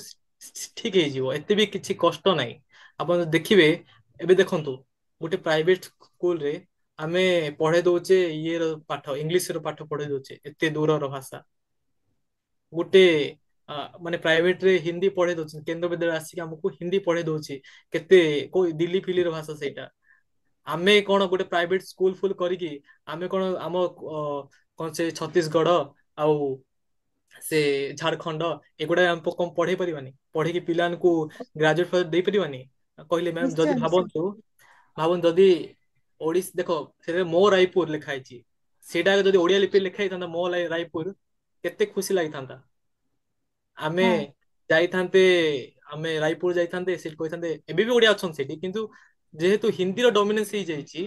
ଠିକ ହେଇଯିବ ଏତେ ବି କିଛି କଷ୍ଟ ନାହିଁ ଆପଣ ଦେଖିବେ ଏବେ ଦେଖନ୍ତୁ ଗୋଟେ ପ୍ରାଇଭେଟ ସ୍କୁଲରେ ଆମେ ପଢେଇ ଦଉଛେ ଇଏ ର ପାଠ ଇଂଲିଶ ର ପାଠ ପଢେଇ ଦଉଛେ ଏତେ ଦୂରର ଭାଷା ଗୋଟେ ମାନେ ପ୍ରାଇଭେଟ ରେ ହିନ୍ଦୀ ପଢେଇ ଦଉଛନ୍ତି କେନ୍ଦ୍ର ବିଦ୍ୟାଳୟ ଆସିକି ଆମକୁ ହିନ୍ଦୀ ପଢେଇ ଦଉଛି କେତେ କୋଉ ଦିଲ୍ଲୀ ଫିଲିର ଭାଷା ସେଇଟା ଆମେ କଣ ଗୋଟେ ପ୍ରାଇଭେଟ ସ୍କୁଲ ଫୁଲ କରିକି ଆମେ କଣ ଆମ କଣ ସେ ଛତିଶଗଡ ଆଉ ସେ ଝାଡଖଣ୍ଡ ଏଗୁଡା ଆମେ କଣ ପଢେଇ ପାରିବାନି? ପଢେଇକି ପିଲାମାନଙ୍କୁ ଗ୍ରାଜୁଏଟ ଦେଇପାରିବାନି? କହିଲେ ମ୍ୟାମ ନିଶ୍ଚୟ ଯଦି ନିଶ୍ଚୟ। ଭାବନ୍ତୁ ଯଦି ଓଡିଶା ଦେଖ ସେଥିରେ ମୋ ରାୟପୁର ଲେଖା ହେଇଛି, ସେଇଟା ଯଦି ଓଡିଆ ଲିପି ଲେଖା ହେଇଥାନ୍ତା ମୋ ରାୟପୁର, କେତେ ଖୁସି ଲାଗିଥାନ୍ତା। ଆମେ ହଁ ଯାଇଥାନ୍ତେ, ଆମେ ରାୟପୁର ଯାଇଥାନ୍ତେ, ସେଠି କହିଥାନ୍ତେ, ଏବେ ବି ଓଡିଆ ଅଛନ୍ତି ସେଠି, କିନ୍ତୁ ଯେହେତୁ ହିନ୍ଦୀର ଡୋମିନେନ୍ସ ହେଇଯାଇଛି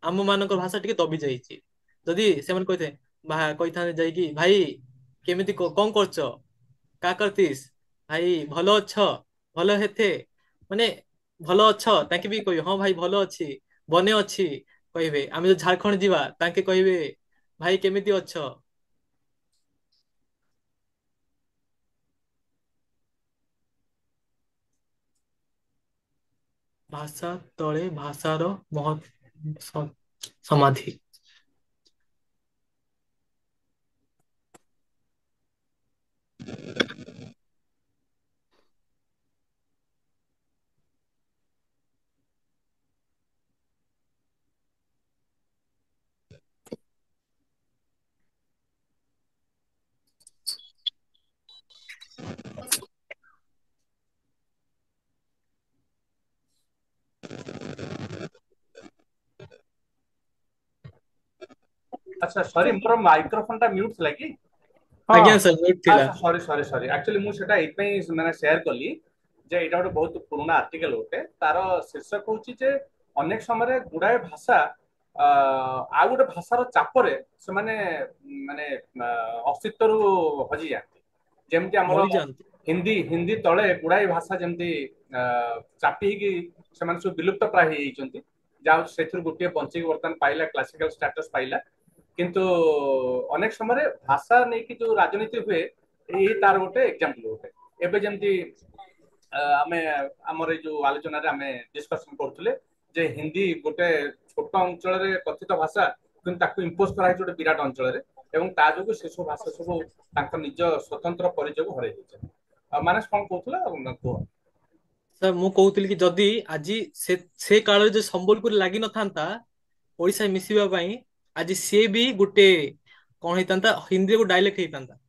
ଆମ ମାନଙ୍କର ଭାଷା ଟିକେ ଦବି ଯାଇଛି। ଯଦି ସେମାନେ କହିଥାନ୍ତେ ଯାଇକି, ଭାଇ କେମିତି କଣ କରୁଛ, କା କରତିସ୍, ଭାଇ ଭଲ ଅଛ, ଭଲ ହେତେ, ମାନେ ଭଲ ଅଛ, ତାଙ୍କେ ବି କହିବେ ହଁ ଭାଇ ଭଲ ଅଛି, ବନେ ଅଛି କହିବେ। ଆମେ ଯଦି ଝାଡଖଣ୍ଡ ଯିବା ତାଙ୍କେ କହିବେ ଭାଇ କେମିତି ଅଛ। ଭାଷା ତଳେ ଭାଷାର ସମାଧି। ଆଚ୍ଛା ସରି, ମୋର ମାଇକ୍ରୋଫୋନ ଟା ମ୍ୟୁଟ ଥିଲା କି? ହଁ ଆଜ୍ଞା ସାର୍ ମିଉଟ ଥିଲା। ଆଚ୍ଛା ସରି ସରି ସରି, ଆକ୍ଚୁଆଲି ମୁଁ ସେଟା ଏଇଥିପାଇଁ ମାନେ ସେୟାର କଲି ଯେ ଏଇଟା ଗୋଟେ ବହୁତ ପୁରୁଣା ଆର୍ଟିକଲ ଗୋଟେ, ତାର ଶୀର୍ଷକ ହଉଛି ଯେ ଅନେକ ସମୟରେ ଗୁଡାଏ ଭାଷା ଆଉ ଗୋଟେ ଭାଷାର ଚାପରେ ସେମାନେ ମାନେ ଅସ୍ତିତ୍ୱରୁ ହଜିଯାଆନ୍ତି। ଯେମିତି ଆମର ମରିଯାଆନ୍ତି। ହିନ୍ଦୀ ହିନ୍ଦୀ ତଳେ ଗୁଡାଏ ଭାଷା ଯେମିତି ଚାପି ହେଇକି ସେମାନେ ସବୁ ବିଲୁପ୍ତ ପ୍ରାୟ ହେଇଯାଇଛନ୍ତି, ଯାହା ସେଥିରୁ ଗୋଟିଏ ବଞ୍ଚିକି ବର୍ତ୍ତମାନ ପାଇଲା, କ୍ଲାସିକାଲ ଷ୍ଟାଟସ ପାଇଲା। କିନ୍ତୁ ଅନେକ ସମୟରେ ଭାଷା ନେଇକି ଯୋଉ ରାଜନୀତି ହୁଏ, ଏଇ ତାର ଗୋଟେ ଏକ୍ଜାମ୍ପଲ ଗୋଟେ। ଏବେ ଯେମିତି ଆମେ ଆମର ଏଇ ଯୋଉ ଆଲୋଚନାରେ ଆମେ ଡିସ୍କସନ କରୁଥିଲେ ଯେ ହିନ୍ଦୀ ଗୋଟେ ଛୋଟ ଅଞ୍ଚଳରେ କଥିତ ଭାଷା, କିନ୍ତୁ ତାକୁ ଇମ୍ପୋଜ କରାଯାଇଛି ଗୋଟେ ବିରାଟ ଅଞ୍ଚଳରେ, ଏବଂ ତା ଯୋଗୁଁ ସେସବୁ ଭାଷା ସବୁ ତାଙ୍କ ନିଜ ସ୍ୱତନ୍ତ୍ର ପରିଚୟକୁ ହରାଇ ଦେଇଛନ୍ତି। ମାନେ କଣ କହୁଥିଲା କୁହ? ସାର୍ ମୁଁ କହୁଥିଲି କି ଯଦି ଆଜି ସେ କାଳରେ ଯଦି ସମ୍ବଲପୁରୀ ଲାଗିନଥାନ୍ତା ଓଡିଶା ମିଶିବା ପାଇଁ, ଆଜି ସିଏ ବି ଗୋଟେ କଣ ହେଇଥାନ୍ତା, ହିନ୍ଦୀରେ ଗୋଟେ ଡାଇଲେକ୍ଟ ହେଇଥାନ୍ତା।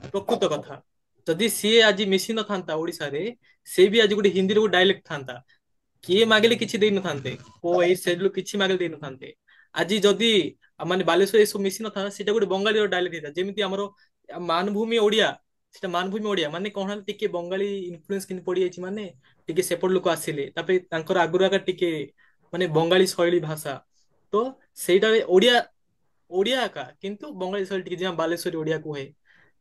ପ୍ରକୃତ କଥା, ଯଦି ସିଏ ଆଜି ମିଶି ନଥାନ୍ତା ଓଡିଶାରେ, ସେ ବି ଆଜି ଗୋଟେ ହିନ୍ଦୀରେ ଗୋଟେ ଡାଇଲେକ୍ଟ ଥାନ୍ତା। କିଏ ମାଗିଲେ କିଛି ଦେଇନଥାନ୍ତେ, ଓ ଏଇ ସେଲୁ କିଛି ମାଗିଲେ ଦେଇନଥାନ୍ତେ। ଆଜି ଯଦି ମାନେ ବାଲେଶ୍ୱର ଏସବୁ ମିଶି ନଥାନ୍ତା, ସେଇଟା ଗୋଟେ ବଙ୍ଗାଳୀର ଡାଇଲେକ୍ଟ ହେଇଥାନ୍ତା। ଯେମିତି ଆମର ମାନଭୂମି ଓଡିଆ, ସେଟା ମାନଭୂମି ଓଡିଆ ମାନେ କଣ ହେଲା, ଟିକେ ବଙ୍ଗାଳୀ ଇନଫ୍ଲୁଏନ୍ସ କିନ୍ତୁ ପଡିଯାଇଛି, ମାନେ ଟିକେ ସେପଟ ଲୋକ ଆସିଲେ, ତାପରେ ତାଙ୍କର ଆଗରୁ ଆଗ ଟିକେ ମାନେ ବଙ୍ଗାଳୀ ଶୈଳୀ ଭାଷା, ତ ସେଇଟା ଓଡିଆ ଓଡିଆ ଏକା, କିନ୍ତୁ ବଙ୍ଗାଳୀ ଶୈଳୀ ଟିକେ ଯେମିତି ବାଲେଶ୍ୱରୀ ଓଡିଆ କୁହେ,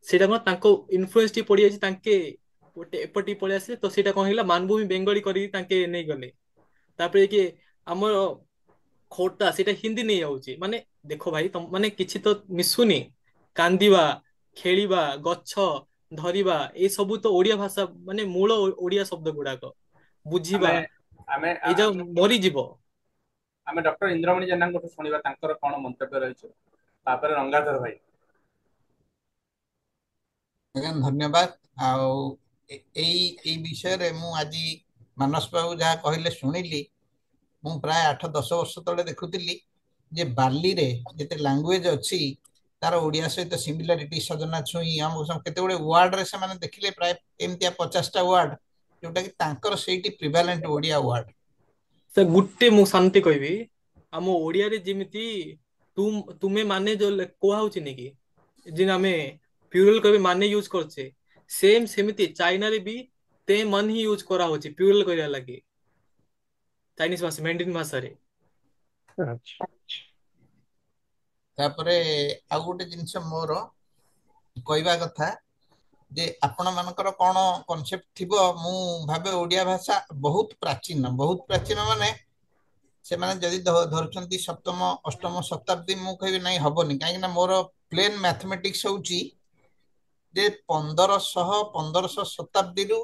ସେଇଟା କଣ ତାଙ୍କ ଇନଫ୍ଲୁଏନ୍ସ ଟିକେ ପଡିଯାଇଛି, ତାଙ୍କେ ଗୋଟେ ଏପଟେ ପଳେଇ ଆସିଲେ, ତ ସେଇଟା କଣ ହେଇଗଲା ମାନଭୂମି ବେଙ୍ଗଳୀ କରିକି ତାଙ୍କେ ନେଇଗଲେ। ତାପରେ କି ଆମର ଖୋର୍ଦ୍ଧା ସେଇଟା ହିନ୍ଦୀ ନେଇଯାଉଛି। ମାନେ ଦେଖ ଭାଇ, ତମ ମାନେ କିଛି ତ ମିଶୁନି। କାନ୍ଦିବା, ଖେଳିବା, ଗଛ ଧରିବା, ଏଇ ସବୁ ତ ଓଡିଆ ଭାଷା, ମାନେ ମୂଳ ଓଡିଆ ଶବ୍ଦ ଗୁଡାକ। ବୁଝିବା, ଆମେ ଆମେ ଏଇ ଯୋଉ ମରିଯିବ। ଆମେ ଡକ୍ଟର ଇନ୍ଦ୍ରମଣୀ ଜେନାଙ୍କଠୁ ଶୁଣିବା ତାଙ୍କର କଣ ମନ୍ତବ୍ୟ ରହିଛି, ତାପରେ ରଙ୍ଗାଧର ଭାଇ। ଆଜ୍ଞା ଧନ୍ୟବାଦ। ଆଉ ଏଇ ବିଷୟରେ ମୁଁ ଆଜି ମାନସ ବାବୁ ଯାହା କହିଲେ ଶୁଣିଲି। ମୁଁ ପ୍ରାୟ 8-10 ବର୍ଷ ତଳେ ଦେଖୁଥିଲି ଯେ ବାଲିରେ ଯେତେ ଲାଙ୍ଗୁଏଜ ଅଛି ତାର ଓଡିଆ ସହିତ ସିମିଲାରିଟି, ସଜନା ଛୁଇଁ କେତେ ଗୁଡେ ୱାର୍ଡରେ ସେମାନେ ଦେଖିଲେ ପ୍ରାୟ ଏମିତିଆ 50ଟା ୱାର୍ଡ, ଯୋଉଟା କି ତାଙ୍କର ସେଇଠି ପ୍ରିଭାଲେଣ୍ଟ ଓଡିଆ ୱାର୍ଡ। ସେ ଗୋଟେ ମୁଁ ଶାନ୍ତି କହିବି, ଆମ ଓଡିଆରେ ଯେମିତି ତୁମେ ମାନେ ଯୋଉ କୁହା ହଉଛି ନି କି, ଯେ ଆମେ ପ୍ଲୁରାଲ କହିବେ ମାନେ ୟୁଜ କରୁଛେ, ସେମିତି ଚାଇନାରେ ବି ତେ ମନ ହିଁ ୟୁଜ କରାହଉଛି ପ୍ଲୁରାଲ କରିବା ଲାଗି, ଚାଇନିଜ ଭାଷା ମେଣ୍ଡିନ୍ ଭାଷାରେ। ଆଚ୍ଛା। ତାପରେ ଆଉ ଗୋଟେ ଜିନିଷ ମୋର କହିବା କଥା ଯେ ଆପଣ ମାନଙ୍କର କଣ କନସେପ୍ଟ ଥିବ, ମୁଁ ଭାବେ ଓଡିଆ ଭାଷା ବହୁତ ପ୍ରାଚୀନ, ବହୁତ ପ୍ରାଚୀନ। ମାନେ ସେମାନେ ଯଦି ଧରୁଛନ୍ତି ସପ୍ତମ ଅଷ୍ଟମ ଶତାବ୍ଦୀ, ମୁଁ କହିବି ନାଇଁ ହବନି, କାହିଁକି ନା ମୋର ପ୍ଲେନ ମ୍ୟାଥମେଟିକ୍ସ ହଉଛି ଯେ 1500 ଶତାବ୍ଦୀରୁ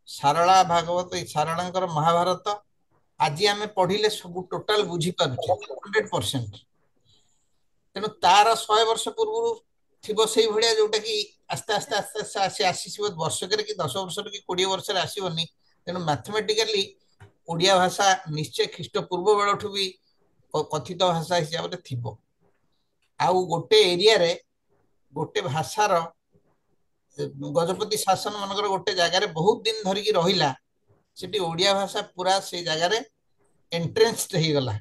ସାରଳା ଭାଗବତ, ଏଇ ସାରଳାଙ୍କର ମହାଭାରତ ଆଜି ଆମେ ପଢିଲେ ସବୁ ଟୋଟାଲ ବୁଝିପାରୁଛେ 100%। ତେଣୁ ତାର 100 ବର୍ଷ ପୂର୍ବରୁ ଥିବ ସେଇ ଭଳିଆ, ଯୋଉଟା କି ଆସ୍ତେ ଆସ୍ତେ ଆସ୍ତେ ଆସ୍ତେ ଆସିବ ବର୍ଷକରେ କି 10 ବର୍ଷରେ କି 20 ବର୍ଷରେ ଆସିବନି। ତେଣୁ ମ୍ୟାଥମେଟିକାଲି ଓଡିଆ ଭାଷା ନିଶ୍ଚୟ ଖ୍ରୀଷ୍ଟ ପୂର୍ବ ବେଳଠୁ ବି କଥିତ ଭାଷା ହିସାବରେ ଥିବ। ଆଉ ଗୋଟେ ଏରିଆରେ ଗୋଟେ ଭାଷାର ଗଜପତି ଶାସନ ମାନଙ୍କର ଗୋଟେ ଜାଗାରେ ବହୁତ ଦିନ ଧରିକି ରହିଲା, ସେଠି ଓଡିଆ ଭାଷା ପୁରା ସେଇ ଜାଗାରେ ଏଣ୍ଟ୍ରେନ୍ସଡ ହେଇଗଲା।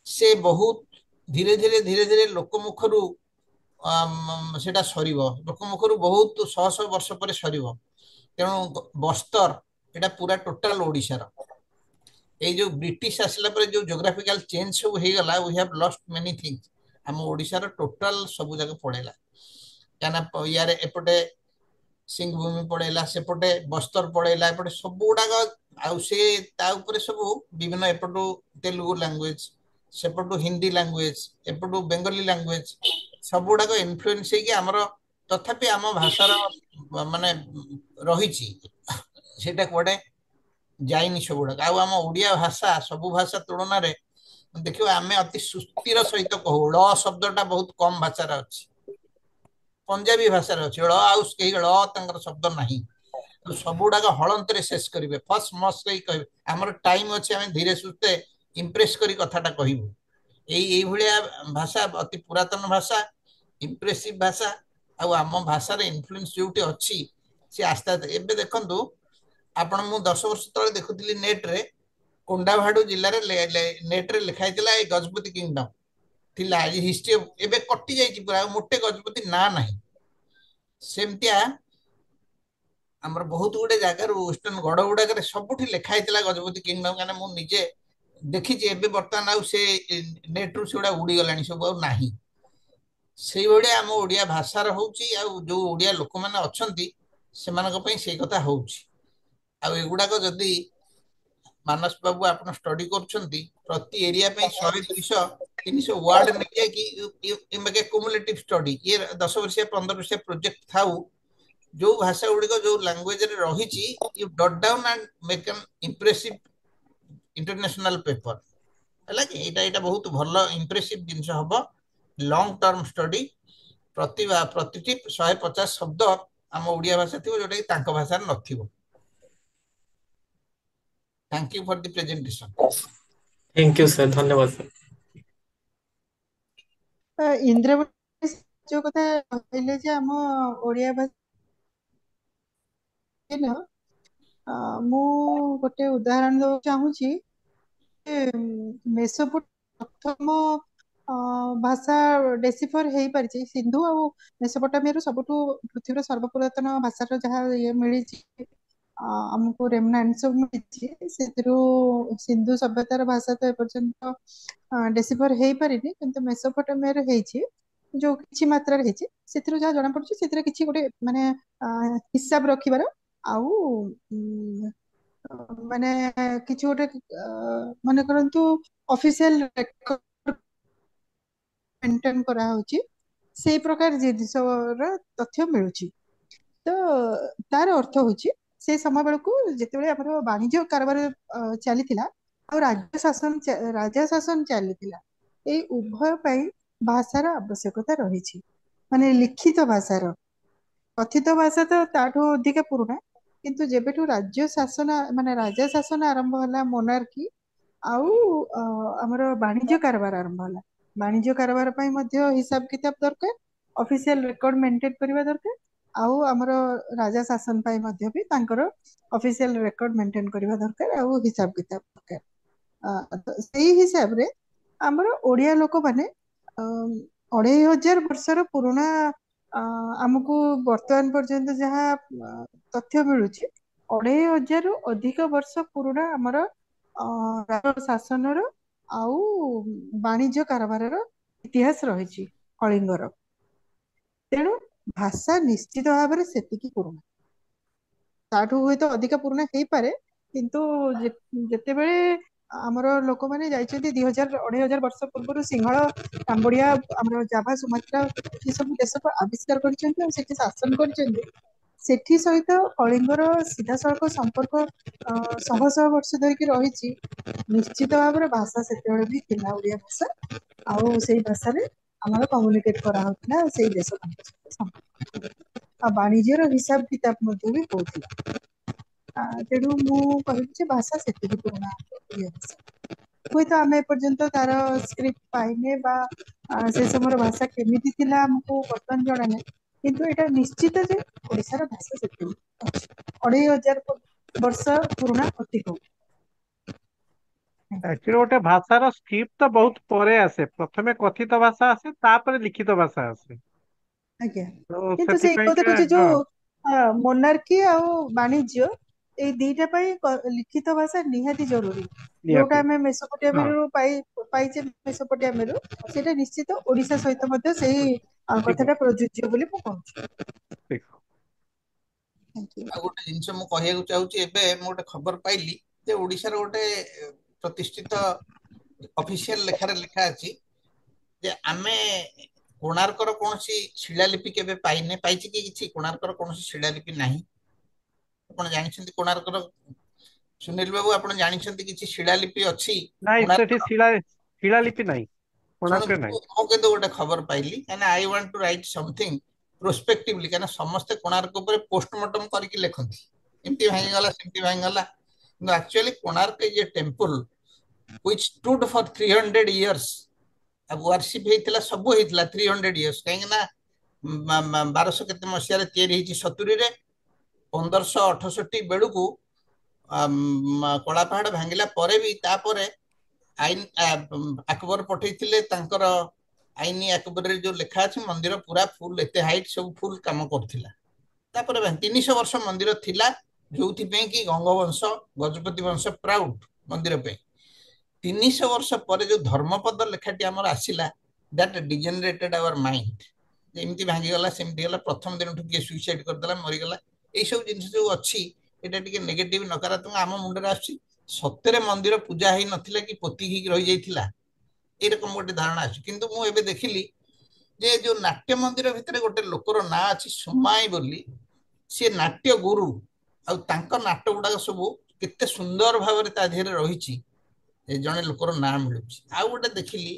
ସେ ବହୁତ ଧୀରେ ଧୀରେ ଲୋକମୁଖରୁ ସେଟା ସରିବ, ଲୋକମୁଖରୁ ବହୁତ ଶହ ଶହ ବର୍ଷ ପରେ ସରିବ। ତେଣୁ ବସ୍ତର ଏଟା ପୁରା ଟୋଟାଲ ଓଡିଶାର। ଏଇ ଯୋଉ ବ୍ରିଟିଶ ଆସିଲା ପରେ ଯୋଉ ଜୋଗ୍ରାଫିକାଲ ଚେଞ୍ଜ ସବୁ ହେଇଗଲା, we have lost many things. ଆମ ଓଡିଶାର ଟୋଟାଲ ସବୁ ଯାକ ପଳେଇଲା, କାହିଁକିନା ୟାରେ ଏପଟେ ସିଂହଭୂମି ପଳେଇଲା, ସେପଟେ ବସ୍ତର ପଳେଇଲା, ଏପଟେ ସବୁ ଗୁଡାକ। ଆଉ ସେ ତା ଉପରେ ସବୁ ବିଭିନ୍ନ ଏପଟୁ ତେଲୁଗୁ ଲାଙ୍ଗୁଏଜ, ସେପଟୁ ହିନ୍ଦୀ ଲାଙ୍ଗୁଏଜ, ଏପଟୁ ବେଙ୍ଗଲୀ ଲାଙ୍ଗୁଏଜ, ସବୁ ଗୁଡାକ ଇନଫ୍ଲୁଏନ୍ସ ହେଇକି ଆମର ତଥାପି ଆମ ଭାଷାର ମାନେ ରହିଛି, ସେଇଟା କୁଆଡେ ଯାଇନି ସବୁଗୁଡାକ। ଆଉ ଆମ ଓଡିଆ ଭାଷା ସବୁ ଭାଷା ତୁଳନାରେ ଦେଖିବା ଆମେ ଅତି ସୁସ୍ଥିର ସହିତ କହୁ। ଳ ଶବ୍ଦଟା ବହୁତ କମ ଭାଷାରେ ଅଛି, ପଞ୍ଜାବୀ ଭାଷାରେ ଅଛି ଳ, ଆଉ କେହି ଳ ତାଙ୍କର ଶବ୍ଦ ନାହିଁ। ସବୁ ଗୁଡାକ ହଳନ୍ତରେ ଶେଷ କରିବେ, ଫସ୍ ମସ୍ କହିବେ। ଆମର ଟାଇମ ଅଛି, ଆମେ ଧୀରେ ସୁସ୍ଥେ ଇମ୍ପ୍ରେସ କରି କଥାଟା କହିବୁ। ଏଇଭଳିଆ ଭାଷା ଅତି ପୁରାତନ ଭାଷା, ଇମ୍ପ୍ରେସିଭ ଭାଷା। ଆଉ ଆମ ଭାଷାର ଇନଫ୍ଲୁଏନ୍ସ ଯୋଉଠି ଅଛି, ସେ ଆସ୍ତେ ଆସ୍ତେ ଏବେ ଦେଖନ୍ତୁ ଆପଣ, ମୁଁ 10 ବର୍ଷ ତଳେ ଦେଖୁଥିଲି ନେଟରେ, କୋଣ୍ଡାଭାଡୁ ଜିଲ୍ଲାରେ ନେଟରେ ଲେଖା ହେଇଥିଲା ଏଇ ଗଜପତି କିଙ୍ଗଡମ ଥିଲା, ଆଜି ହିଷ୍ଟ୍ରି ଏବେ କଟି ଯାଇଛି ପୁରା, ଆଉ ମୋଟେ ଗଜପତି ନାଁ ନାହିଁ। ସେମିତିଆ ଆମର ବହୁତ ଗୁଡେ ଜାଗାରୁ ୱେଷ୍ଟର୍ଣ୍ଣ ଗଡ ଗୁଡାକରେ ସବୁଠି ଲେଖା ହେଇଥିଲା ଗଜପତି କିଙ୍ଗଡମ, କାହିଁକିନା ମୁଁ ନିଜେ ଦେଖିଛି। ଏବେ ବର୍ତ୍ତମାନ ଆଉ ସେ ନେଟରୁ ସେଗୁଡା ଉଡିଗଲାଣି, ସବୁ ଆଉ ନାହିଁ। ସେଇଭଳିଆ ଆମ ଓଡିଆ ଭାଷାର ହଉଛି, ଆଉ ଯୋଉ ଓଡିଆ ଲୋକମାନେ ଅଛନ୍ତି ସେମାନଙ୍କ ପାଇଁ ସେଇ କଥା ହଉଛି। ଆଉ ଏଗୁଡାକ ଯଦି ମାନସ ବାବୁ ଆପଣ ଷ୍ଟଡି କରୁଛନ୍ତି, ପ୍ରତି ଏରିଆ ପାଇଁ 100, 200, 300 ୱାର୍ଡ ନେଇଯାଇକି କୁମୁଲେଟିଭ ଷ୍ଟଡି, ଇଏ 10 ବର୍ଷିଆ 15 ବର୍ଷିଆ ପ୍ରୋଜେକ୍ଟ ଥାଉ, ଯୋଉ ଭାଷା ଗୁଡିକ ଯୋଉ ଲାଙ୍ଗୁଏଜରେ ରହିଛି, you jot down and make an impressive international paper, ହେଲା କି? ଏଇଟା ବହୁତ ଭଲ ଇମ୍ପ୍ରେସିଭ ଜିନିଷ ହବ। ଲଙ୍ଗ ଟର୍ମ ଷ୍ଟଡି, ପ୍ରତିଟି 150 ଶବ୍ଦ ଆମ ଓଡିଆ ଭାଷା ଥିବ, ଯୋଉଟା କି ତାଙ୍କ ଭାଷାରେ ନଥିବ। Thank you for the presentation. Thank you sir, धन्यवाद सर। ଇନ୍ଦ୍ରାବତୀ ଯୋଉ କଥା କହିଲେ ଯେ ଆମ ଓଡିଆ ଭାଷା, ମୁଁ ଗୋଟେ ଉଦାହରଣ ଦବାକୁ ଚାହୁଁଛି। ମେସୋପୋଟାମିଆ ପ୍ରଥମ ଭାଷା ଡେସିଫର ହେଇପାରିଛି ସିନ୍ଧୁ ଆଉ ମେସୋପୋଟାମିଆରୁ, ସବୁଠୁ ପୃଥିବୀର ସର୍ବପୁରାତନ ଭାଷାର ଯାହା ଇଏ ମିଳିଛି ଆମକୁ ରେମନାଣ୍ଟ ସବୁ ମିଳିଛି, ସେଥିରୁ ସିନ୍ଧୁ ସଭ୍ୟତାର ଭାଷା ତ ଏପର୍ଯ୍ୟନ୍ତ ଡେସିଫର ହେଇପାରିନି, କିନ୍ତୁ ମେସୋପୋଟାମିଆରେ ହେଇଛି, ଯୋଉ କିଛି ମାତ୍ରାରେ ହେଇଛି। ସେଥିରୁ ଯାହା ଜଣାପଡୁଛି, ସେଥିରେ କିଛି ଗୋଟେ ମାନେ ହିସାବ ରଖିବାର, ଆଉ ମାନେ କିଛି ଗୋଟେ ମନେ କରନ୍ତୁ ଅଫିସିଆଲ ରେକର୍ଡ ମେଣ୍ଟେନ କରାହଉଛି, ସେଇ ପ୍ରକାର ଜିନିଷର ତଥ୍ୟ ମିଳୁଛି। ତ ତାର ଅର୍ଥ ହଉଛି, ସେ ସମୟ ବେଳକୁ ଯେତେବେଳେ ଆମର ବାଣିଜ୍ୟ କାରବାର ଚାଲିଥିଲା, ଆଉ ରାଜା ଶାସନ ଚାଲିଥିଲା, ଏଇ ଉଭୟ ପାଇଁ ଭାଷାର ଆବଶ୍ୟକତା ରହିଛି। ମାନେ ଲିଖିତ ଭାଷାର, କଥିତ ଭାଷା ତ ତାଠୁ ଅଧିକା ପୁରୁଣା, କିନ୍ତୁ ଯେବେଠୁ ରାଜ୍ୟ ଶାସନ ମାନେ ରାଜା ଶାସନ ଆରମ୍ଭ ହେଲା, ମୋନାର୍କି, ଆଉ ଆମର ବାଣିଜ୍ୟ କାରବାର ଆରମ୍ଭ ହେଲା, ବାଣିଜ୍ୟ କାରବାର ପାଇଁ ମଧ୍ୟ ହିସାବ କିତାବ ଦରକାର, ଅଫିସିଆଲ ରେକର୍ଡ ମେଣ୍ଟେନ କରିବା ଦରକାର, ଆଉ ଆମର ରାଜା ଶାସନ ପାଇଁ ମଧ୍ୟ ବି ତାଙ୍କର ଅଫିସିଆଲ ରେକର୍ଡ ମେଣ୍ଟେନ କରିବା ଦରକାର, ଆଉ ହିସାବ କିତାବ ଦରକାର। ସେଇ ହିସାବରେ ଆମର ଓଡିଆ ଲୋକମାନେ 2500 ବର୍ଷର ପୁରୁଣା ଆମକୁ ବର୍ତ୍ତମାନ ପର୍ଯ୍ୟନ୍ତ ଯାହା ତଥ୍ୟ ମିଳୁଛି, 2500ରୁ ଅଧିକ ବର୍ଷ ପୁରୁଣା ଆମର ଶାସନର ଆଉ ବାଣିଜ୍ୟ କାରବାରର ଇତିହାସ ରହିଛି କଳିଙ୍ଗର। ତେଣୁ ଭାଷା ନିଶ୍ଚିତ ଭାବରେ ସେତିକି ପୁରୁଣା, ତାଠୁ ହୁଏତ ଅଧିକା ପୁରୁଣା ହେଇପାରେ, କିନ୍ତୁ ଯେତେବେଳେ ଆମର ଲୋକମାନେ ଯାଇଛନ୍ତି 2000-2500 ପୂର୍ବରୁ ସିଂହଳ, କାମ୍ବୋଡିଆ, ଆମର ଜାଭା, ସୁମାତ୍ରା, ଏସବୁ ଦେଶକୁ ଆବିଷ୍କାର କରିଛନ୍ତି ଆଉ ସେଠି ଶାସନ କରିଛନ୍ତି, ସେଠି ସହିତ କଳିଙ୍ଗର ସିଧାସଳଖ ସମ୍ପର୍କ ଶହ ଶହ ବର୍ଷ ଧରିକି ରହିଛି। ନିଶ୍ଚିତ ଭାବରେ ଭାଷା ସେତେବେଳେ ବି ଥିଲା ଓଡିଆ ଭାଷା, ଆଉ ସେଇ ଭାଷାରେ ଆମର କମ୍ୟୁନିକେଟ କରାହଉଥିଲା, ଆଉ ସେଇ ଦେଶ ଆଉ ବାଣିଜ୍ୟର ହିସାବ କିତାବ ମଧ୍ୟ ବି ହଉଥିଲା। ତେଣୁ ମୁଁ କହିବି ଯେ ଭାଷା ସେତିକି ପୁରୁଣା ଓଡିଆ ଭାଷା। ହୁଏତ ଆମେ ଏପର୍ଯ୍ୟନ୍ତ ତାର ସ୍କ୍ରିପ୍ଟ ପାଇନେ ବା से समय भाषा केमिति थिला हमको वर्तमान जଣା नहीं, किंतु एटा निश्चित जे ओडिशार भाषा सेति अछि 2500 वर्ष पुराना अति को। एक्चुअली गोटे भाषार स्क्रिप्ट तो बहुत परे आसे, प्रथमे कथित भाषा आसे तापर लिखित भाषा आसे। आज्ञा तो किंतु से ସେଥିପାଇଁ देखो जो ହଁ मोनार्की आ वाणिज्य ए दीटा पाई लिखित भाषा निहाती जरूरी। जोटा ନିହାତି हमें मेसोपोटामिया ହଁ रू पाइचे मेसोपोटामिया रू सेटा निश्चित ओडिशा सहित मध्य सेही ଯିବ कथाटा प्रযোज्य बोली मु कहूँ। ଠିକ। Thank you. ଆଉ ଗୋଟେ ଜିନିଷ ମୁଁ କହିବାକୁ ଚାହୁଁଛି, ଏବେ ମୁଁ ଗୋଟେ ଖବର ପାଇଲି ଯେ ଓଡିଶାର ଗୋଟେ ପ୍ରତିଷ୍ଠିତ ଅଫିସିଆଲ ଲେଖାରେ ଲେଖା ଅଛି ଯେ ଆମେ କୋଣାର୍କର କୌଣସି ଶିଳାଲିପି କେବେ ପାଇନେ। ପାଇଛି କି କିଛି? କୋଣାର୍କର କୌଣସି ଶିଳାଲିପି ନାହିଁ। ଆପଣ ଜାଣିଛନ୍ତି କୋଣାର୍କର? ସୁନୀଲ ବାବୁ, ଆପଣ ଜାଣିଛନ୍ତି କିଛି ଶିଳାଲିପି ଅଛି ନାଇଁ ସେଠି କୋଣାର୍କର? ଶିଳାଲିପି ନାହିଁ, କୋଣାର୍କରେ ଶୁଣନ୍ତୁ, ନାହିଁ। ମୁଁ କିନ୍ତୁ ଗୋଟେ ଖବର ପାଇଲି, କାହିଁକିନା I want to write something prospectively, କାହିଁକିନା ସମସ୍ତେ କୋଣାର୍କ ଉପରେ ପୋଷ୍ଟମର୍ଟମ କରିକି ଲେଖନ୍ତି, ଏମିତି ଭାଙ୍ଗିଗଲା ସେମିତି ଭାଙ୍ଗିଗଲା, କିନ୍ତୁ actually Konark is a temple which stood for 300 years। ଆଉ ୱାରସିପ ହେଇଥିଲା, ସବୁ ହେଇଥିଲା 300 years, କାହିଁକି ନା 1200 କେତେ ମସିହାରେ ତିଆରି ହେଇଛି, 70ରେ 1568 ବେଳକୁ କଳାପାହାଡ ଭାଙ୍ଗିଲା ପରେ ବି ତାପରେ ଆଇନ ଆକବର ପଠେଇଥିଲେ ତାଙ୍କର ଆଇନ ଆକବରରେ ଯୋଉ ଲେଖା ଅଛି ମନ୍ଦିର ପୁରା ଫୁଲ, ଏତେ ହାଇଟ ସବୁ ଫୁଲ କାମ କରୁଥିଲା। ତାପରେ 300 ବର୍ଷ ମନ୍ଦିର ଥିଲା, ଯୋଉଥିପାଇଁ କି ଗଙ୍ଗବଂଶ ଗଜପତି ବଂଶ ପ୍ରାଉଡ ମନ୍ଦିର ପାଇଁ। 300 ବର୍ଷ ପରେ ଯୋଉ ଧର୍ମପଦ ଲେଖାଟି ଆମର ଆସିଲା, ଦ୍ୟାଟ ଡିଜେନେରେଟେଡ ଆୱାର ମାଇଣ୍ଡ। ଏମିତି ଭାଙ୍ଗିଗଲା ସେମିତି ଗଲା, ପ୍ରଥମ ଦିନଠୁ କିଏ ସୁଇସାଇଡ କରିଦେଲା, ମରିଗଲା, ଏଇସବୁ ଜିନିଷ ଯୋଉ ଅଛି ଏଇଟା ଟିକେ ନେଗେଟିଭ ନକାରାତ୍ମକ ଆମ ମୁଣ୍ଡରେ ଆସୁଛି। ସତରେ ମନ୍ଦିର ପୂଜା ହେଇ ନଥିଲା କି ପୋତି ହେଇକି ରହିଯାଇଥିଲା, ଏଇରକମ ଗୋଟେ ଧାରଣା ଅଛି। କିନ୍ତୁ ମୁଁ ଏବେ ଦେଖିଲି ଯେ ଯୋଉ ନାଟ୍ୟ ମନ୍ଦିର ଭିତରେ ଗୋଟେ ଲୋକର ନାଁ ଅଛି ସୁମାଇ ବୋଲି, ସିଏ ନାଟ୍ୟ ଗୁରୁ, ଆଉ ତାଙ୍କ ନାଟ ଗୁଡାକ ସବୁ କେତେ ସୁନ୍ଦର ଭାବରେ ତା ଦେହରେ ରହିଛି, ଜଣେ ଲୋକର ନାଁ ମିଳୁଛି। ଆଉ ଗୋଟେ ଦେଖିଲି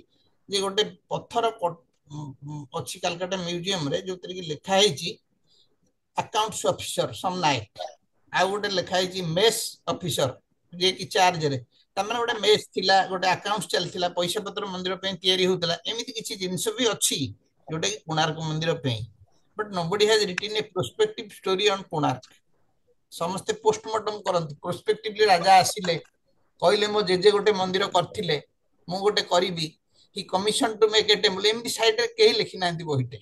ଯେ ଗୋଟେ ପଥର ଅଛି କାଲକାଟା ମ୍ୟୁଜିୟମରେ, ଯୋଉଥିରେ କି ଲେଖା ହେଇଛି ଆକାଉଣ୍ଟସ ଅଫିସର ସମ ନାୟକ, ଆଉ ଗୋଟେ ଲେଖା ହେଇଛି ମେସ୍ ଅଫିସର, ଯିଏ କି ଚାର୍ଜରେ। ତାମାନେ ଗୋଟେ ମେସ୍ ଥିଲା, ଗୋଟେ ଆକାଉଣ୍ଟ ଚାଲିଥିଲା, ପଇସା ପତ୍ର ମନ୍ଦିର ପାଇଁ ତିଆରି ହଉଥିଲା। ଏମିତି କିଛି ଜିନିଷ ବି ଅଛି ଯୋଉଟା କି କୋଣାର୍କ ମନ୍ଦିର ପାଇଁ, but nobody has written a prospective story on Konark. ସମସ୍ତେ ପୋଷ୍ଟମର୍ଟମ କରନ୍ତି, ପ୍ରୋସ୍ପେକ୍ଟିଭଲି ରାଜା ଆସିଲେ କହିଲେ ମୋ ଜେଜେ ଗୋଟେ ମନ୍ଦିର କରିଥିଲେ, ମୁଁ ଗୋଟେ କରିବି, he commission to make a temple, ଏମିତି ସାଇଡରେ କେହି ଲେଖି ନାହାନ୍ତି ବହିଟେ।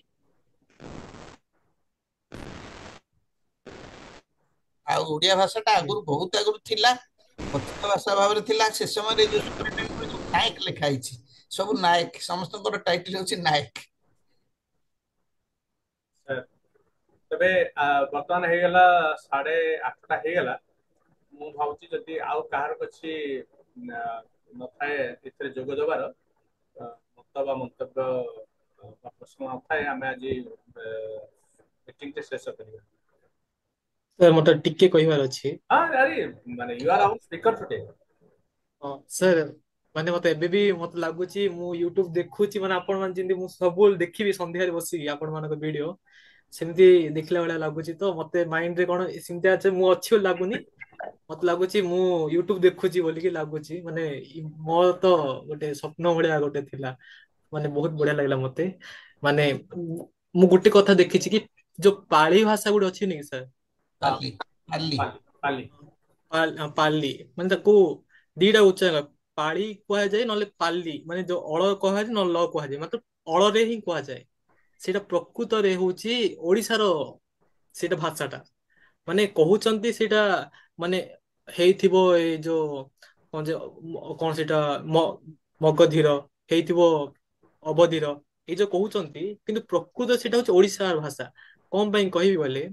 ଆଉ ଓଡିଆ ଭାଷାଟା ଆଗରୁ ବହୁତ ଆଗରୁ ଥିଲା, କଥିତ ଭାଷା ଭାବରେ ଥିଲା। ସେ ସମୟରେ ଯୋଉ ସୁପରିଟେଣ୍ଡେଣ୍ଟ ଯୋଉ ନାୟକ ଲେଖା ହେଇଛି, ସବୁ ନାୟକ, ସମସ୍ତଙ୍କର ଟାଇଟଲ ହଉଛି ନାୟକ। ତେବେ ବର୍ତ୍ତମାନ ହେଇଗଲା 8:30 ହେଇଗଲା। ମୁଁ ଭାବୁଛି ଯଦି ଆଉ କାହାର କିଛି ନଥାଏ ଏଥିରେ ଯୋଗ ଦେବାର ମତ ବା ମନ୍ତବ୍ୟ ବା ପ୍ରଶ୍ନ ନଥାଏ, ଆମେ ଆଜି ମିଟିଂଟି ଶେଷ କରିବା। ସାର୍ ମତେ ଟିକେ କହିବାର ଅଛି। ଆରେ ମାନେ you are our speaker today. ହଁ ସାର୍, ମାନେ ମତେ ଏବେ ବି ମତେ ଲାଗୁଛି ମୁଁ ୟୁଟ୍ୟୁବ ଦେଖୁଛି, ମାନେ ଆପଣ ମାନେ ଯେମିତି ମୁଁ ସବୁବେଳେ ଦେଖିବି ସନ୍ଧ୍ୟାରେ ବସିକି ଆପଣ ମାନଙ୍କ ଭିଡିଓ, ସେମିତି ଦେଖିଲା ଭଳିଆ ଲାଗୁଛି। ତ ମତେ ମାଇଣ୍ଡ ରେ କଣ ସେମିତି ଅଛି, ମୁଁ ଅଛି ବୋଲି ଲାଗୁନି, ମତେ ଲାଗୁଛି ମୁଁ ୟୁଟ୍ୟୁବ ଦେଖୁଛି ବୋଲିକି ଲାଗୁଛି। ମାନେ ମୋର ତ ଗୋଟେ ସ୍ୱପ୍ନ ଭଳିଆ ଗୋଟେ ଥିଲା, ମାନେ ବହୁତ ବଢିଆ ଲାଗିଲା ମତେ। ମାନେ ମୁଁ ଗୋଟେ କଥା ଦେଖିଛି କି ଯୋଉ ପାଳି ଭାଷା ଗୋଟେ ଅଛି ନି ସାର୍, ହଁ, ପାଲି ପାଲି ପାଲି ପାଲି ପାଲି, ମାନେ ତାକୁ ଦିଟା ଉଚ୍ଚାରଣ, ପାଳି କୁହାଯାଏ ନହେଲେ ପାଲି, ମାନେ ଯୋଉ ଅଳ କୁହାଯାଏ ନହେଲେ ଲ କୁହାଯାଏ, ମାତ୍ର ଅଳରେ ହିଁ କୁହାଯାଏ। ସେଇଟା ପ୍ରକୃତରେ ହଉଛି ଓଡିଶାର ସେଇଟା ଭାଷାଟା। ମାନେ କହୁଛନ୍ତି ସେଇଟା ମାନେ ହେଇଥିବ ଏଇ ଯୋଉ କଣ ଯେ କଣ ସେଇଟା ମଗଧୀର ହେଇଥିବ, ଅବଧିର, ଏଇ ଯୋଉ କହୁଛନ୍ତି, କିନ୍ତୁ ପ୍ରକୃତ ସେଇଟା ହଉଛି ଓଡିଶାର ଭାଷା। କଣ ପାଇଁ କହିବି ବୋଲେ,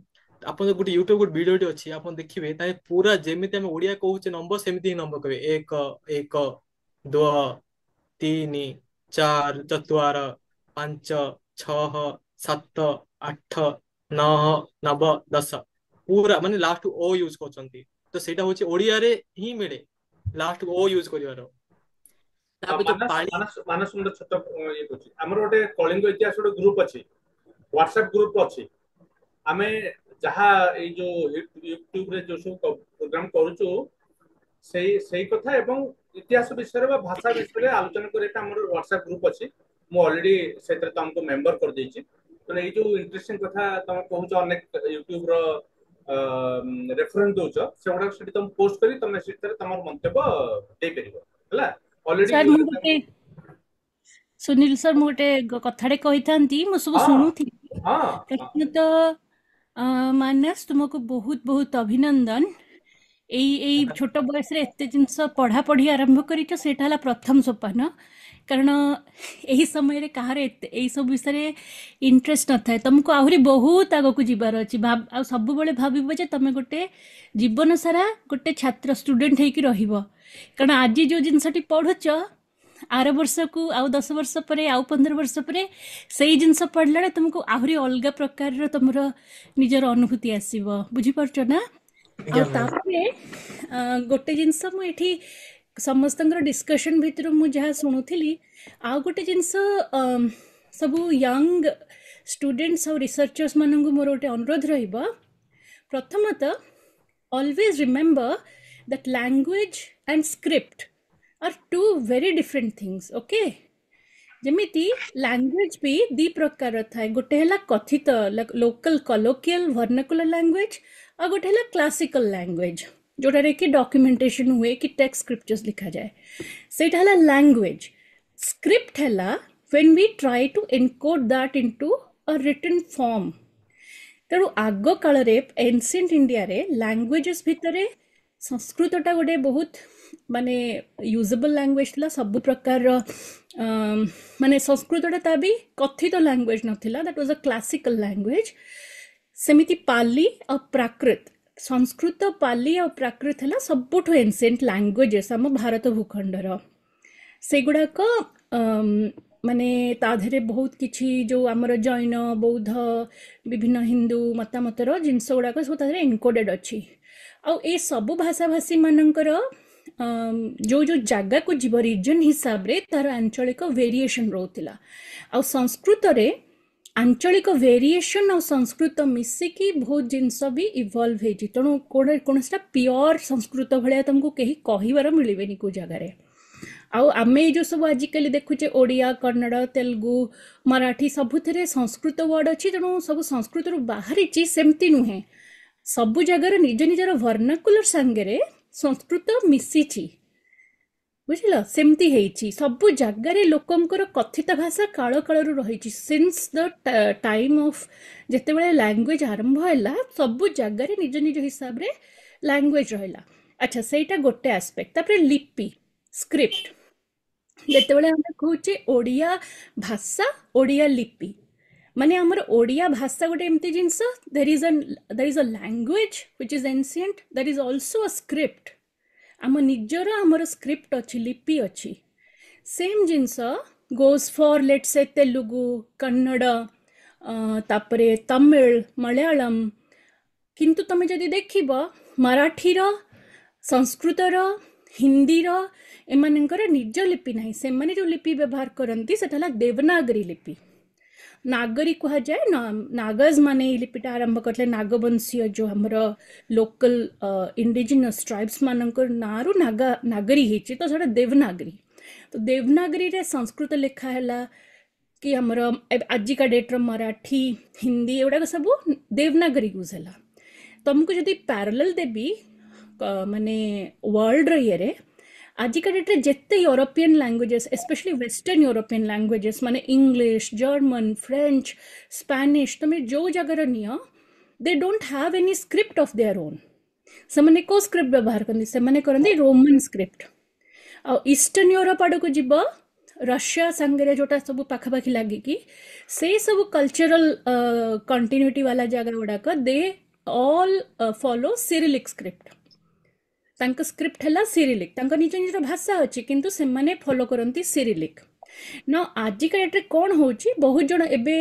ଆପଣ ଗୋଟେ ୟୁଟ୍ୟୁବ ଗୋଟେ ଭିଡିଓଟି ଅଛି, ଆପଣ ଦେଖିବେ ତାହେଲେ ପୁରା ଯେମିତି ଆମେ ଓଡିଆ କହୁଛେ ନମ୍ବର, ସେମିତି ହିଁ ନମ୍ବର କହିବେ। 1 1 2 3 4 ଚତ୍ୱାର 5 6 7 8 9 9 10, ପୁରା ମାନେ ଲାଷ୍ଟ ଓ ୟୁଜ କରୁଛନ୍ତି। ତ ସେଇଟା ହଉଛି ଓଡିଆରେ ହିଁ ମିଳେ ଲାଷ୍ଟ ଓ ୟୁଜ କରିବାର। ତାପରେ ଯୋଉ ମାନସ ପାଳି, ମାନସ ମାନସ ଗୋଟେ ଛୋଟ ଇଏ କରୁଛି। ଆମର ଗୋଟେ କଳିଙ୍ଗ ଇତିହାସ ଗୋଟେ ଗ୍ରୁପ ଅଛି, ହ୍ୱାଟ୍ସଆପ ଗ୍ରୁପ ଅଛି। ଆମେ ଯାହା ଏଇ ଯୋଉ ୟୁଟ୍ୟୁବରେ ଯୋଉ ସବୁ ପ୍ରୋଗ୍ରାମ କରୁଛୁ, ସେଇ କଥା ଏବଂ ଇତିହାସ ବିଷୟରେ ବା ଭାଷା ବିଷୟରେ ଆଲୋଚନା କରିବା ପାଇଁ ଆମର ହ୍ୱାଟ୍ସଆପ ଗ୍ରୁପ ଅଛି। ମୁଁ ऑलरेडी ସେଥିରେ ତମକୁ मेंबर कर ଦେଇଛି ତ ଏଇ ଯୋଉ ଇଣ୍ଟରେଷ୍ଟିଂ କଥା ତମେ କହୁଛ ଅନେକ ୟୁଟ୍ୟୁବ ର ରେଫରେନ୍ସ ଦଉଛ ସେଗୁଡା ସେଠି ତମେ ପୋଷ୍ଟ କରି ତମେ ସେଥିରେ ତମର ମନ୍ତବ୍ୟ ଦେଇପାରିବ ହେଲା ସାର୍ ऑलरेडी ମୁଁ ଗୋଟେ ସୁନୀଲ ସାର୍ ମୁଁ ଗୋଟେ କଥାଟେ କହିଥାନ୍ତି ମୁଁ ସବୁ ହଁ ଶୁଣୁଥିଲି ହଁ ପ୍ରଥମତଃ ମାନସ ତୁମକୁ ବହୁତ ବହୁତ ଅଭିନନ୍ଦନ ଏଇ ଛୋଟ ବୟସରେ ଏତେ ଜିନିଷ ପଢ଼ାପଢ଼ି ଆରମ୍ଭ କରିଛ ସେଇଟା ହେଲା ପ୍ରଥମ ସୋପାନ କାରଣ ଏହି ସମୟରେ କାହାର ଏଇସବୁ ବିଷୟରେ ଇଣ୍ଟରେଷ୍ଟ ନଥାଏ ତୁମକୁ ଆହୁରି ବହୁତ ଆଗକୁ ଯିବାର ଅଛି ଆଉ ସବୁବେଳେ ଭାବିବ ଯେ ତୁମେ ଗୋଟେ ଜୀବନ ସାରା ଗୋଟେ ଛାତ୍ର ଷ୍ଟୁଡେଣ୍ଟ ହେଇକି ରହିବ କାରଣ ଆଜି ଯେଉଁ ଜିନିଷଟି ପଢ଼ୁଛ ଆର ବର୍ଷକୁ ଆଉ 10 ବର୍ଷ ପରେ ଆଉ 15 ବର୍ଷ ପରେ ସେଇ ଜିନିଷ ପଢ଼ିଲା ବେଳେ ତୁମକୁ ଆହୁରି ଅଲଗା ପ୍ରକାରର ତୁମର ନିଜର ଅନୁଭୂତି ଆସିବ ବୁଝିପାରୁଛ ନା ଆଉ ତାପରେ ଗୋଟେ ଜିନିଷ ମୁଁ ଏଠି ସମସ୍ତଙ୍କର ଡିସ୍କସନ୍ ଭିତରୁ ମୁଁ ଯାହା ଶୁଣୁଥିଲି ଆଉ ଗୋଟେ ଜିନିଷ ସବୁ ୟଙ୍ଗ ଷ୍ଟୁଡେଣ୍ଟସ୍ ଆଉ ରିସର୍ଚର୍ସ ମାନଙ୍କୁ ମୋର ଗୋଟେ ଅନୁରୋଧ ରହିବ ପ୍ରଥମତଃ always remember that language and script are two very different things okay ଯେମିତି ଲାଙ୍ଗୁଏଜ ବି ଦି ପ୍ରକାର ଥାଏ ଗୋଟେ ହେଲା କଥିତ ଲୋକାଲ କଲୋକିଆଲ ଭର୍ଣ୍ଣାକୁଲାର ଲାଙ୍ଗୁଏଜ ଆଉ ଗୋଟେ ହେଲା କ୍ଲାସିକାଲ ଲାଙ୍ଗୁଏଜ ଯୋଉଟାରେ କି ଡକ୍ୟୁମେଣ୍ଟେସନ ହୁଏ କି ଟେକ୍ସଟ ସ୍କ୍ରିପ୍ଚର୍ସ ଲିଖାଯାଏ ସେଇଟା ହେଲା ଲାଙ୍ଗୁଏଜ ସ୍କ୍ରିପ୍ଟ ହେଲା when we try to encode that into a written form ତେଣୁ ଆଗ କାଳରେ ଏନସିଏଣ୍ଟ ଇଣ୍ଡିଆରେ ଲାଙ୍ଗୁଏଜେସ୍ ଭିତରେ ସଂସ୍କୃତଟା ଗୋଟେ ବହୁତ ମାନେ ୟୁଜେବଲ୍ ଲାଙ୍ଗୁଏଜ ଥିଲା ସବୁ ପ୍ରକାରର ମାନେ ସଂସ୍କୃତଟା ତା ବି କଥିତ ଲାଙ୍ଗୁଏଜ ନଥିଲା ଦ୍ୟାଟ୍ ୱାଜ୍ ଅ କ୍ଲାସିକାଲ ଲାଙ୍ଗୁଏଜ ସେମିତି ପାଲି ଆଉ ପ୍ରାକୃତ ସଂସ୍କୃତ ପାଲି ଆଉ ପ୍ରାକୃତ ହେଲା ସବୁଠୁ ଏନସିଏଣ୍ଟ ଲାଙ୍ଗୁଏଜେସ୍ ଆମ ଭାରତ ଭୂଖଣ୍ଡର ସେଗୁଡ଼ାକ ମାନେ ତା ଦେହରେ ବହୁତ କିଛି ଯେଉଁ ଆମର ଜୈନ ବୌଦ୍ଧ ବିଭିନ୍ନ ହିନ୍ଦୁ ମତାମତର ଜିନିଷ ଗୁଡ଼ାକ ସବୁ ତା ଦେହରେ ଏନକୋଡେଡ୍ ଅଛି ଆଉ ଏ ସବୁ ଭାଷାଭାଷୀ ମାନଙ୍କର ଯେଉଁ ଜାଗାକୁ ଯିବ ରିଜନ୍ ହିସାବରେ ତାର ଆଞ୍ଚଳିକ ଭେରିଏସନ୍ ରହୁଥିଲା ଆଉ ସଂସ୍କୃତରେ ଆଞ୍ଚଳିକ ଭେରିଏସନ୍ ଆଉ ସଂସ୍କୃତ ମିଶିକି ବହୁତ ଜିନିଷ ବି ଇଭଲ୍ଭ ହେଇଛି ତେଣୁ କୌଣସିଟା ପିଓର ସଂସ୍କୃତ ଭଳିଆ ତମକୁ କେହି କହିବାର ମିଳିବେନି କେଉଁ ଜାଗାରେ ଆଉ ଆମେ ଏଇ ଯେଉଁ ସବୁ ଆଜିକାଲି ଦେଖୁଛେ ଓଡ଼ିଆ କନ୍ନଡ଼ ତେଲୁଗୁ ମରାଠୀ ସବୁଥିରେ ସଂସ୍କୃତ ୱାର୍ଡ ଅଛି ତେଣୁ ସବୁ ସଂସ୍କୃତରୁ ବାହାରିଛି ସେମିତି ନୁହେଁ ସବୁ ଜାଗାର ନିଜ ନିଜର ଭର୍ଣ୍ଣାକୁଲର ସାଙ୍ଗରେ ସଂସ୍କୃତ ମିଶିଛି ବୁଝିଲ ସେମିତି ହେଇଛି ସବୁ ଜାଗାରେ ଲୋକଙ୍କର କଥିତ ଭାଷା କାଳ କାଳରୁ ରହିଛି ସିନ୍ସ ଦ ଟାଇମ୍ ଅଫ୍ ଯେତେବେଳେ ଲାଙ୍ଗୁଏଜ ଆରମ୍ଭ ହେଲା ସବୁ ଜାଗାରେ ନିଜ ନିଜ ହିସାବରେ ଲାଙ୍ଗୁଏଜ ରହିଲା ଆଚ୍ଛା ସେଇଟା ଗୋଟେ ଆସ୍ପେକ୍ଟ ତାପରେ ଲିପି ସ୍କ୍ରିପ୍ଟ ଯେତେବେଳେ ଆମେ କହୁଛେ ଓଡ଼ିଆ ଭାଷା ଓଡ଼ିଆ ଲିପି ମାନେ ଆମର ଓଡ଼ିଆ ଭାଷା ଗୋଟେ ଏମିତି ଜିନିଷ there is a language which is ancient there is also a script ଆମ ନିଜର ଆମର ସ୍କ୍ରିପ୍ଟ ଅଛି ଲିପି ଅଛି ସେମ୍ ଜିନିଷ goes for let's say Telugu Kannada ତାପରେ ତମିଳ ମଲୟାଲମ କିନ୍ତୁ ତମେ ଯଦି ଦେଖିବ ମରାଠୀର ସଂସ୍କୃତର ହିନ୍ଦୀର ଏମାନଙ୍କର ନିଜ ଲିପି ନାହିଁ ସେମାନେ ଯେଉଁ ଲିପି ବ୍ୟବହାର କରନ୍ତି ସେଟା ହେଲା ଦେବନାଗରୀ ଲିପି ନାଗରୀ କୁହାଯାଏ ନାଗଜ ମାନେ ଏଇ ଲିପିଟା ଆରମ୍ଭ କରିଥିଲେ ନାଗବଂଶୀୟ ଯେଉଁ ଆମର ଲୋକାଲ ଇଣ୍ଡିଜିନସ୍ ଟ୍ରାଇବ୍ସ ମାନଙ୍କର ନାଁରୁ ନାଗରୀ ହେଇଛି ତ ସେଟା ଦେବନାଗରୀ ତ ଦେବନାଗରୀରେ ସଂସ୍କୃତ ଲେଖା ହେଲା କି ଆମର ଆଜିକା ଡେଟ୍ର ମରାଠୀ ହିନ୍ଦୀ ଏଗୁଡ଼ାକ ସବୁ ଦେବନାଗରୀ ୟୁଜ୍ ହେଲା ତମକୁ ଯଦି ପ୍ୟାରାଲେଲ ଦେବି ମାନେ ୱାର୍ଲଡର ଇଏରେ ଆଜିକା ଡେଟ୍ରେ ଯେତେ European languages especially western European languages ମାନେ ଇଂଲିଶ ଜର୍ମାନ ଫ୍ରେଞ୍ଚ ସ୍ପାନିଶ ତମେ ଯେଉଁ ଜାଗାର ନିଅ they don't have any script of their own ସେମାନେ କେଉଁ ସ୍କ୍ରିପ୍ଟ ବ୍ୟବହାର କରନ୍ତି ସେମାନେ କରନ୍ତି ରୋମାନ ସ୍କ୍ରିପ୍ଟ ଆଉ ଇଷ୍ଟର୍ଣ୍ଣ ୟୁରୋପ ଆଡ଼କୁ ଯିବ ରଷିଆ ସାଙ୍ଗରେ ଯେଉଁଟା ସବୁ ପାଖାପାଖି ଲାଗିକି ସେଇ ସବୁ କଲଚରାଲ କଣ୍ଟିନ୍ୟୁଟି ବାଲା ଜାଗା ଗୁଡ଼ାକ ଦେ ଅଲ୍ ଫଲୋ ସିରିଲିକ୍ ସ୍କ୍ରିପ୍ଟ ତାଙ୍କ ସ୍କ୍ରିପ୍ଟ ହେଲା ସିରିଲିକ୍ ତାଙ୍କ ନିଜ ନିଜର ଭାଷା ଅଛି କିନ୍ତୁ ସେମାନେ ଫଲୋ କରନ୍ତି ସିରିଲିକ୍ ନା ଆଜିକା ଡେଟ୍ରେ କ'ଣ ହେଉଛି ବହୁତ ଜଣ ଏବେ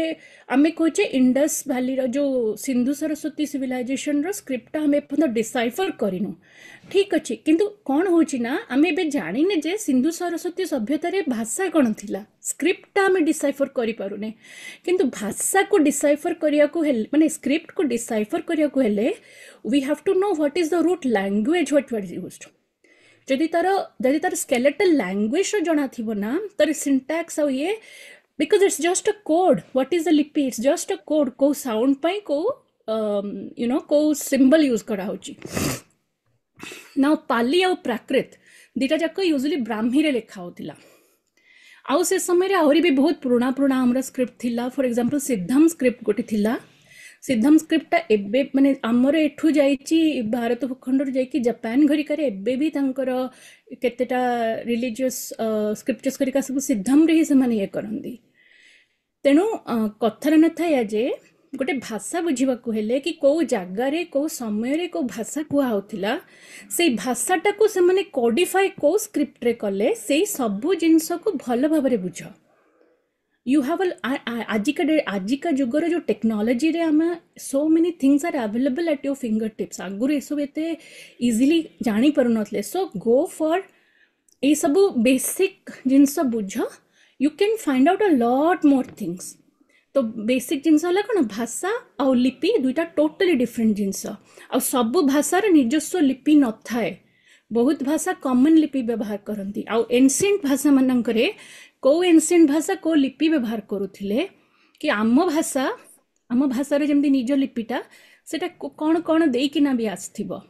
ଆମେ କହୁଛେ ଇଣ୍ଡସ୍ ଭ୍ୟାଲିର ଯେଉଁ ସିନ୍ଧୁ ସରସ୍ୱତୀ ସିଭିଲାଇଜେସନର ସ୍କ୍ରିପ୍ଟଟା ଆମେ ଏପର୍ଯ୍ୟନ୍ତ ଡିସାଇଫର କରିନୁ ଠିକ୍ ଅଛି କିନ୍ତୁ କ'ଣ ହେଉଛି ନା ଆମେ ଏବେ ଜାଣିନେ ଯେ ସିନ୍ଧୁ ସରସ୍ୱତୀ ସଭ୍ୟତାରେ ଭାଷା କ'ଣ ଥିଲା ସ୍କ୍ରିପ୍ଟଟା ଆମେ ଡିସାଇଫର କରିପାରୁନେ କିନ୍ତୁ ଭାଷାକୁ ଡିସାଇଫର କରିବାକୁ ହେଲେ ମାନେ ସ୍କ୍ରିପ୍ଟକୁ ଡିସାଇଫର କରିବାକୁ ହେଲେ we have to know what is the root language what was used ଯଦି ତାର ସ୍କେଲେଟାଲ ଲାଙ୍ଗୁଏଜର ଜଣା ଥିବ ନା ତାର ସିଣ୍ଟାକ୍ସ ଆଉ ଇଏ because it's just a code. What is the lipi? It's just a code. को sound पाई को को symbol use करा होची. Now पाली और प्राकृत दिटा जाक यूजुअली ब्राह्मी रे लिखा होतिला. आउ से समय आहरी भी बहुत पुराना पुराना हमर स्क्रिप्ट थिला. फॉर एग्जांपल सिद्धम स्क्रिप्ट गोटे थिला. सिद्धम स्क्रिप्टटा एबे माने हमर एठू जाईची भारत भूखंड रे जाईकी जापान घरिका रे एबे भी तांकर केतेटा रिलीजियस स्क्रिप्चर्स घरिका सब सिद्धम रे ही से माने ये करंदी. तेणु कथार न था जे गोटे भाषा बुझा हेले कि कौ जगार कौ समय कौ भाषा कहला से भाषाटा को से माने कोडिफाई कौ स्क्रिप्ट रे कले से सबु जिनस को भल भाव बुझ. यू हैव आजिका जुगर जो टेक्नोलोजी रे आम so many things are available at your finger tips. आगुरी सब एते इजिली जानी पारु नथले. सो गो फॉर ए सबु बेसिक जिनस बुझ. You can find out a lot more things. तो बेसिक जिनस है कौन भाषा आउ लिपि दुईटा टोटली डिफरेंट जिनस. आ सबु भाषार निजस्व लिपि न थाए. बहुत भाषा कॉमन लिपि व्यवहार करती. आउ एनसिएंट भाषा मानकरे को एनसिएंट भाषा को लिपि व्यवहार करुथिले कि आम भाषार जमती निज लिपिटा सेटा कौन कौन देकिना भी आसथिबो.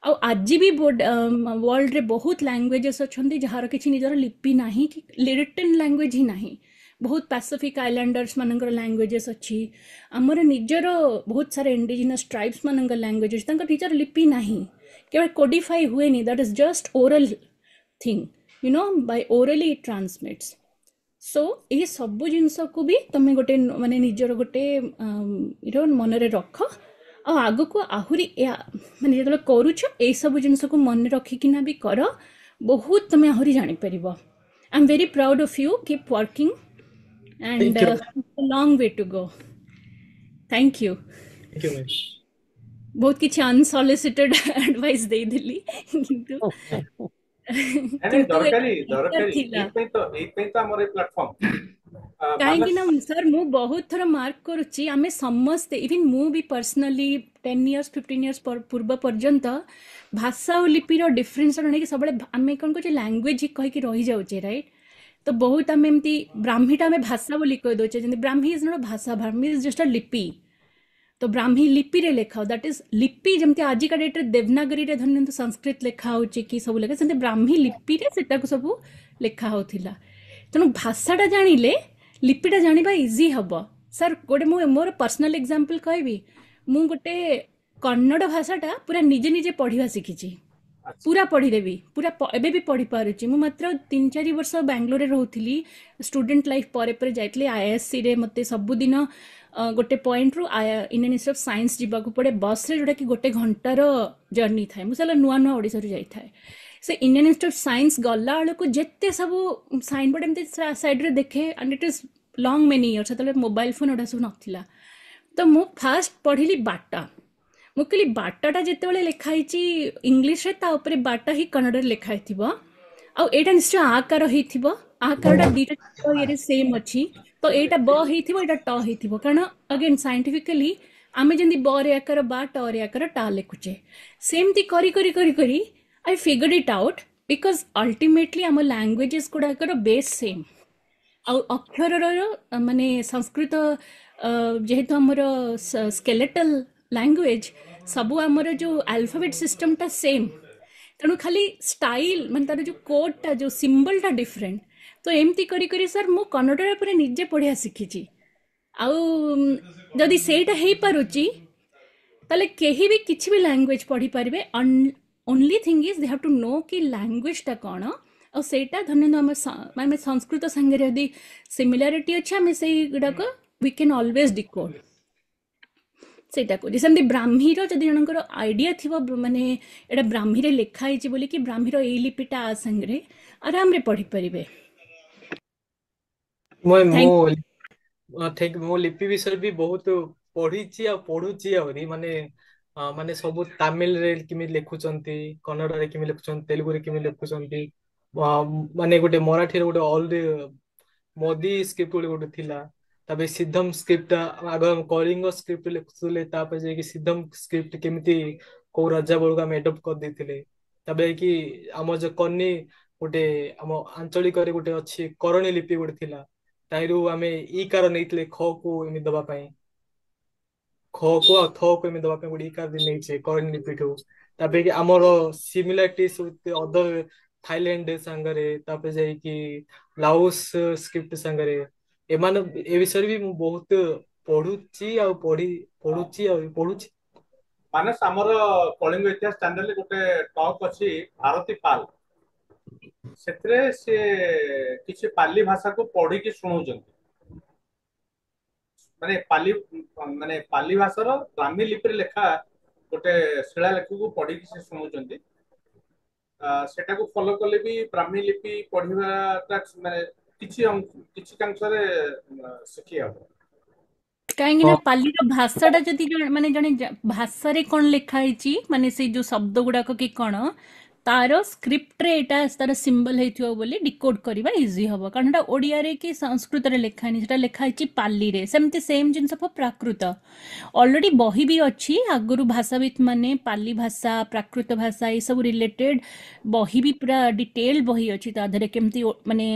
आ आज भी वर्ल्ड रे बहुत लैंग्वेजेस अच्छी जार किसी निजर लिपि नाही कि रिटन लैंग्वेज ही नाही. बहुत पैसिफिक आइलैंडर्स मानकर लैंग्वेजेस अच्छी. आमर निजर बहुत सारे इंडिजिनस ट्राइब्स मानकर लैंग्वेजेस तांकर निजर लिपि नाही. केवल कोडिफाई हुए नहीं. That is just oral thing by orally it transmits. So ये सब जिनस को भी तुम गोटे माने निजर गोटे मन रे रख. आग को आहुरी माने जो करुच ये सब जिनस को मन रखिकिना भी कर. बहुत तुम आहुरी जानी परिबो. I am very proud of you. Keep working and Thank you. a long way to go. Thank you. Thank you, ma'am. बहुत किछि अनसॉलिसिटेड एडवाइस दे दिली किंतु नहीं दरकारी दरकारी थिला एई पे तो हमर ए प्लेटफॉर्म काहेकि ना सर मु बहुत थर मार्क करूची आमे समस्ते इवन मु भी पर्सनली 10 इयर्स 15 इयर्स पूर्व पर्यंत भाषा और लिपिर डिफरेंस नहीं कि सब आमे कौन कहे लैंग्वेज ही कहीकि रही जाऊे. राइट. तो बहुत आम एमती ब्राह्मीटा आम भाषा बोली कहीदे जमी ब्राह्मी इज नॉट भाषा. ब्राह्मी इज जस्ट अ लिपि. तो ब्राह्मी लिपि रे लेखा दैट इज लिपि जमती आजिका डेट रे देवनागरी रे धन्य संस्कृत लेखा होची कि सब लेखा सेमती ब्राह्मी लिपि रे सेटा को सब लेखा होथिला. तेणु भाषाटा जानिले लिपिटा जानिबा इजी हबो. सर गोटे मु मोर पर्सनल एग्जांपल कहबी. मु गोटे कन्नड़ भाषाटा पूरा निजे निजे पढ़िबा शिखिची. पूरा पढ़ीदेवी पूरा एबे भी पढ़ी पारुची. मु मात्र 3-4 वर्ष बेंगलोर रे रहउथिली. स्टूडेंट लाइफ परे परे जाइतली आईएससी रे. मते सब दिन गोटे पॉइंट रु इंडियन इंस्टीट्यूट ऑफ साइंस जीवाकू पड़े बस रे जोटा कि गोटे घंटार जर्नी थाए. मुझे नुआ नुआ ओडिसा रु जाइथाए. से इंडियन इंस्टीट्यूट ऑफ साइंस गला बेलू जेते सब साइन बोर्ड एमती साइड रे देखे. And it is long many years. सेतले मोबाइल फोन ओडा सब नथिला. तो मु फास्ट पढ़िली बाटा. मु कहली बाटाटा जिते लिखाई इंग्लीश रे ता ऊपर बाटा ही कन्नड़ लिखाई थी. आउ एटा निश्चय आकार होइथिबो. आकारटा दीटा ये सेम अच्छी. तो एटा ब होइथिबो एटा ट होइथिबो. कारण अगेन साइंटिफिकली आमे जंदी ब रे आकार बा ट रे आकार टा लिखुचे. सेमती करी करी करी करी I figured it out because ultimately आम लैंग्वेजेस गुड़ाकर बेस सेम. आउ अक्षर माने संस्कृत जेहेतु आमर स्केलेटल लैंग्वेज सबू आमर जो अल्फाबेट सिस्टमटा सेम. तेणु खाली स्टाइल मान तार जो कोडटा जो सिंबलटा डिफरेंट. तो एमती करी करी सर मु कन्नड़ पूरा निजे पढ़िया शिखिची. आउ जदि सेटा हेई पारुची ताले केही भी किछि भी लैंग्वेज पढ़ी पारिबे. Only thing is they have to know कि लैंग्वेजटा कौन. और सेटा धन्य आम संस्कृत संगे यदि सिमिलारिटी अच्छे आम से गुड़ाक वी कैन ऑलवेज डिकोड. सेटा को सेमती ब्राह्मीर जदि जनकर आइडिया थी माने एटा ब्राह्मी रे लिखाई बोली कि ब्राह्मीर ए लिपिटा आ संगे आराम रे पढ़ी पारिबे. मो लिपि विषय भी बहुत पढ़ी आ पढ़ुची आहुरी माने माने सब तमिल रे किमि लिखुचंती कन्नड़ रे किमि लिखुचंती तेलुगु रे किमि लिखुचंती माने गोटे मराठी रे गोटे ऑल मोदी स्क्रिप्ट गोटे थिला. ताबे सिद्धम स्क्रिप्ट आग कलिंग स्क्रिप्ट लिखुले. तापर जे कि सिद्धम स्क्रिप्ट केमिति को राजा बळगा एडप्ट कर देथिले. ताबे कि आम जो कन्नी गोटे आम आंचलिक रे गोटे अछि करणी लिपि गोटे थिला. ତାହିଁରୁ ଆମେ ଇ କାର ନେଇଥିଲେ ଖ କୁ ଏମିତି ଦବା ପାଇଁ, ଖ କୁ ଆଉ ଥ କୁ ଏମିତି ଦବା ପାଇଁ ଗୋଟେ ଇ କାର ନେଇଛେ କରେଣ୍ଟ ଲିପିଠୁ। ତାପରେ କି ଆମର ସିମିଲାରିଟିସ୍ ଅଦର ଥାଇଲାଣ୍ଡ ସାଙ୍ଗରେ, ତାପରେ ଯାଇକି ଲାଓସ ସ୍କ୍ରିପ୍ଟ ସାଙ୍ଗରେ, ଏମାନେ ଏ ବିଷୟରେ ବି ମୁଁ ବହୁତ ପଢୁଛି ଆଉ ପଢୁଛି ଆଉ ପଢୁଛି। ମାନସ, ଆମର କଳିଙ୍ଗ ଇତିହାସ ଚ୍ୟାନେଲରେ ଗୋଟେ ଟକ୍ ଅଛି ଭାରତୀ ପାଲ, ସେଥିରେ ସେ କିଛି ପାଲି ଭାଷାକୁ ପଢିକି ଶୁଣଉଛନ୍ତି, ମାନେ ପାଲି ଭାଷାର ବ୍ରାହ୍ମୀ ଲିପିରେ ଲେଖା ଗୋଟେ ଶିଳାଲେଖକୁ ପଢିକି ସେ ଶୁଣଉଛନ୍ତି। ସେଟାକୁ ଫଲୋ କଲେ ବି ବ୍ରାହ୍ମୀ ଲିପି ପଢିବାଟା ମାନେ କିଛି କାଂଶରେ ଶିଖି ହବ। କାହିଁକି ନା ହଁ ପାଲିର ଭାଷାଟା ଯଦି ମାନେ ଜଣେ ଭାଷାରେ କ'ଣ ଲେଖା ହେଇଛି, ମାନେ ସେଇ ଯୋଉ ଶବ୍ଦ ଗୁଡାକ କି କ'ଣ, ତାର ସ୍କ୍ରିପ୍ଟରେ ଏଇଟା ତାର ସିମ୍ବଲ ହେଇଥିବ ବୋଲି ଡିକୋଡ୍ କରିବା ଇଜି ହବ। କାରଣ ଏଟା ଓଡ଼ିଆରେ କି ସଂସ୍କୃତରେ ଲେଖା ହେଇନି, ସେଟା ଲେଖା ହେଇଛି ପାଲିରେ। ସେମିତି ସେମ୍ ଜିନିଷ ପ୍ରାକୃତ ଅଲରେଡି ବହି ବି ଅଛି। ଆଗରୁ ଭାଷାବିତ୍ ମାନେ ପାଲି ଭାଷା, ପ୍ରାକୃତ ଭାଷା ଏସବୁ ରିଲେଟେଡ୍ ବହି ବି ପୁରା ଡିଟେଲ୍ ବହି ଅଛି। ତା ଦେହରେ କେମିତି ମାନେ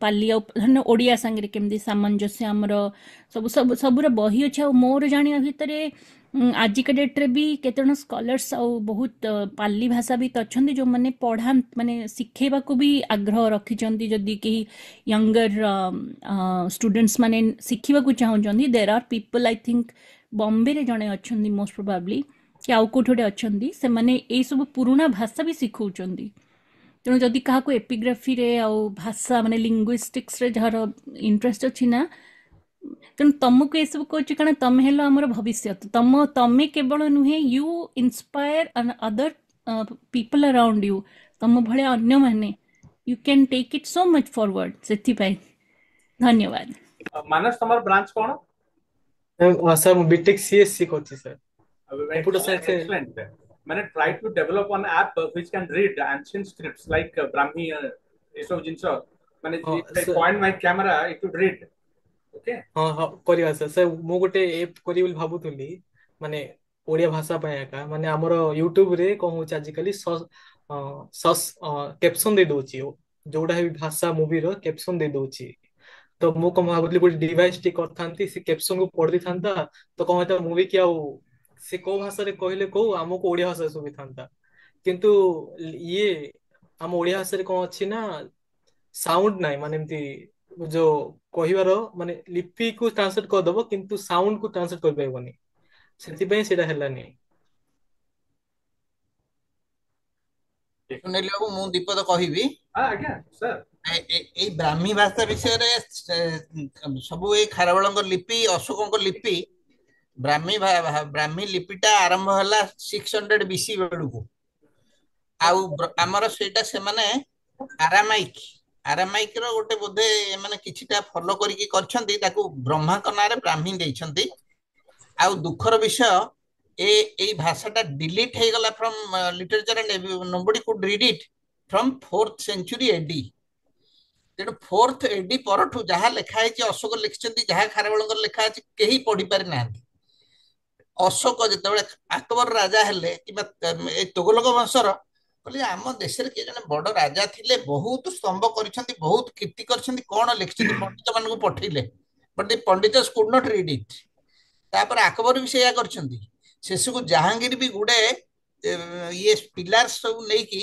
ପାଲି ଆଉ ଧରିନିଅ ଓଡ଼ିଆ ସାଙ୍ଗରେ କେମିତି ସାମଞ୍ଜସ୍ୟ ଆମର ସବୁ ସବୁ ସବୁର ବହି ଅଛି। ଆଉ ମୋର ଜାଣିବା ଭିତରେ ଆଜିକା ଡେଟ୍ରେ ବି କେତେଜଣ ସ୍କଲର୍ସ ଆଉ ବହୁତ ପାଲି ଭାଷାବିତ୍ ଅଛନ୍ତି ଯେଉଁମାନେ ମାନେ ଶିଖେଇବାକୁ ବି ଆଗ୍ରହ ରଖିଛନ୍ତି। ଯଦି କେହି ୟଙ୍ଗର ଷ୍ଟୁଡେଣ୍ଟସ୍ ମାନେ ଶିଖିବାକୁ ଚାହୁଁଛନ୍ତି, there are people, I think ବମ୍ବେରେ ଜଣେ ଅଛନ୍ତି ମୋଷ୍ଟ ପ୍ରୋବାବ୍ଲି, କି ଆଉ କେଉଁଠି ଗୋଟେ ଅଛନ୍ତି, ସେମାନେ ଏଇସବୁ ପୁରୁଣା ଭାଷା ବି ଶିଖଉଛନ୍ତି। ତେଣୁ ଯଦି କାହାକୁ ଏପିଗ୍ରାଫିରେ ଆଉ ଭାଷା ମାନେ ଲିଙ୍ଗୁଇଷ୍ଟିକ୍ସରେ ଯାହାର ଇଣ୍ଟରେଷ୍ଟ ଅଛି ନା, ତେଣୁ ତମକୁ ଏସବୁ କହୁଛି କାରଣ ତମେ ହେଲ ଆମର ଭବିଷ୍ୟତ। ତମେ କେବଳ ନୁହେଁ, you inspire other people around you. ତମ ଭଳିଆ ଅନ୍ୟମାନେ you can take it so much forward. ସେଥିପାଇଁ ଧନ୍ୟବାଦ। ମାନସ, ତମର ବ୍ରାଞ୍ଚ କଣ? ସାର୍ ମୁଁ ବିଟେକ୍ ସିଏସସି କରୁଛି ସାର୍, କମ୍ପ୍ୟୁଟର ସାଇନ୍ସ। Excellent. ମାନେ try to develop an app which can read ancient scripts like Brahmi, ଏସବୁ ଜିନିଷ, ମାନେ ହଁ if I point my camera it would read. Okay. ହଁ ହଁ କରିବା ସାର୍। ସାର୍ ମୁଁ ଗୋଟେ ଏପ୍ କରିବି ବୋଲି ଭାବୁଥିଲି, ମାନେ ଓଡ଼ିଆ ଭାଷା ପାଇଁ ଏକା। ମାନେ ଆମର ୟୁଟ୍ୟୁବରେ କ'ଣ ହଉଛି ଆଜିକାଲି କ୍ୟାପସନ ଦେଇ ଦଉଛି, ଯୋଉଟା ବି ଭାଷା ମୁଭିର କ୍ୟାପସନ ଦେଇ ଦଉଛି। ତ ମୁଁ କ'ଣ ଭାବୁଥିଲି ଗୋଟେ ଡିଭାଇସ ଟି କରିଥାନ୍ତି, ସେ କ୍ୟାପସନ କୁ ପଢି ଦେଇଥାନ୍ତା, ତ କ'ଣ ହେଇଥାନ୍ତା ମୁଭି କି ଆଉ ସେ କୋଉ ଭାଷାରେ କହିଲେ କୋଉ ଆମକୁ ଓଡ଼ିଆ ଭାଷାରେ ସୁବିଥାନ୍ତା। କିନ୍ତୁ ଇଏ ଆମ ଓଡ଼ିଆ ଭାଷାରେ କ'ଣ ଅଛି ନା, ସାଉଣ୍ଡ ନାହିଁ, ମାନେ ଏମିତି ଯୋଉ କହିବାର ମାନେ ଲିପିକୁ ଟ୍ରାନ୍ସଲେଟ କରିଦବ କିନ୍ତୁ ସାଉଣ୍ଡ କୁ ଟ୍ରାନ୍ସଲେଟ କରିପାରିବନି, ସେଥିପାଇଁ ସେଇଟା ହେଲାନି। ସୁନିଲ ବାବୁ, ମୁଁ ଦୀପଦ କହିବି। ଆଜ୍ଞା ସାର୍। ଏଇ ବ୍ରାହ୍ମୀ ଭାଷା ବିଷୟରେ ସବୁ ଏଇ ଖାରବେଳଙ୍କ ଲିପି, ଅଶୋକଙ୍କ ଲିପି, ବ୍ରାହ୍ମୀ ଲିପିଟା ଆରମ୍ଭ ହେଲା 600 BC ବେଳକୁ। ଆଉ ଆମର ସେଇଟା ସେମାନେ ଆରାମାଇକ ଆରାମାଇକ ର ଗୋଟେ ବୋଧେ ମାନେ କିଛିଟା ଫଲୋ କରିକି କରିଛନ୍ତି, ତାକୁ ବ୍ରହ୍ମାଙ୍କ ନାଁରେ ବ୍ରାହ୍ମୀ ଦେଇଛନ୍ତି। ଆଉ ଦୁଃଖର ବିଷୟ, ଏଇ ଭାଷାଟା ଡିଲିଟ ହେଇଗଲା from literature and nobody could read it from 4th century AD। ତେଣୁ 4th AD ପରଠୁ ଯାହା ଲେଖା ହେଇଛି, ଅଶୋକ ଲେଖିଛନ୍ତି, ଯାହା ଖାରବେଳଙ୍କର ଲେଖା ଅଛି, କେହି ପଢି ପାରି ନାହାନ୍ତି। ଅଶୋକ ଯେତେବେଳେ ଆକବର ରାଜା ହେଲେ, କିମ୍ବା ଏଇ ତୋଗଲକ ବଂଶର, କହିଲେ ଆମ ଦେଶରେ କିଏ ଜଣେ ବଡ ରାଜା ଥିଲେ, ବହୁତ ସ୍ତମ୍ଭ କରିଛନ୍ତି, ବହୁତ କୀର୍ତ୍ତି କରିଛନ୍ତି, କଣ ଲେଖିଛନ୍ତି ପଣ୍ଡିତ ମାନଙ୍କୁ ପଠେଇଲେ, but the pandits could not read it. ତାପରେ ଆକବର ବି ସେଇଆ କରିଛନ୍ତି। ଶେଷକୁ ଜାହାଙ୍ଗୀର ବି ଗୁଡେ ଇଏ ପିଲାର୍ସ ସବୁ ନେଇକି,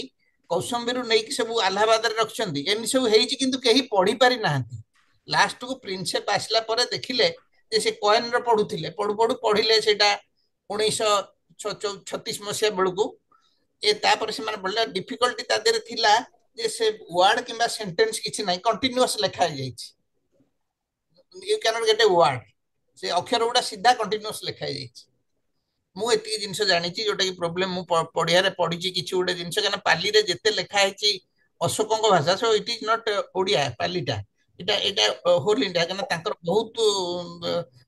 କୌଶମ୍ବୀରୁ ନେଇକି ସବୁ ଆହ୍ଲାବାଦରେ ରଖିଛନ୍ତି। ଏମିତି ସବୁ ହେଇଛି, କିନ୍ତୁ କେହି ପଢି ପାରି ନାହାନ୍ତି। ଲାଷ୍ଟକୁ ପ୍ରିନ୍ସେପ ଆସିଲା ପରେ ଦେଖିଲେ ଯେ ସେ କଏନ୍ର ପଢୁଥିଲେ, ପଢୁ ପଢୁ ପଢିଲେ ସେଇଟା 1936 ବେଳକୁ। ତାପରେ ସେମାନେ ବଢିଲା ଡିଫିକଲ୍ଟି ତା ଦେହରେ ଥିଲା ଯେ ସେ ୱାର୍ଡ କିମ୍ବା ସେଣ୍ଟେନ୍ସ କିଛି ନାହିଁ, କଣ୍ଟିନ୍ୟୁଅସ୍ ଲେଖା ହେଇଯାଇଛି। You can't get a word, ସେ ଅକ୍ଷର ଗୁଡା ସିଧା କଣ୍ଟିନ୍ୟୁଅସ୍ ଲେଖା ହେଇଯାଇଛି। ମୁଁ ଏତିକି ଜିନିଷ ଜାଣିଛି, ଯୋଉଟା କି ପ୍ରୋବ୍ଲେମ ମୁଁ ପଢିଆରେ ପଢିଛି କିଛି ଗୋଟେ ଜିନିଷ। କାରଣ ପାଲିରେ ଯେତେ ଲେଖା ହେଇଛି ଅଶୋକଙ୍କ ଭାଷା, so it is not Odia ପାଲିଟା, ଏଇଟା ଏଇଟା ହୋଲ ଇଣ୍ଡିଆ। କାରଣ ତାଙ୍କର ବହୁତ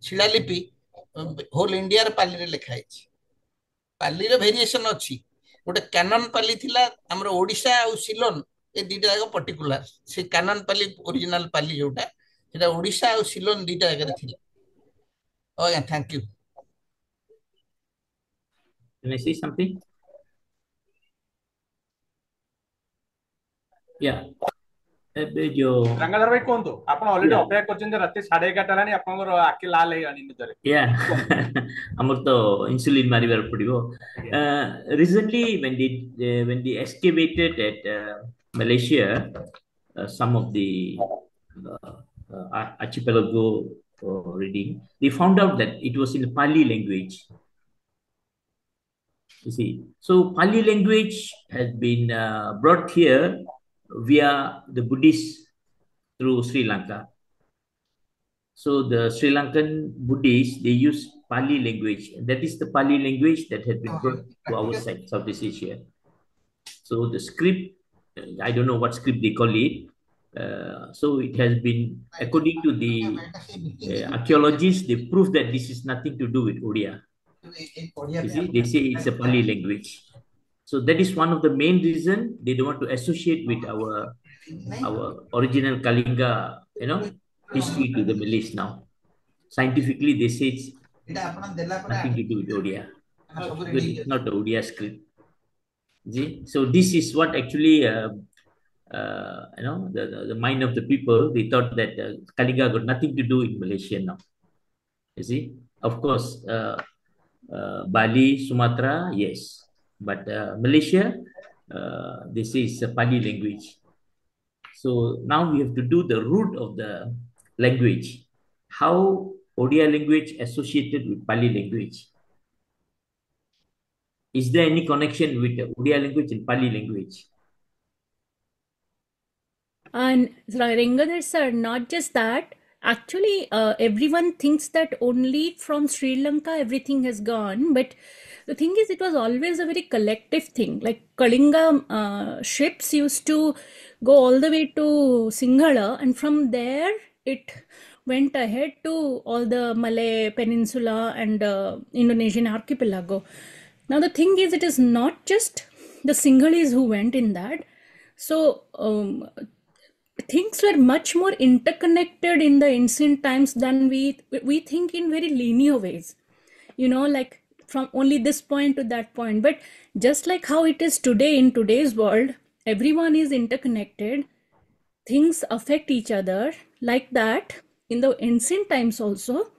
ଶିଳାଲିପି ହୋଲ ଇଣ୍ଡିଆର ପାଲିରେ ଲେଖା ହେଇଛି। ପାଲିର ଭେରିଏସନ ଅଛି। ଗୋଟେ କାନନ ପାଲି ଥିଲା ଆମର ଓଡିଶା ଆଉ ସିଲୋନ, ଏ ଦିଟା ଯାକ ପର୍ଟିକୁଲାର। ସେ କାନନ ପାଲି ଓରିଜିନାଲ ପାଲି ଯୋଉଟା, ସେଟା ଓଡିଶା ଆଉ ସିଲୋନ ଦିଟା ଜାଗାରେ ଥିଲା। ଆଜ୍ଞା, thank you. Can I say something? Yeah. ଏବେ ଯୋଉ ରଙ୍ଗାଧର ଭାଇ କୁହନ୍ତୁ, ଆପଣ ଅଲରେଡି yeah ଅପେକ୍ଷା କରିଛନ୍ତି, ରାତି 11:30 ହେଲାଣି, ଆପଣଙ୍କର ଆଖି ଲାଲ ହେଇଗଲାଣି ନିଦରେ। yeah କୁହନ୍ତୁ ଆମର ତ ଇନ୍ସୁଲିନ ମାରିବାକୁ ପଡିବ। ଆଜ୍ଞା। Recently when they excavated at Malaysia, some of the archipelago reading, they found out that it was in Pali language. You see, so Pali language has been brought here via the Buddhists through Sri Lanka. So the Sri Lankan Buddhists, they use Pali language. That is the Pali language that had been brought to our side, Southeast Asia. So the script, I don't know what script they call it. So it has been, according to the archaeologists, they prove that this is nothing to do with Odia. You see, they say it's a Pali language. So that is one of the main reason they don't want to associate with our original Kalinga, history to the Malays now. Scientifically, they say it's nothing to do with Odia. Because it's not the Odia script. See? So this is what actually, the mind of the people, they thought that Kalinga got nothing to do with Malaysia now. You see, of course, Bali, Sumatra, yes, but Malaysia, they say it's a Pali language. So now we have to do the root of the language. How Odia language associated with Pali language? Is there any connection with the Odia language and Pali language? And Rengadhar sir, not just that, actually, everyone thinks that only from Sri Lanka everything has gone, but the thing is, it was always a very collective thing. Like Kalinga ships used to go all the way to Sinhala, and from there it went ahead to all the Malay Peninsula and Indonesian archipelago. Now the thing is, it is not just the Sinhalese who went in that. So things were much more interconnected in the ancient times than we think in very linear ways. Like from only this point to that point. But just like how it is today in today's world, everyone is interconnected. Things affect each other like that. In the ancient times also,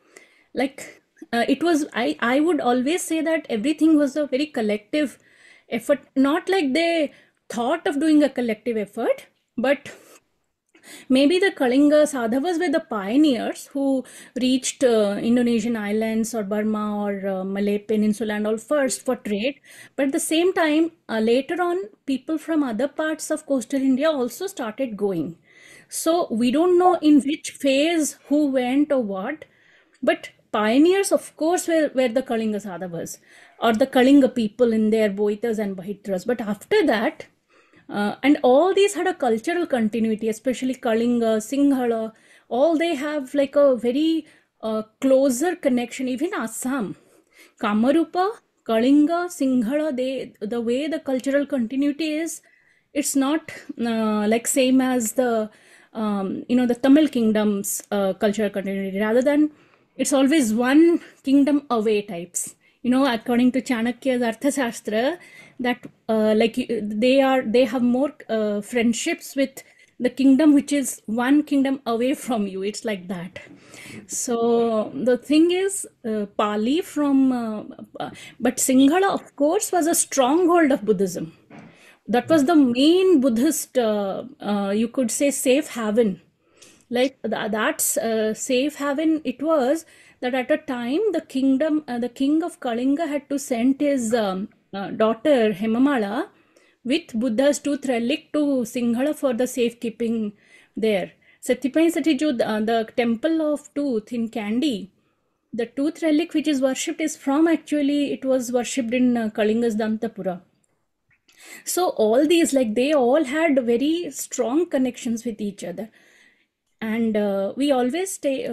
like it was, I would always say that everything was a very collective effort. Not like they thought of doing a collective effort, but maybe the Kalinga Sadhavas were the pioneers who reached Indonesian islands or Burma or Malay Peninsula and all first for trade. But at the same time, later on, people from other parts of coastal India also started going. So we don't know in which phase who went or what, but pioneers, of course, were the Kalinga Sadhavas or the Kalinga people in their Boitas and Bahitras. But after that, and all these had a cultural continuity, especially Kalinga, Sinhala, all they have like a very closer connection. Even Assam, Kamarupa, Kalinga, Sinhala, the way the cultural continuity is, it's not like same as the the Tamil kingdom's cultural continuity. Rather than it's always one kingdom away types. According to Chanakya's Arthashastra, that they have more friendships with the kingdom which is one kingdom away from you. It's like that. So the thing is, Pali but Sinhala, of course, was a stronghold of Buddhism. That was the main Buddhist, you could say, safe haven. Like that's safe haven. It was that at a time the king of Kalinga had to send his daughter Hemamala with Buddha's tooth relic to Sinhala for the safekeeping there. The temple of tooth in Kandy, the tooth relic which is worshipped is from, actually it was worshipped in Kalinga's Dantapura. So all these, like, they all had very strong connections with each other. And we always stay,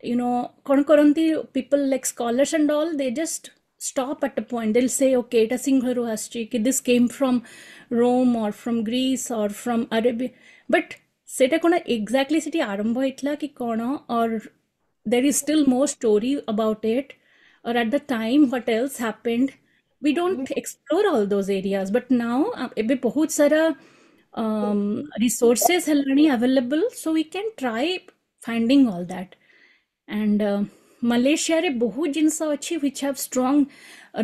Korankoranti people, like scholars and all, they just stop at a point. They'll say, okay, it is Singharo Hastri, this came from Rome or from Greece or from Arabia. But seta kona exactly seti arambho itla ki kona, or there is still more story about it, or at the time what else happened. We don't explore all those areas. But now, ebe bahut sara resources ହେଲାଣି available, so we can try finding all that. And Malaysia रे बहुत जिनसा अच्छी which have strong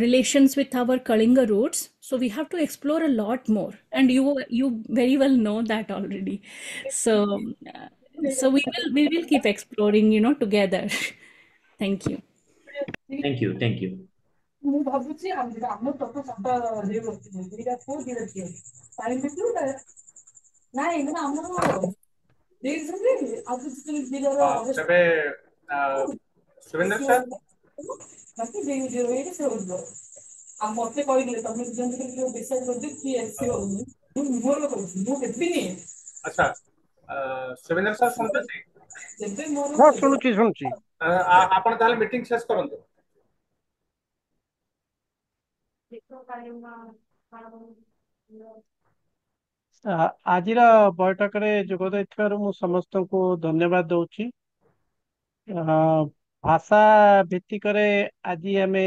relations with our Kalinga roots, so we have to explore a lot more, and you very well know that already. So so we will keep exploring, together. Thank you. Thank you. Thank you. ମୁଁ ଭାବୁଛି ଆମ ତକ ସଫା ଇଏ କରୁଥିଲି ଦିଟା ପୁଅ ଦିଟା ଝିଅ ପାଣି ପିଇଥିଲୁ ନାଇଁ ମାନେ ଆମର ଦେଇଛନ୍ତି ଆଉ କିଛି ଦିନର ତେବେ ସୁରେନ୍ଦ୍ର ସାର୍ ବାକି ଏଇଠି ସେ ହଉଥିବ ଆଉ ମତେ କହିଥିଲେ ତମେ ଯେମିତି ଡିସାଇଡ୍ କରିଦିଅ କିଏ ଆସିବ ମୁଁ ମୋର କହୁଛି ମୁଁ ହେବିନି। ଆଚ୍ଛା ସୁରେନ୍ଦ୍ର ସାର୍ ଶୁଣୁଛନ୍ତି? ଯେବେ ମୋର ହଁ ଶୁଣୁଛି ଶୁଣୁଛି। ଆପଣ ତାହେଲେ ମିଟିଂ ଶେଷ କରନ୍ତୁ। ଆଜିର ବୈଠକରେ ଯୋଗ ଦେଇଥିବାରୁ ମୁଁ ସମସ୍ତଙ୍କୁ ଧନ୍ୟବାଦ ଦଉଛି। ଭାଷା ଭିତ୍ତିକରେ ଆଜି ଆମେ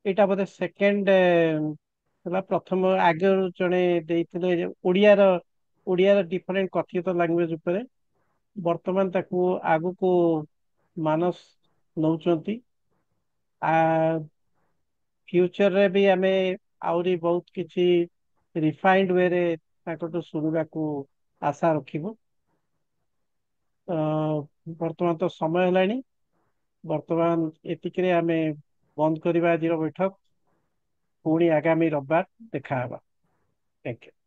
ଏଇଟା ବୋଧେ ସେକେଣ୍ଡ ହେଲା, ପ୍ରଥମ ଆଗରୁ ଜଣେ ଦେଇଥିଲେ ଓଡ଼ିଆର ଡିଫରେଣ୍ଟ କଥିତ ଲାଙ୍ଗୁଏଜ ଉପରେ, ବର୍ତ୍ତମାନ ତାକୁ ଆଗକୁ ମାନସ ନଉଛନ୍ତି। ଫ୍ୟୁଚରରେ ବି ଆମେ ଆହୁରି ବହୁତ କିଛି ରିଫାଇଣ୍ଡ ୱେରେ ତାଙ୍କଠୁ ଶୁଣିବାକୁ ଆଶା ରଖିବୁ। ବର୍ତ୍ତମାନ ତ ସମୟ ହେଲାଣି, ବର୍ତ୍ତମାନ ଏତିକିରେ ଆମେ ବନ୍ଦ କରିବା ଆଜିର ବୈଠକ। ପୁଣି ଆଗାମୀ ରବିବାର ଦେଖାହେବା। Thank you.